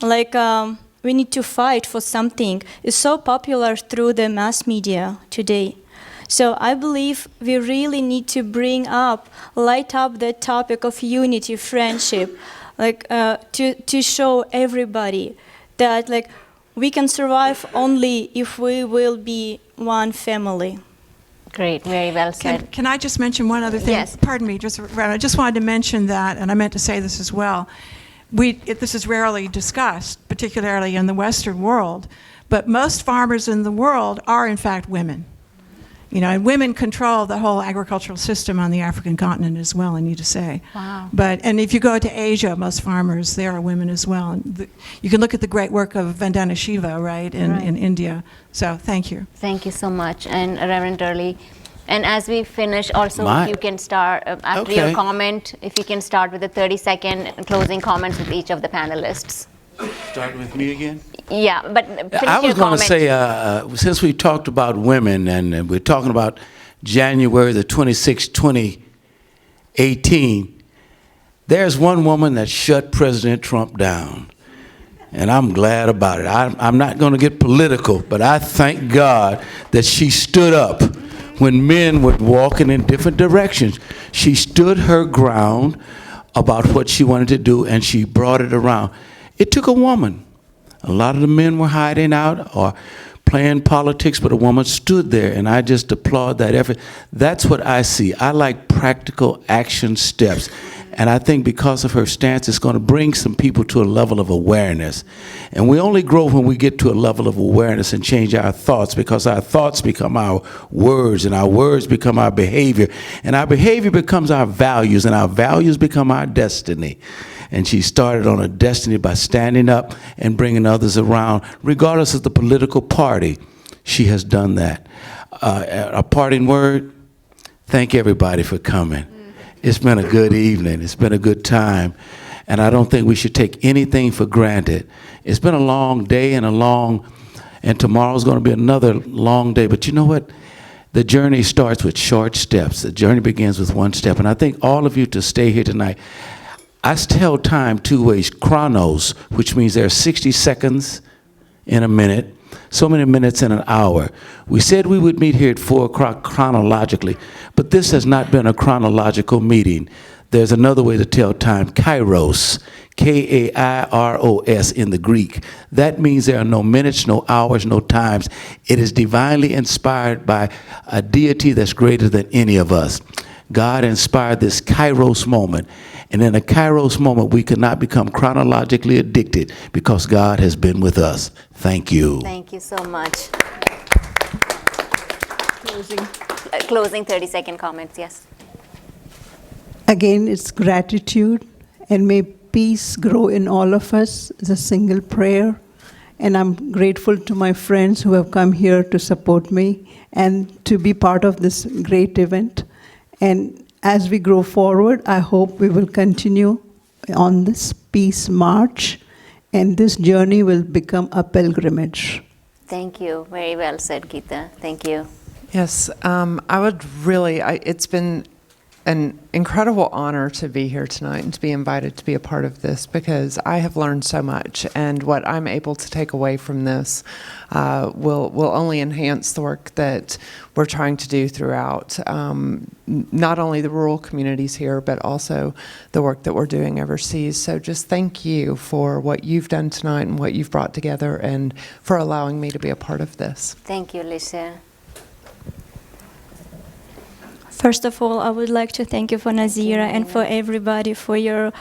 we need to fight for something. It's so popular through the mass media today. So I believe we really need to light up that topic of unity, friendship, to show everybody that we can survive only if we will be one family. Great, very well said. Can I just mention one other thing? Yes. Pardon me, I just wanted to mention that, and I meant to say this as well. This is rarely discussed, particularly in the Western world, but most farmers in the world are in fact women. And women control the whole agricultural system on the African continent as well, I need to say. Wow. And if you go to Asia, most farmers there are women as well. And you can look at the great work of Vandana Shiva, right, in India. So thank you. Thank you so much. And Reverend Turley, and as we finish, also, if you can start, after your comment, if you can start with a 30-second closing comments with each of the panelists. Starting with me again? Yeah, but finish I was your going comment. to say, since we talked about women, and we're talking about January the 26th, 2018, there's one woman that shut President Trump down. And I'm glad about it. I'm not going to get political, but I thank God that she stood up when men were walking in different directions. She stood her ground about what she wanted to do, and she brought it around. It took a woman. A lot of the men were hiding out or playing politics, but a woman stood there, and I just applaud that effort. That's what I see. I like practical action steps. And I think because of her stance, it's going to bring some people to a level of awareness. And we only grow when we get to a level of awareness and change our thoughts, because our thoughts become our words, and our words become our behavior, and our behavior becomes our values, and our values become our destiny. And she started on a destiny by standing up and bringing others around, regardless of the political party. She has done that. A parting word, thank everybody for coming. It's been a good evening. It's been a good time. And I don't think we should take anything for granted. It's been a long day and tomorrow's going to be another long day. But you know what? The journey starts with short steps. The journey begins with one step. And I think all of you to stay here tonight, I tell time two ways. Chronos, which means there are 60 seconds in a minute, so many minutes in an hour. We said we would meet here at 4 o'clock chronologically, but this has not been a chronological meeting. There's another way to tell time, kairos, K-A-I-R-O-S in the Greek. That means there are no minutes, no hours, no times. It is divinely inspired by a deity that's greater than any of us. God inspired this kairos moment. And in a kairos moment, we cannot become chronologically addicted because God has been with us. Thank you. Thank you so much. Closing 30-second comments, yes. Again, it's gratitude, and may peace grow in all of us. It's a single prayer. And I'm grateful to my friends who have come here to support me and to be part of this great event. And as we grow forward, I hope we will continue on this peace march, and this journey will become a pilgrimage. Thank you. Very well said, Geeta. Thank you. Yes, I would really, it's been an incredible honor to be here tonight and to be invited to be a part of this, because I have learned so much, and what I'm able to take away from this will only enhance the work that we're trying to do throughout not only the rural communities here, but also the work that we're doing overseas. So just thank you for what you've done tonight and what you've brought together, and for allowing me to be a part of this. Thank you, Alicia. First of all, I would like to thank you for Nazira and for everybody for your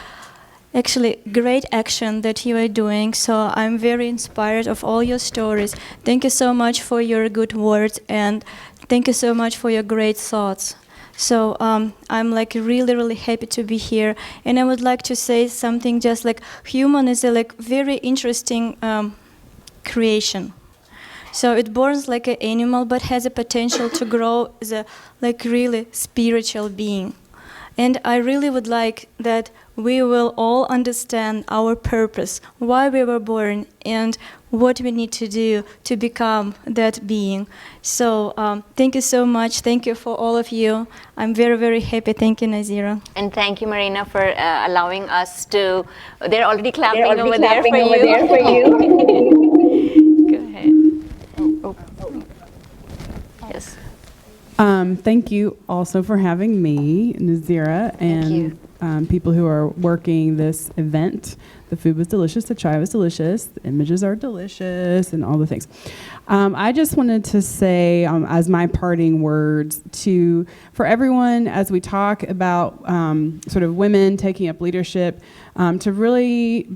actually great action that you are doing. So I'm very inspired of all your stories. Thank you so much for your good words, and thank you so much for your great thoughts. So I'm like really happy to be here, and I would like to say something, just like human is a like very interesting creation. So it borns like an animal, but has a potential to grow as a like really spiritual being. And I really would like that we will all understand our purpose, why we were born, and what we need to do to become that being. So thank you so much. Thank you for all of you. I'm very happy. Thank you, Nazira. And thank you, Marina, for allowing us to. They're already clapping over there for you. Go ahead. Oh. Yes. Thank you also for having me, Nazira, and people who are working this event. The food was delicious, the chai was delicious, the images are delicious, and all the things. I just wanted to say, as my parting words, for everyone, as we talk about sort of women taking up leadership, to really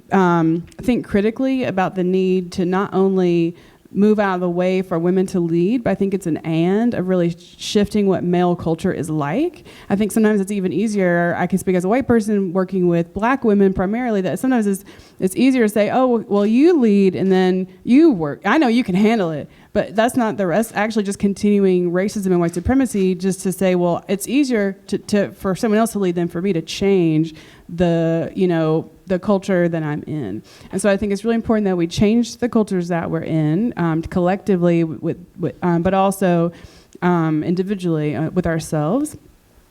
think critically about the need to not only move out of the way for women to lead, but I think it's an and of really shifting what male culture is like. I think sometimes it's even easier, I can speak as a white person working with black women primarily, that sometimes it's easier to say, oh, well, you lead and then you work. I know you can handle it, but that's not the rest. Actually just continuing racism and white supremacy, just to say, well, it's easier for someone else to lead than for me to change the culture that I'm in. And so I think it's really important that we change the cultures that we're in collectively, but also individually with ourselves,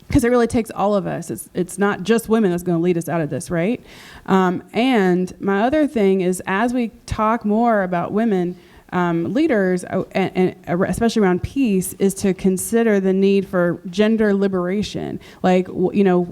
because it really takes all of us. It's not just women that's going to lead us out of this, right? And my other thing is, as we talk more about women, leaders, and especially around peace, is to consider the need for gender liberation. Like,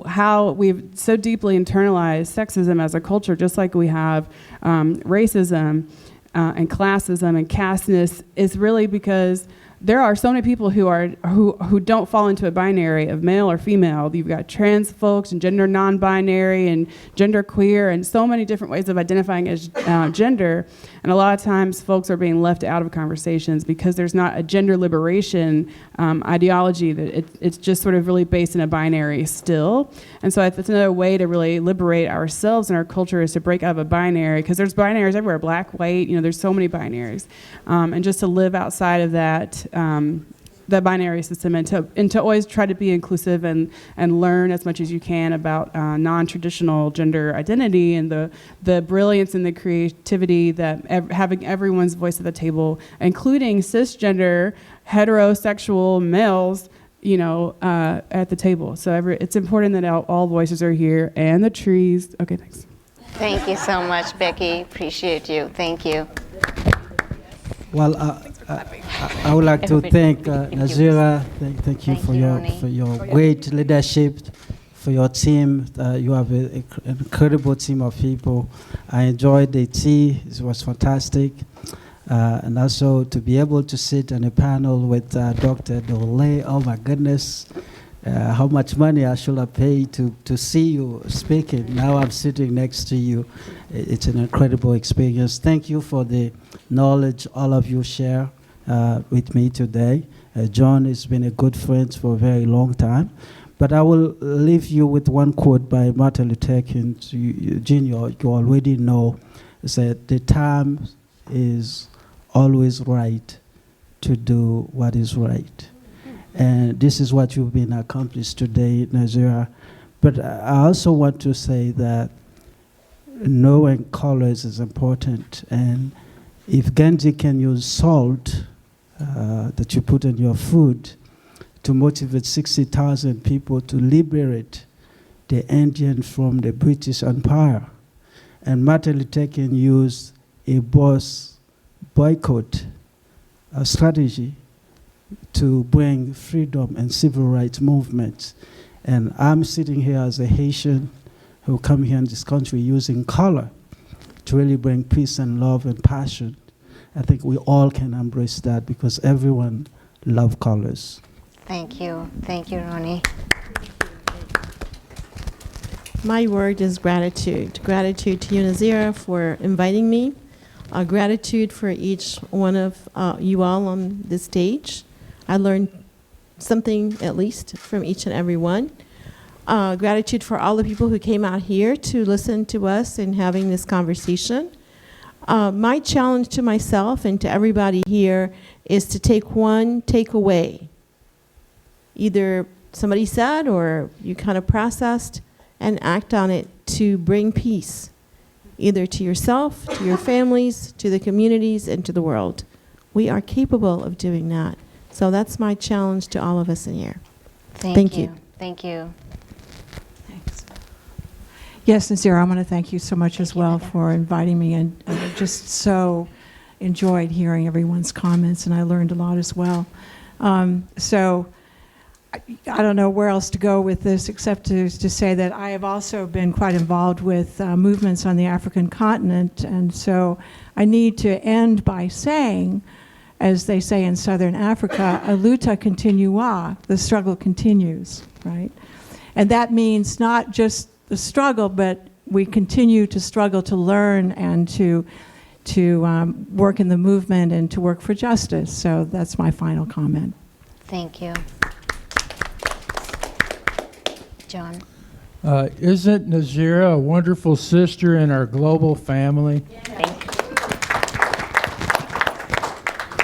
how we've so deeply internalized sexism as a culture, just like we have racism and classism and casteness, is really because there are so many people who don't fall into a binary of male or female. You've got trans folks and gender non-binary and gender queer and so many different ways of identifying as gender. And a lot of times folks are being left out of conversations because there's not a gender liberation ideology. That it's just sort of really based in a binary still. And so that's another way to really liberate ourselves and our culture, is to break out of a binary, because there's binaries everywhere, black, white, there's so many binaries. And just to live outside of that binary system, and to always try to be inclusive and learn as much as you can about non-traditional gender identity and the brilliance and the creativity that having everyone's voice at the table, including cisgender heterosexual males, at the table. So it's important that all voices are here, and the trees. Okay, thanks. Thank you so much, Becky. Appreciate you. Thank you. Well, I would like to thank Nazira. Thank you for your great leadership, for your team. You have an incredible team of people. I enjoyed the tea. It was fantastic. And also to be able to sit on a panel with Dr. Dole. Oh my goodness. How much money I should have paid to see you speaking. Now I'm sitting next to you. It's an incredible experience. Thank you for the knowledge all of you share with me today. John has been a good friend for a very long time. But I will leave you with one quote by Martin Luther King Jr. You already know. It said, "The time is always right to do what is right." And this is what you've been accomplished today, Nazira. But I also want to say that knowing colors is important. And if Gandhi can use salt that you put in your food to motivate 60,000 people to liberate the Indians from the British Empire, and Martin Luther King used a boycott strategy to bring freedom and civil rights movements. And I'm sitting here as a Haitian who come here in this country using color to really bring peace and love and passion. I think we all can embrace that because everyone loves colors. Thank you. Thank you, Ronnie. My word is gratitude. Gratitude to you, Nazira, for inviting me. Gratitude for each one of you all on this stage. I learned something, at least, from each and every one. Gratitude for all the people who came out here to listen to us and having this conversation. My challenge to myself and to everybody here is to take one takeaway. Either somebody said or you kind of processed, and act on it to bring peace, either to yourself, to your families, to the communities, and to the world. We are capable of doing that. So that's my challenge to all of us in here. Thank you. Thank you. Thanks. Yes, Nazira, I want to thank you so much as well for inviting me, and I just so enjoyed hearing everyone's comments, and I learned a lot as well. So I don't know where else to go with this except to say that I have also been quite involved with movements on the African continent, and so I need to end by saying, as they say in Southern Africa, a luta continua, the struggle continues, right? And that means not just the struggle, but we continue to struggle to learn and to work in the movement and to work for justice. So that's my final comment. Thank you. John. Isn't Nazira a wonderful sister in our global family? Thank you.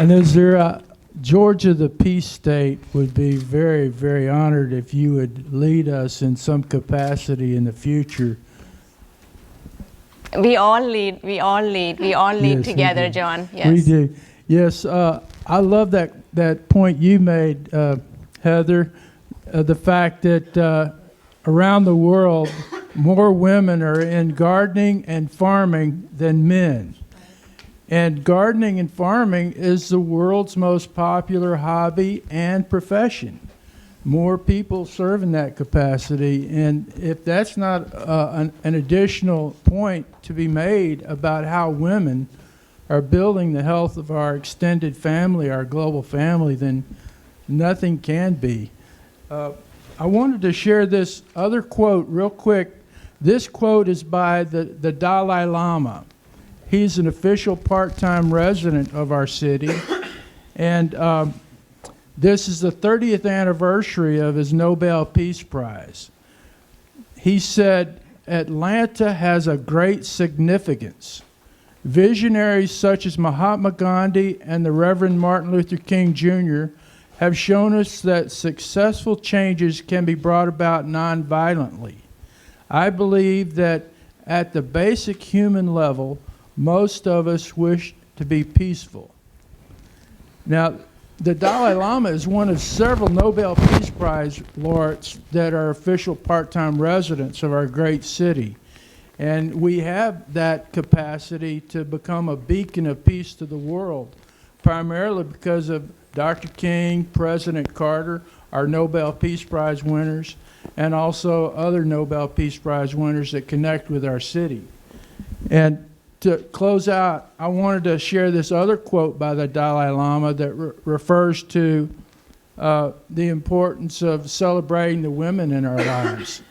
And Nazira, Georgia, the peace state, would be very, very honored if you would lead us in some capacity in the future. We all lead. We all lead. We all lead Yes, together, we do. John. Yes. We do. Yes, I love that point you made, Heather, the fact that around the world, more women are in gardening and farming than men. And gardening and farming is the world's most popular hobby and profession. More people serve in that capacity. And if that's not an additional point to be made about how women are building the health of our extended family, our global family, then nothing can be. I wanted to share this other quote real quick. This quote is by the Dalai Lama. He's an official part-time resident of our city, and this is the 30th anniversary of his Nobel Peace Prize. He said, "Atlanta has a great significance. Visionaries such as Mahatma Gandhi and the Reverend Martin Luther King Jr. have shown us that successful changes can be brought about nonviolently. I believe that at the basic human level, most of us wish to be peaceful." Now, the Dalai Lama is one of several Nobel Peace Prize laureates that are official part-time residents of our great city. And we have that capacity to become a beacon of peace to the world, primarily because of Dr. King, President Carter, our Nobel Peace Prize winners, and also other Nobel Peace Prize winners that connect with our city. And to close out, I wanted to share this other quote by the Dalai Lama that refers to the importance of celebrating the women in our lives.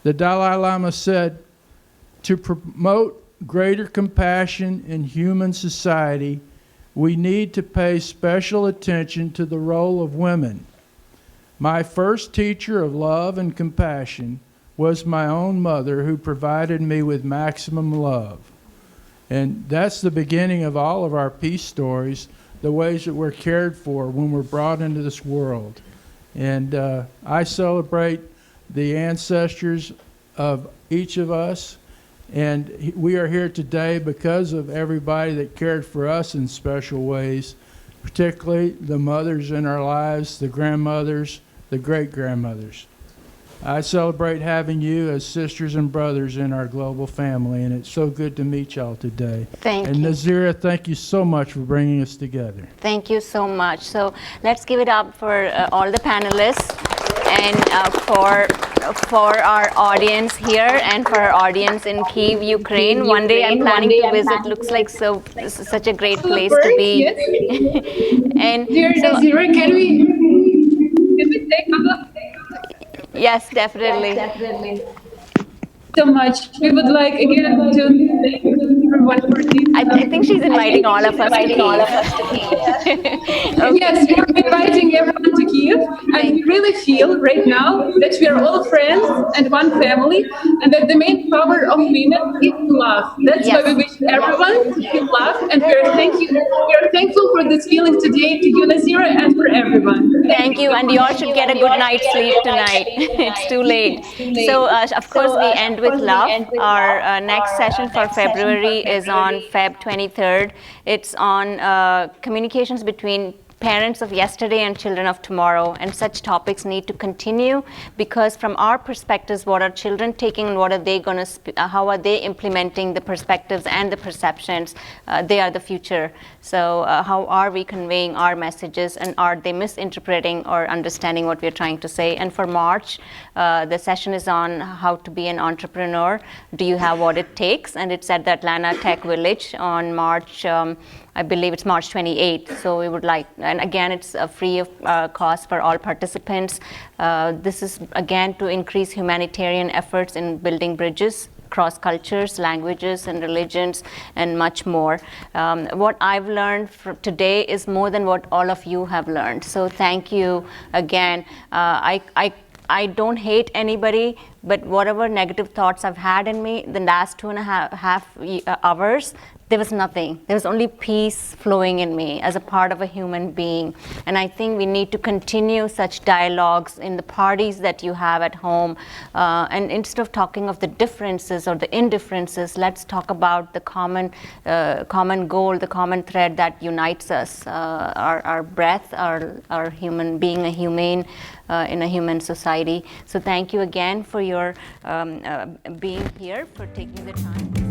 The Dalai Lama said, "To promote greater compassion in human society, we need to pay special attention to the role of women. My first teacher of love and compassion was my own mother, who provided me with maximum love." And that's the beginning of all of our peace stories, the ways that we're cared for when we're brought into this world. And I celebrate the ancestors of each of us. And we are here today because of everybody that cared for us in special ways, particularly the mothers in our lives, the grandmothers, the great-grandmothers. I celebrate having you as sisters and brothers in our global family, and it's so good to meet y'all today. Thank and you. Nazira, thank you so much for bringing us together. Thank you so much. So let's give it up for all the panelists and for our audience here and for our audience in Kyiv, Ukraine. One day I'm planning to visit. Looks like such a great place to be. And Dear Nazira, can we take a look? Yes, definitely. So much. We would like again to thank everyone for this. I think she's inviting all of us to Kyiv. Okay. Yes, we're inviting everyone to Kyiv, and we really feel right now that we are all friends and one family, and that the main power of women is love. That's why we wish everyone to feel love, and we are thankful for this feeling today to you, Nazira, and for everyone. Thank you, and you all should get a good night's sleep tonight. It's too late. So, of course, we end with love. Our next session for February is on Feb 23rd. It's on communications between parents of yesterday and children of tomorrow, and such topics need to continue, because from our perspectives, what are children taking and what are they going to, how are they implementing the perspectives and the perceptions? They are the future. So how are we conveying our messages, and are they misinterpreting or understanding what we're trying to say? And for March, the session is on how to be an entrepreneur. Do you have what it takes? And it's at the Atlanta Tech Village on March, I believe it's March 28th. So we would like, and again, it's free of cost for all participants. This is again to increase humanitarian efforts in building bridges across cultures, languages, and religions, and much more. What I've learned today is more than what all of you have learned. So thank you again. I don't hate anybody, but whatever negative thoughts I've had in me the last 2.5 hours, there was nothing. There was only peace flowing in me as a part of a human being. And I think we need to continue such dialogues in the parties that you have at home. And instead of talking of the differences or the indifferences, let's talk about the common goal, the common thread that unites us, our breath, our human being, a humane in a human society. So thank you again for your being here, for taking the time.